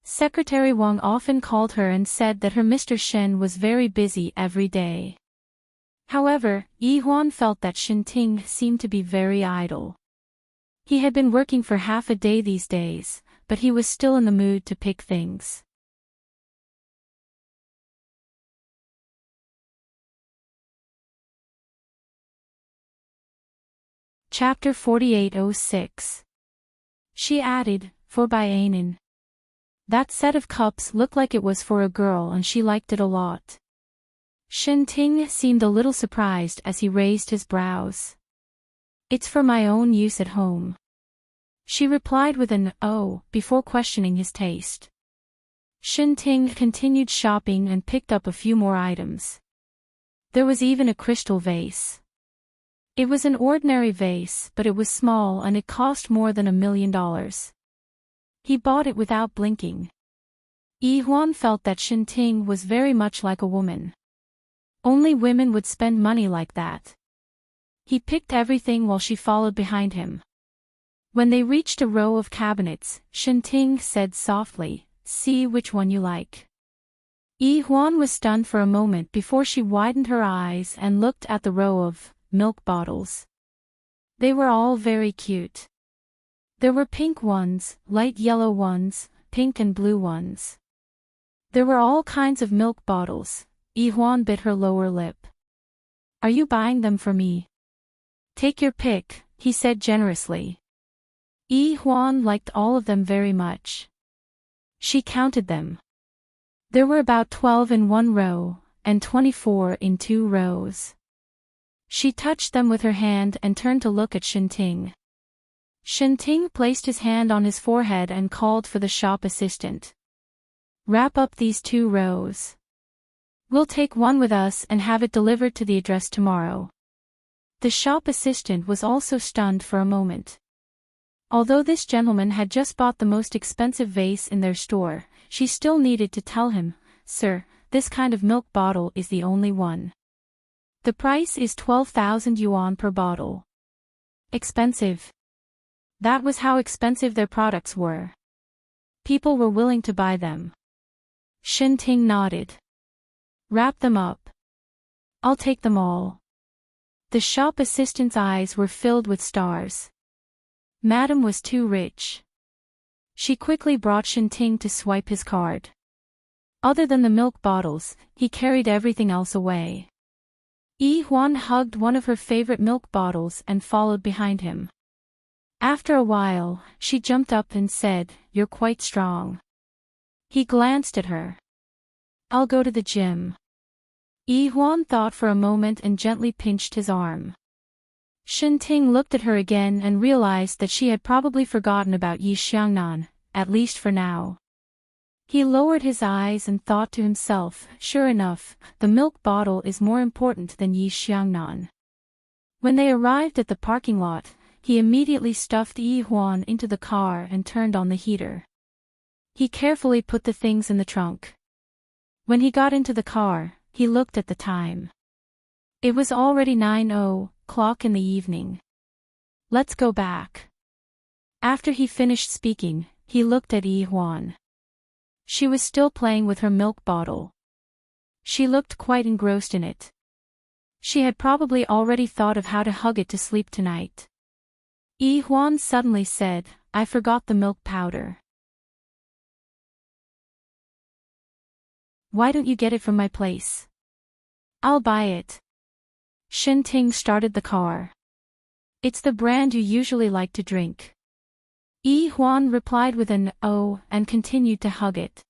S1: Secretary Wang often called her and said that her Mr. Shen was very busy every day. However, Yi Huan felt that Enchanting seemed to be very idle. He had been working for half a day these days, but he was still in the mood to pick things. Chapter 4806. She added, for Baianin. That set of cups looked like it was for a girl and she liked it a lot. Enchanting seemed a little surprised as he raised his brows. It's for my own use at home. She replied with an "oh" before questioning his taste. Enchanting continued shopping and picked up a few more items. There was even a crystal vase. It was an ordinary vase, but it was small and it cost more than $1 million. He bought it without blinking. Yi Huan felt that Enchanting was very much like a woman. Only women would spend money like that. He picked everything while she followed behind him. When they reached a row of cabinets, Enchanting said softly, "See which one you like." Yi Huan was stunned for a moment before she widened her eyes and looked at the row of milk bottles. They were all very cute. There were pink ones, light yellow ones, pink and blue ones. There were all kinds of milk bottles. Yi Huan bit her lower lip. Are you buying them for me? Take your pick, he said generously. Yi Huan liked all of them very much. She counted them. There were about 12 in one row, and 24 in 2 rows. She touched them with her hand and turned to look at Enchanting. Enchanting placed his hand on his forehead and called for the shop assistant. Wrap up these 2 rows. We'll take one with us and have it delivered to the address tomorrow. The shop assistant was also stunned for a moment. Although this gentleman had just bought the most expensive vase in their store, she still needed to tell him, "Sir, this kind of milk bottle is the only one. The price is 12,000 yuan per bottle." Expensive. That was how expensive their products were. People were willing to buy them. Enchanting nodded. Wrap them up. I'll take them all. The shop assistant's eyes were filled with stars. Madam was too rich. She quickly brought Enchanting to swipe his card. Other than the milk bottles, he carried everything else away. Yi Huan hugged one of her favorite milk bottles and followed behind him. After a while, she jumped up and said, "You're quite strong." He glanced at her. "I'll go to the gym." Yi Huan thought for a moment and gently pinched his arm. Enchanting looked at her again and realized that she had probably forgotten about Yi Xiangnan, at least for now. He lowered his eyes and thought to himself, sure enough, the milk bottle is more important than Yi Xiangnan. When they arrived at the parking lot, he immediately stuffed Yi Huan into the car and turned on the heater. He carefully put the things in the trunk. When he got into the car, he looked at the time. It was already 9:00 in the evening. Let's go back. After he finished speaking, he looked at Yi Huan. She was still playing with her milk bottle. She looked quite engrossed in it. She had probably already thought of how to hug it to sleep tonight. Yi Huan suddenly said, "I forgot the milk powder. Why don't you get it from my place? I'll buy it." Shinting started the car. "It's the brand you usually like to drink." Yi Huan replied with an "oh" and continued to hug it.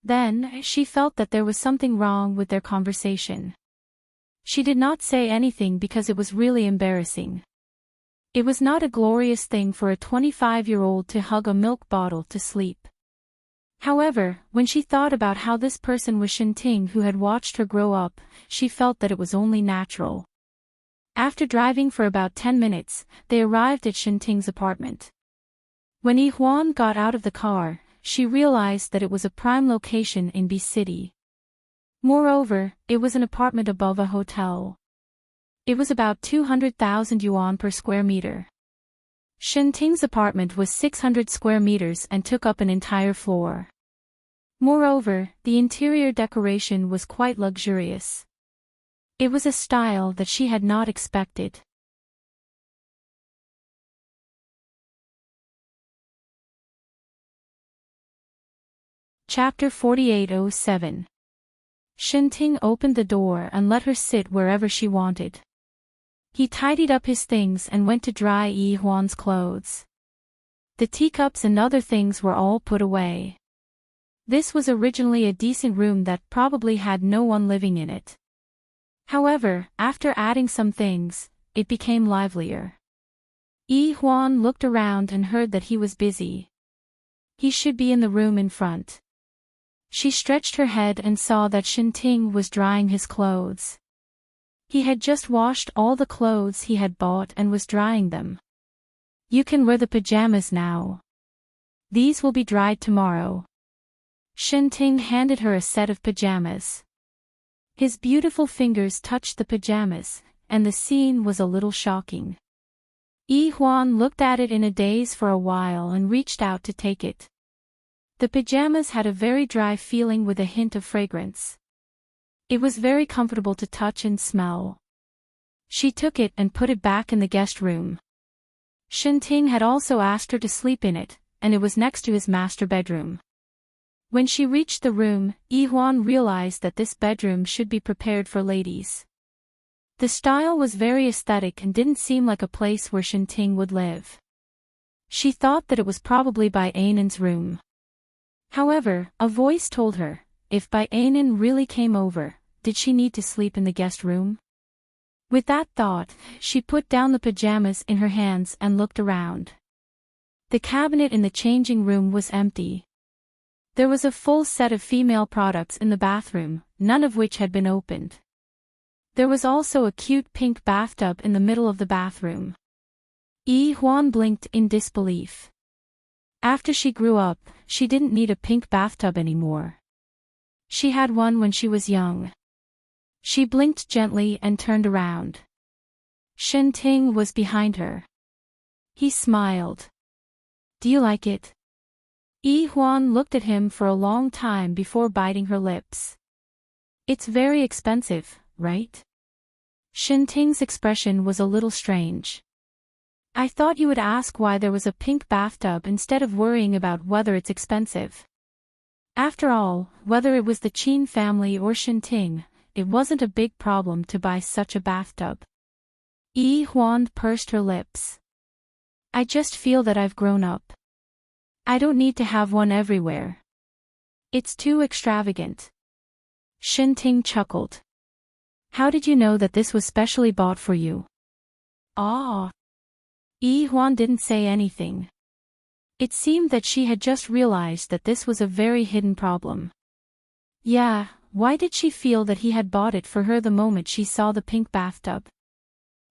S1: Then, she felt that there was something wrong with their conversation. She did not say anything because it was really embarrassing. It was not a glorious thing for a 25-year-old to hug a milk bottle to sleep. However, when she thought about how this person was Shinting who had watched her grow up, she felt that it was only natural. After driving for about 10 minutes, they arrived at Shinting's apartment. When Yi Huan got out of the car, she realized that it was a prime location in B City. Moreover, it was an apartment above a hotel. It was about 200,000 yuan per square meter. Shinting's apartment was 600 square meters and took up an entire floor. Moreover, the interior decoration was quite luxurious. It was a style that she had not expected. Chapter 48:07. Shinting opened the door and let her sit wherever she wanted. He tidied up his things and went to dry Yi Huan's clothes. The teacups and other things were all put away. This was originally a decent room that probably had no one living in it. However, after adding some things, it became livelier. Yi Huan looked around and heard that he was busy. He should be in the room in front. She stretched her head and saw that Shinting was drying his clothes. He had just washed all the clothes he had bought and was drying them. "You can wear the pajamas now. These will be dried tomorrow." Shinting handed her a set of pajamas. His beautiful fingers touched the pajamas, and the scene was a little shocking. Yi Huan looked at it in a daze for a while and reached out to take it. The pajamas had a very dry feeling with a hint of fragrance. It was very comfortable to touch and smell. She took it and put it back in the guest room. Shinting had also asked her to sleep in it, and it was next to his master bedroom. When she reached the room, Yi Huan realized that this bedroom should be prepared for ladies. The style was very aesthetic and didn't seem like a place where Shinting would live. She thought that it was probably Bai Ainan's room. However, a voice told her, if Bai Ainan really came over, did she need to sleep in the guest room? With that thought, she put down the pajamas in her hands and looked around. The cabinet in the changing room was empty. There was a full set of female products in the bathroom, none of which had been opened. There was also a cute pink bathtub in the middle of the bathroom. Yi Huan blinked in disbelief. After she grew up, she didn't need a pink bathtub anymore. She had one when she was young. She blinked gently and turned around. Shinting was behind her. He smiled. "Do you like it?" Yi Huan looked at him for a long time before biting her lips. "It's very expensive, right?" Shinting's expression was a little strange. "I thought you would ask why there was a pink bathtub instead of worrying about whether it's expensive. After all, whether it was the Qin family or Shinting, it wasn't a big problem to buy such a bathtub." Yi Huan pursed her lips. "I just feel that I've grown up. I don't need to have one everywhere. It's too extravagant." Shinting chuckled. "How did you know that this was specially bought for you?" "Ah." Yi Huan didn't say anything. It seemed that she had just realized that this was a very hidden problem. Yeah, why did she feel that he had bought it for her the moment she saw the pink bathtub?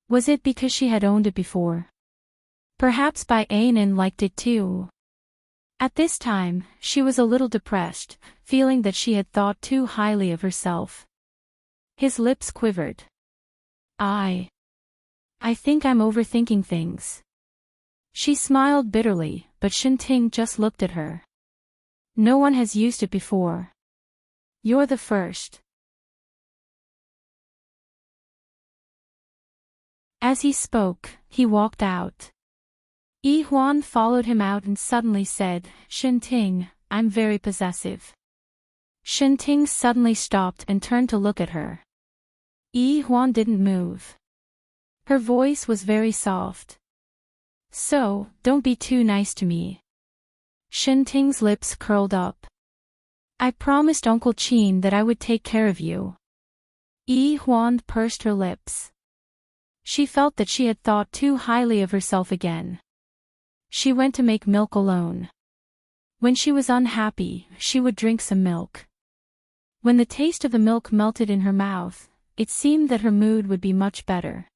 S1: Was it because she had owned it before? Perhaps Bai Ainan liked it too. At this time, she was a little depressed, feeling that she had thought too highly of herself. His lips quivered. I think I'm overthinking things. She smiled bitterly, but Enchanting just looked at her. No one has used it before. You're the first. As he spoke, he walked out. Huan followed him out and suddenly said, Enchanting, I'm very possessive. Enchanting suddenly stopped and turned to look at her. Huan didn't move. Her voice was very soft. So, don't be too nice to me. Enchanting's lips curled up. I promised Uncle Qin that I would take care of you. Huan pursed her lips. She felt that she had thought too highly of herself again. She went to make milk alone. When she was unhappy, she would drink some milk. When the taste of the milk melted in her mouth, it seemed that her mood would be much better.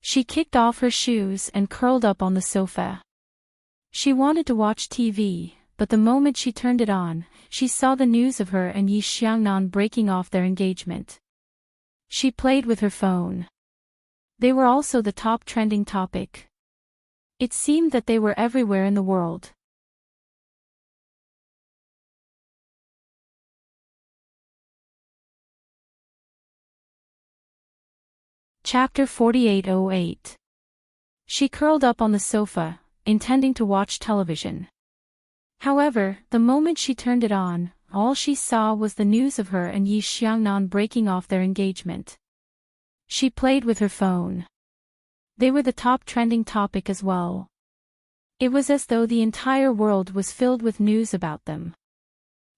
S1: She kicked off her shoes and curled up on the sofa. She wanted to watch TV, but the moment she turned it on, she saw the news of her and Yi Xiangnan breaking off their engagement. She played with her phone. They were also the top trending topic. It seemed that they were everywhere in the world. Chapter 4808. She curled up on the sofa, intending to watch television. However, the moment she turned it on, all she saw was the news of her and Yi Xiangnan breaking off their engagement. She played with her phone. They were the top trending topic as well. It was as though the entire world was filled with news about them.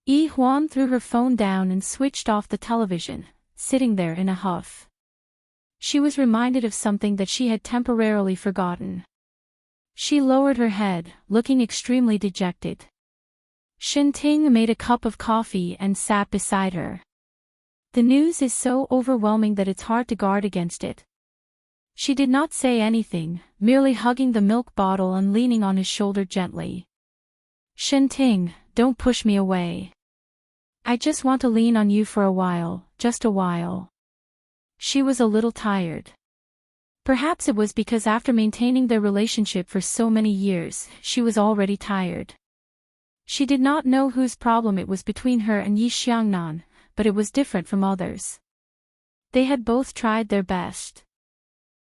S1: Huan threw her phone down and switched off the television, sitting there in a huff. She was reminded of something that she had temporarily forgotten. She lowered her head, looking extremely dejected. Enchanting made a cup of coffee and sat beside her. The news is so overwhelming that it's hard to guard against it. She did not say anything, merely hugging the milk bottle and leaning on his shoulder gently. Enchanting, don't push me away. I just want to lean on you for a while, just a while. She was a little tired. Perhaps it was because after maintaining their relationship for so many years, she was already tired. She did not know whose problem it was between her and Yi Xiangnan, but it was different from others. They had both tried their best.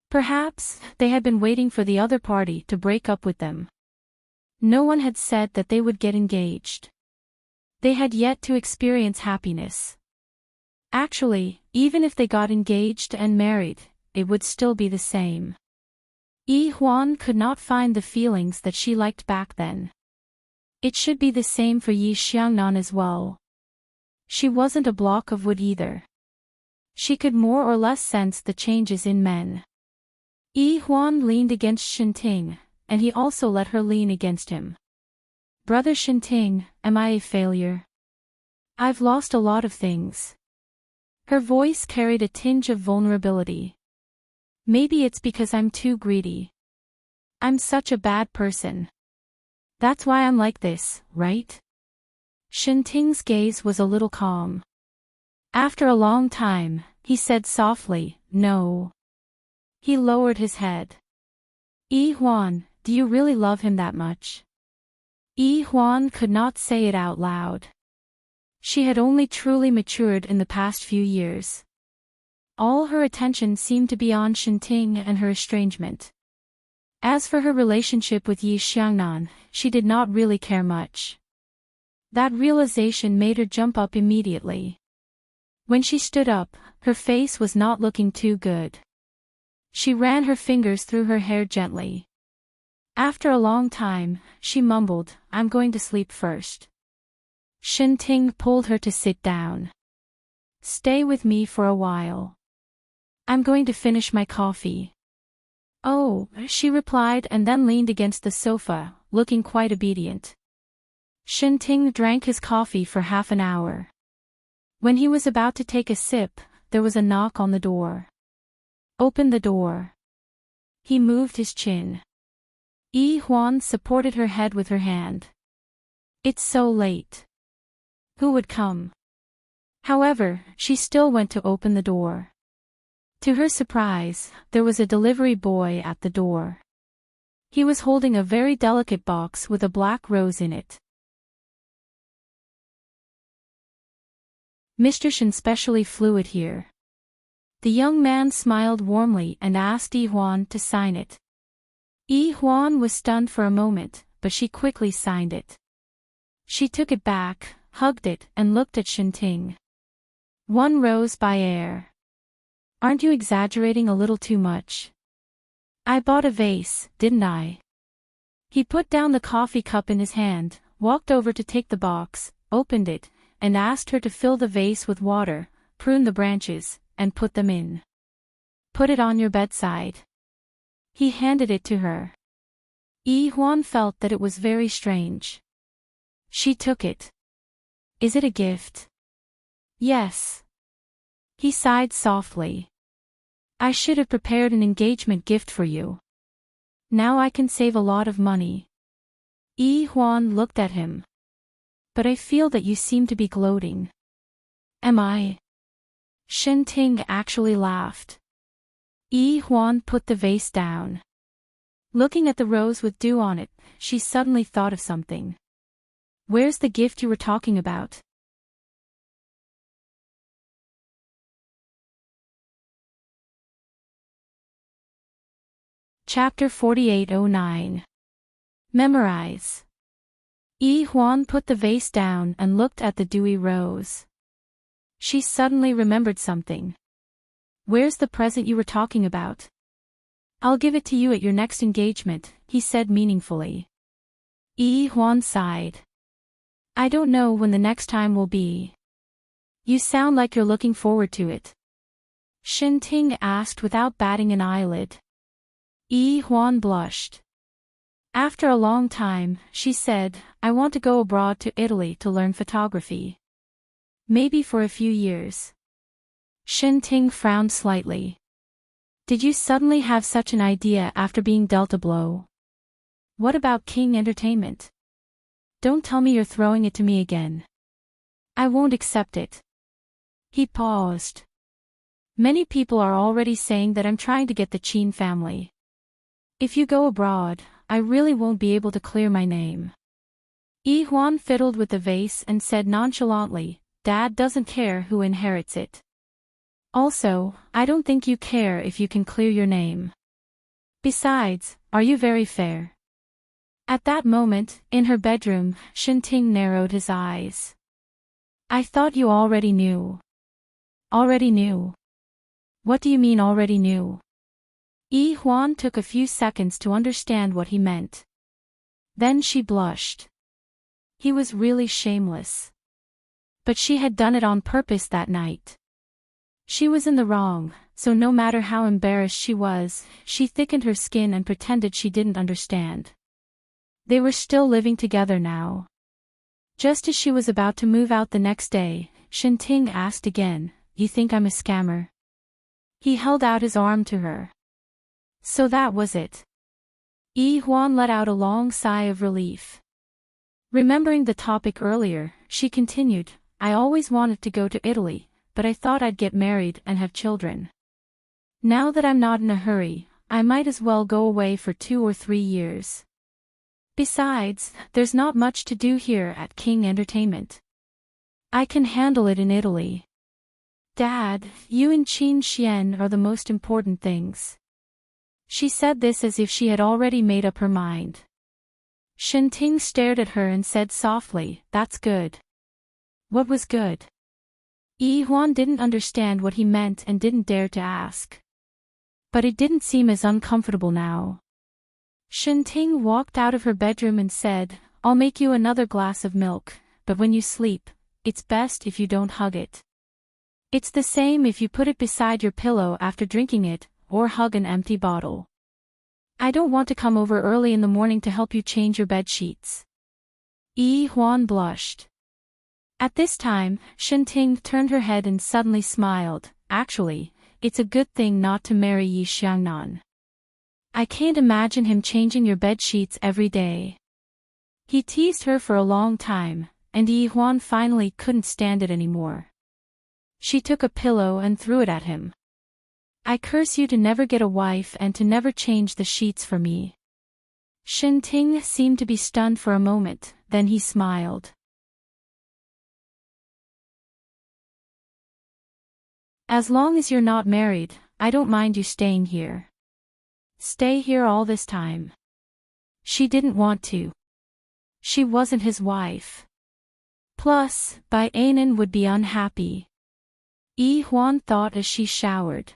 S1: Perhaps, they had been waiting for the other party to break up with them. No one had said that they would get engaged. They had yet to experience happiness. Actually, even if they got engaged and married, it would still be the same. Huan could not find the feelings that she liked back then. It should be the same for Yi Xiangnan as well. She wasn't a block of wood either. She could more or less sense the changes in men. Huan leaned against Enchanting, and he also let her lean against him. Brother Enchanting, am I a failure? I've lost a lot of things. Her voice carried a tinge of vulnerability. Maybe it's because I'm too greedy. I'm such a bad person. That's why I'm like this, right? Enchanting's gaze was a little calm. After a long time, he said softly, no. He lowered his head. Huan, do you really love him that much? Huan could not say it out loud. She had only truly matured in the past few years. All her attention seemed to be on Enchanting and her estrangement. As for her relationship with Yi Xiangnan, she did not really care much. That realization made her jump up immediately. When she stood up, her face was not looking too good. She ran her fingers through her hair gently. After a long time, she mumbled, I'm going to sleep first. Enchanting pulled her to sit down. Stay with me for a while. I'm going to finish my coffee. Oh, she replied and then leaned against the sofa, looking quite obedient. Enchanting drank his coffee for half an hour. When he was about to take a sip, there was a knock on the door. Open the door. He moved his chin. Huan supported her head with her hand. It's so late. Who would come? However, she still went to open the door. To her surprise, there was a delivery boy at the door. He was holding a very delicate box with a black rose in it. Mr. Shen specially flew it here. The young man smiled warmly and asked Yi Huan to sign it. Yi Huan was stunned for a moment, but she quickly signed it. She took it back, hugged it, and looked at Enchanting. One rose by air. Aren't you exaggerating a little too much? I bought a vase, didn't I? He put down the coffee cup in his hand, walked over to take the box, opened it, and asked her to fill the vase with water, prune the branches, and put them in. Put it on your bedside. He handed it to her. Yi Huan felt that it was very strange. She took it. Is it a gift? Yes. He sighed softly. I should have prepared an engagement gift for you. Now I can save a lot of money. Yi Huan looked at him. But I feel that you seem to be gloating. Am I? Enchanting actually laughed. Yi Huan put the vase down. Looking at the rose with dew on it, she suddenly thought of something. Where's the gift you were talking about? Chapter 4809. Memorize. Yi Huan put the vase down and looked at the dewy rose. She suddenly remembered something. Where's the present you were talking about? I'll give it to you at your next engagement, he said meaningfully. Yi Huan sighed. I don't know when the next time will be. You sound like you're looking forward to it. Enchanting asked without batting an eyelid. Yi Huan blushed. After a long time, she said, I want to go abroad to Italy to learn photography. Maybe for a few years. Enchanting frowned slightly. Did you suddenly have such an idea after being dealt a blow? What about King Entertainment? Don't tell me you're throwing it to me again. I won't accept it. He paused. Many people are already saying that I'm trying to get the Qin family. If you go abroad, I really won't be able to clear my name. Yi Huan fiddled with the vase and said nonchalantly, Dad doesn't care who inherits it. Also, I don't think you care if you can clear your name. Besides, are you very fair? At that moment, in her bedroom, Enchanting narrowed his eyes. I thought you already knew. Already knew? What do you mean already knew? Yi Huan took a few seconds to understand what he meant. Then she blushed. He was really shameless. But she had done it on purpose that night. She was in the wrong, so no matter how embarrassed she was, she thickened her skin and pretended she didn't understand. They were still living together now. Just as she was about to move out the next day, Enchanting asked again, You think I'm a scammer? He held out his arm to her. So that was it. Yi Huan let out a long sigh of relief. Remembering the topic earlier, she continued, I always wanted to go to Italy, but I thought I'd get married and have children. Now that I'm not in a hurry, I might as well go away for 2 or 3 years. Besides, there's not much to do here at King Entertainment. I can handle it in Italy. Dad, you and Qin Xian are the most important things. She said this as if she had already made up her mind. Enchanting stared at her and said softly, That's good. What was good? Yi Huan didn't understand what he meant and didn't dare to ask. But it didn't seem as uncomfortable now. Enchanting walked out of her bedroom and said, I'll make you another glass of milk, but when you sleep, it's best if you don't hug it. It's the same if you put it beside your pillow after drinking it, or hug an empty bottle. I don't want to come over early in the morning to help you change your bed sheets. Yi Huan blushed. At this time, Enchanting turned her head and suddenly smiled. Actually, it's a good thing not to marry Yi Xiangnan. I can't imagine him changing your bed sheets every day. He teased her for a long time, and Yi Huan finally couldn't stand it anymore. She took a pillow and threw it at him. I curse you to never get a wife and to never change the sheets for me. Enchanting seemed to be stunned for a moment, then he smiled. As long as you're not married, I don't mind you staying here. Stay here all this time. She didn't want to. She wasn't his wife. Plus, Baianan would be unhappy. Huan thought as she showered.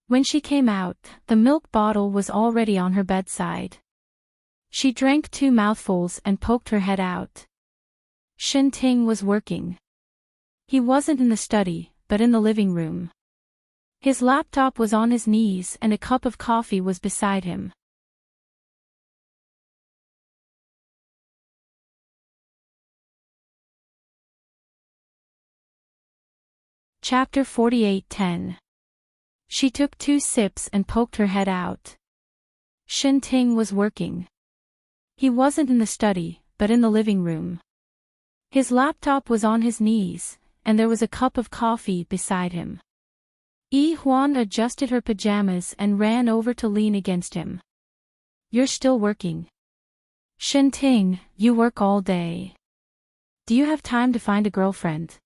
S1: When she came out, the milk bottle was already on her bedside. She drank 2 mouthfuls and poked her head out. Enchanting was working. He wasn't in the study, but in the living room. His laptop was on his knees and a cup of coffee was beside him. Chapter 48:10. She took 2 sips and poked her head out. Enchanting was working. He wasn't in the study, but in the living room. His laptop was on his knees, and there was a cup of coffee beside him. Huan adjusted her pajamas and ran over to lean against him. You're still working. Enchanting, you work all day. Do you have time to find a girlfriend?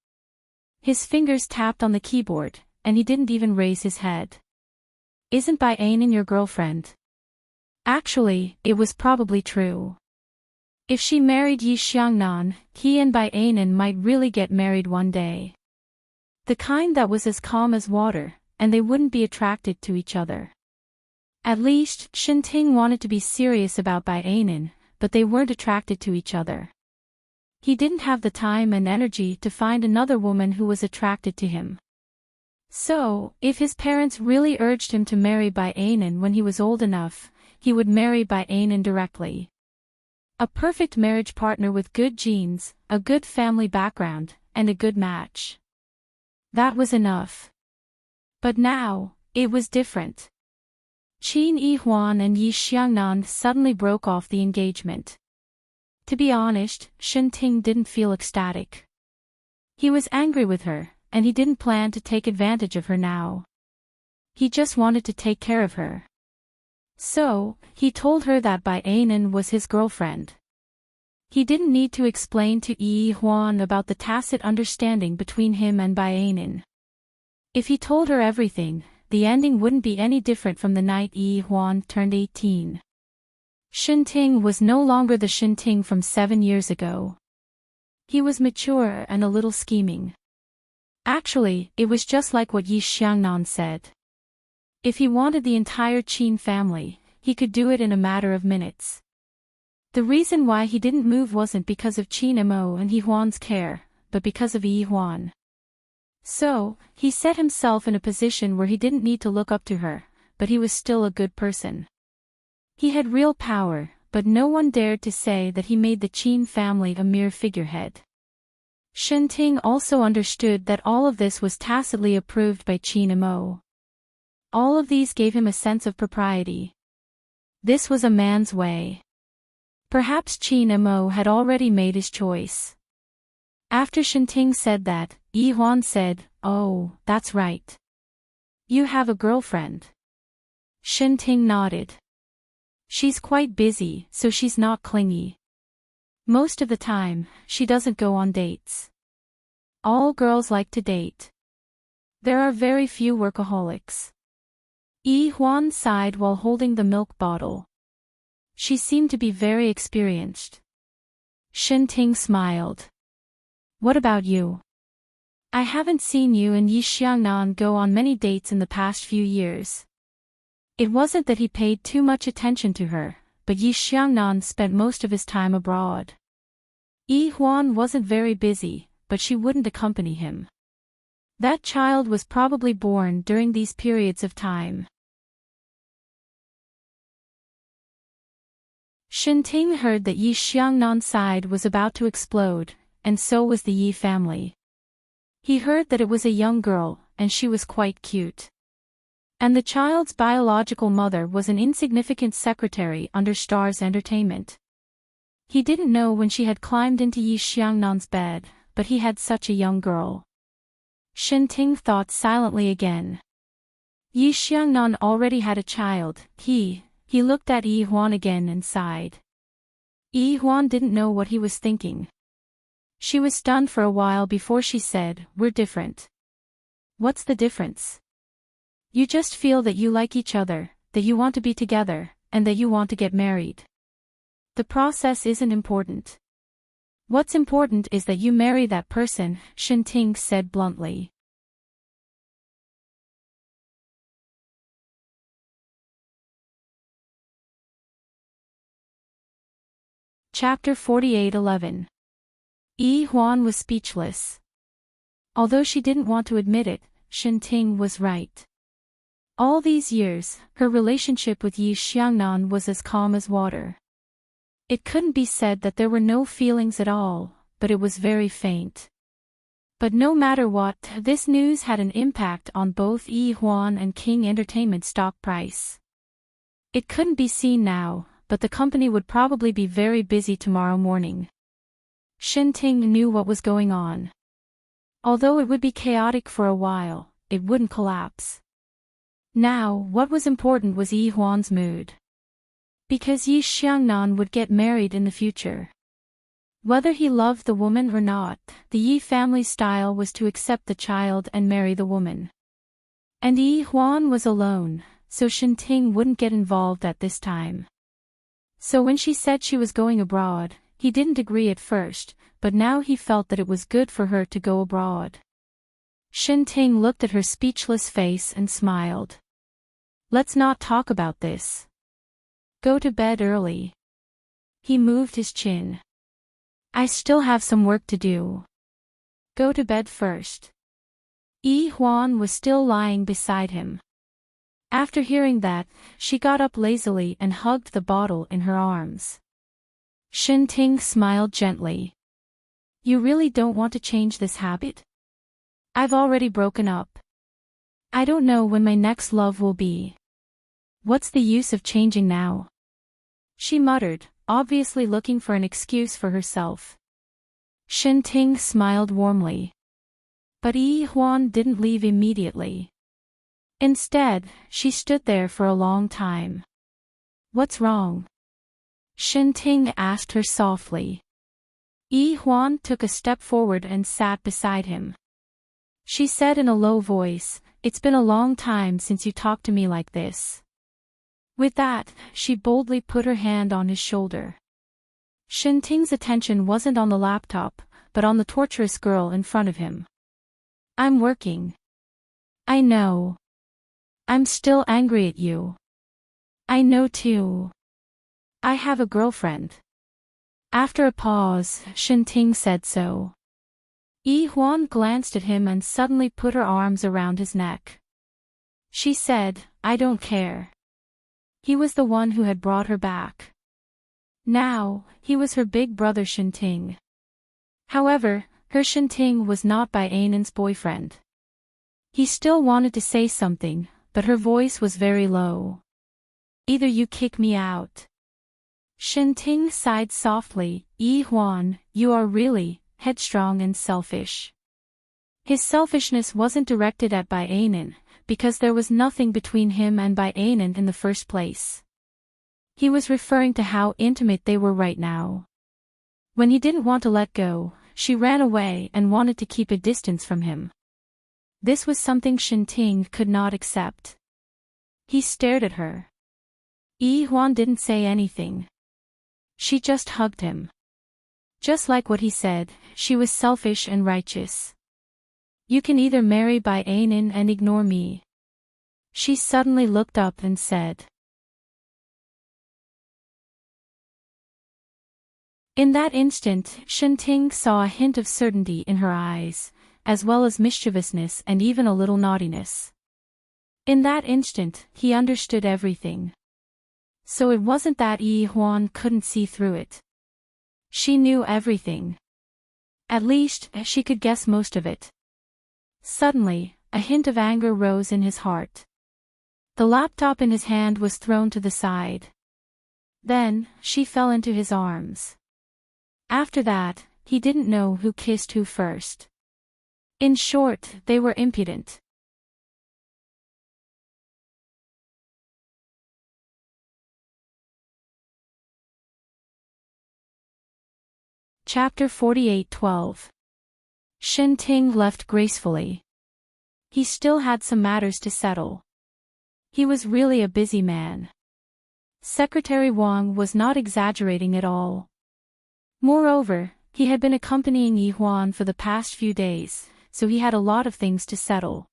S1: His fingers tapped on the keyboard, and he didn't even raise his head. Isn't Baianan your girlfriend? Actually, it was probably true. If she married Yi Xiangnan, he and Baianan might really get married one day. The kind that was as calm as water, and they wouldn't be attracted to each other. At least, Enchanting wanted to be serious about Baianan, but they weren't attracted to each other. He didn't have the time and energy to find another woman who was attracted to him. So, if his parents really urged him to marry Baianan when he was old enough, he would marry Baianan directly. A perfect marriage partner with good genes, a good family background, and a good match. That was enough. But now, it was different. Qin Huan and Yi Xiangnan suddenly broke off the engagement. To be honest, Enchanting didn't feel ecstatic. He was angry with her, and he didn't plan to take advantage of her now. He just wanted to take care of her. So, he told her that Baianan was his girlfriend. He didn't need to explain to Huan about the tacit understanding between him and Baianan. If he told her everything, the ending wouldn't be any different from the night Huan turned 18. Enchanting was no longer the Enchanting from 7 years ago. He was mature and a little scheming. Actually, it was just like what Yi Xiangnan said. If he wanted the entire Qin family, he could do it in a matter of minutes. The reason why he didn't move wasn't because of Qin Mo and Huan's care, but because of Huan. So, he set himself in a position where he didn't need to look up to her, but he was still a good person. He had real power, but no one dared to say that he made the Qin family a mere figurehead. Enchanting also understood that all of this was tacitly approved by Qin Mo. All of these gave him a sense of propriety. This was a man's way. Perhaps Qin Mo had already made his choice. After Enchanting said that, Huan said, "Oh, that's right. You have a girlfriend." Enchanting nodded. She's quite busy, so she's not clingy. Most of the time, she doesn't go on dates. All girls like to date. There are very few workaholics. Huan sighed while holding the milk bottle. She seemed to be very experienced. Enchanting smiled. What about you? I haven't seen you and Yi Xiangnan go on many dates in the past few years. It wasn't that he paid too much attention to her, but Yi Xiangnan spent most of his time abroad. Huan wasn't very busy, but she wouldn't accompany him. That child was probably born during these periods of time. Enchanting heard that Yi Xiangnan's side was about to explode, and so was the Yi family. He heard that it was a young girl, and she was quite cute. And the child's biological mother was an insignificant secretary under Star's Entertainment. He didn't know when she had climbed into Yi Xiangnan's bed, but he had such a young girl. Shinting thought silently again. Yi Xiangnan already had a child. He looked at Yi Huan again and sighed. Yi Huan didn't know what he was thinking. She was stunned for a while before she said, "We're different." "What's the difference?" "You just feel that you like each other, that you want to be together, and that you want to get married. The process isn't important. What's important is that you marry that person," Shinting said bluntly. Chapter 48:11. Yi Huan was speechless. Although she didn't want to admit it, Shinting was right. All these years, her relationship with Yi Xiangnan was as calm as water. It couldn't be said that there were no feelings at all, but it was very faint. But no matter what, this news had an impact on both Yi Huan and King Entertainment stock price. It couldn't be seen now, but the company would probably be very busy tomorrow morning. Shinting knew what was going on. Although it would be chaotic for a while, it wouldn't collapse. Now, what was important was Yi Huan's mood. Because Yi Xiangnan would get married in the future. Whether he loved the woman or not, the Yi family style was to accept the child and marry the woman. And Yi Huan was alone, so Shinting wouldn't get involved at this time. So when she said she was going abroad, he didn't agree at first, but now he felt that it was good for her to go abroad. Shinting looked at her speechless face and smiled. "Let's not talk about this. Go to bed early." He moved his chin. "I still have some work to do. Go to bed first." Yi Huan was still lying beside him. After hearing that, she got up lazily and hugged the bottle in her arms. Shinting smiled gently. "You really don't want to change this habit? I've already broken up. I don't know when my next love will be. What's the use of changing now?" She muttered, obviously looking for an excuse for herself. Shinting smiled warmly. But Yi Huan didn't leave immediately. Instead, she stood there for a long time. "What's wrong?" Shinting asked her softly. Yi Huan took a step forward and sat beside him. She said in a low voice, "It's been a long time since you talked to me like this." With that, she boldly put her hand on his shoulder. Shinting's attention wasn't on the laptop, but on the torturous girl in front of him. "I'm working. I know. I'm still angry at you. I know too. I have a girlfriend." After a pause, Shinting said so. Yi Huan glanced at him and suddenly put her arms around his neck. She said, "I don't care." He was the one who had brought her back. Now, he was her big brother Shinting. However, her Shinting was not by Ainan's boyfriend. He still wanted to say something, but her voice was very low. "Either you kick me out." Shinting sighed softly. "Yi Huan, you are really headstrong and selfish." His selfishness wasn't directed at Bai Ainan, because there was nothing between him and Bai Ainan in the first place. He was referring to how intimate they were right now. When he didn't want to let go, she ran away and wanted to keep a distance from him. This was something Shinting could not accept. He stared at her. Yi Huan didn't say anything. She just hugged him. Just like what he said, she was selfish and righteous. "You can either marry Bai Ainan and ignore me." She suddenly looked up and said. In that instant, Shinting saw a hint of certainty in her eyes, as well as mischievousness and even a little naughtiness. In that instant, he understood everything. So it wasn't that Yi Huan couldn't see through it. She knew everything. At least, she could guess most of it. Suddenly, a hint of anger rose in his heart. The laptop in his hand was thrown to the side. Then, she fell into his arms. After that, he didn't know who kissed who first. In short, they were impudent. Chapter 48:12. Enchanting left gracefully. He still had some matters to settle. He was really a busy man. Secretary Wang was not exaggerating at all. Moreover, he had been accompanying Yi Huan for the past few days, so he had a lot of things to settle.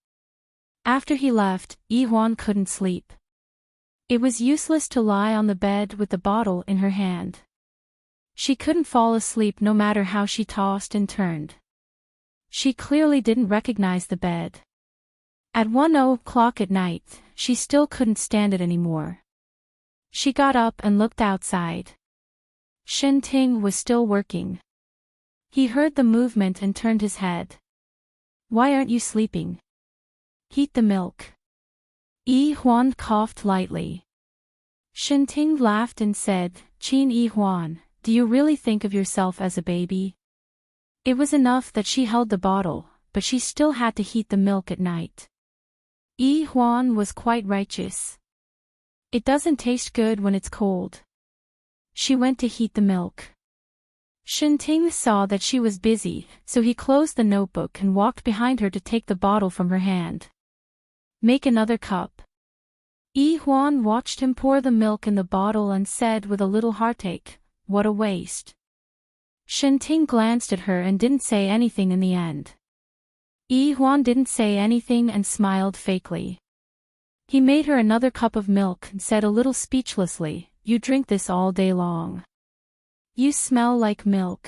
S1: After he left, Yi Huan couldn't sleep. It was useless to lie on the bed with the bottle in her hand. She couldn't fall asleep no matter how she tossed and turned. She clearly didn't recognize the bed. At 1:00 at night, she still couldn't stand it anymore. She got up and looked outside. Enchanting was still working. He heard the movement and turned his head. "Why aren't you sleeping? Heat the milk." Yi Huan coughed lightly. Enchanting laughed and said, "Qin Yi Huan, do you really think of yourself as a baby?" It was enough that she held the bottle, but she still had to heat the milk at night. Yi Huan was quite righteous. "It doesn't taste good when it's cold." She went to heat the milk. Enchanting saw that she was busy, so he closed the notebook and walked behind her to take the bottle from her hand. "Make another cup." Yi Huan watched him pour the milk in the bottle and said with a little heartache, "What a waste." Enchanting glanced at her and didn't say anything in the end. Yi Huan didn't say anything and smiled fakely. He made her another cup of milk and said a little speechlessly, "You drink this all day long. You smell like milk."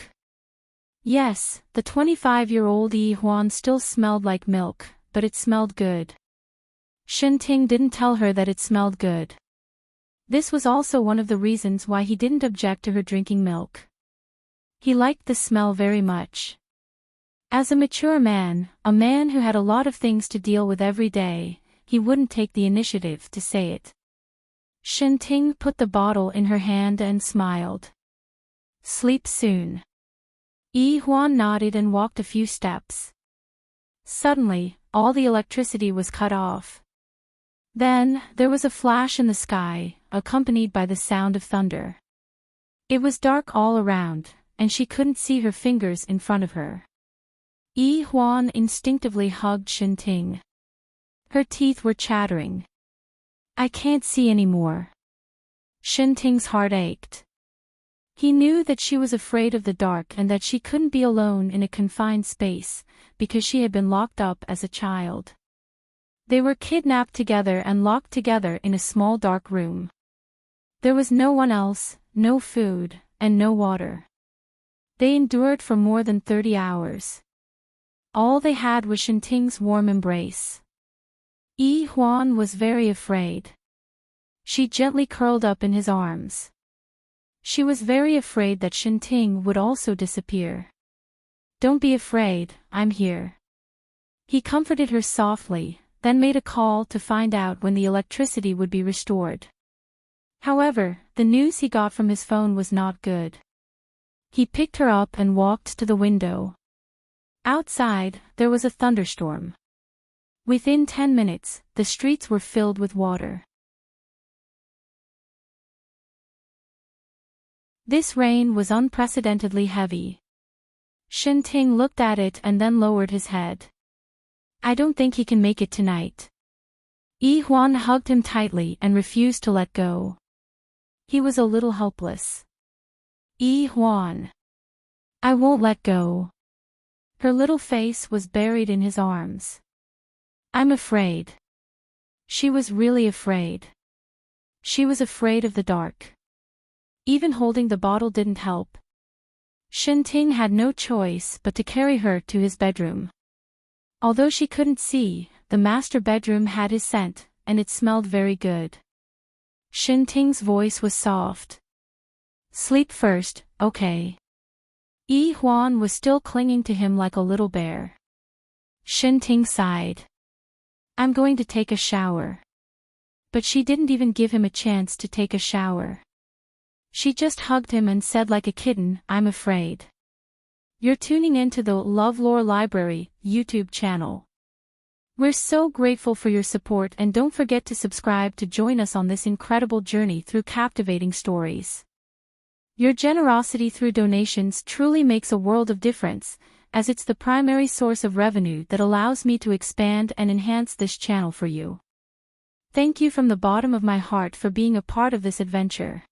S1: Yes, the 25-year-old Yi Huan still smelled like milk, but it smelled good. Enchanting didn't tell her that it smelled good. This was also one of the reasons why he didn't object to her drinking milk. He liked the smell very much. As a mature man, a man who had a lot of things to deal with every day, he wouldn't take the initiative to say it. Enchanting put the bottle in her hand and smiled. "Sleep soon." Yi Huan nodded and walked a few steps. Suddenly, all the electricity was cut off. Then, there was a flash in the sky, accompanied by the sound of thunder. It was dark all around, and she couldn't see her fingers in front of her. Yi Huan instinctively hugged Enchanting. Her teeth were chattering. "I can't see anymore." Enchanting's heart ached. He knew that she was afraid of the dark and that she couldn't be alone in a confined space, because she had been locked up as a child. They were kidnapped together and locked together in a small dark room. There was no one else, no food, and no water. They endured for more than 30 hours. All they had was Enchanting's warm embrace. Yi Huan was very afraid. She gently curled up in his arms. She was very afraid that Enchanting would also disappear. "Don't be afraid, I'm here." He comforted her softly, then made a call to find out when the electricity would be restored. However, the news he got from his phone was not good. He picked her up and walked to the window. Outside, there was a thunderstorm. Within 10 minutes, the streets were filled with water. This rain was unprecedentedly heavy. Enchanting looked at it and then lowered his head. "I don't think he can make it tonight." Yi Huan hugged him tightly and refused to let go. He was a little helpless. "Yi Huan. I won't let go." Her little face was buried in his arms. "I'm afraid." She was really afraid. She was afraid of the dark. Even holding the bottle didn't help. Enchanting had no choice but to carry her to his bedroom. Although she couldn't see, the master bedroom had his scent, and it smelled very good. Enchanting's voice was soft. "Sleep first, okay?" Yi Huan was still clinging to him like a little bear. Enchanting sighed. "I'm going to take a shower." But she didn't even give him a chance to take a shower. She just hugged him and said like a kitten, "I'm afraid." You're tuning in to the LoveLore Library YouTube channel. We're so grateful for your support, and don't forget to subscribe to join us on this incredible journey through captivating stories. Your generosity through donations truly makes a world of difference, as it's the primary source of revenue that allows me to expand and enhance this channel for you. Thank you from the bottom of my heart for being a part of this adventure.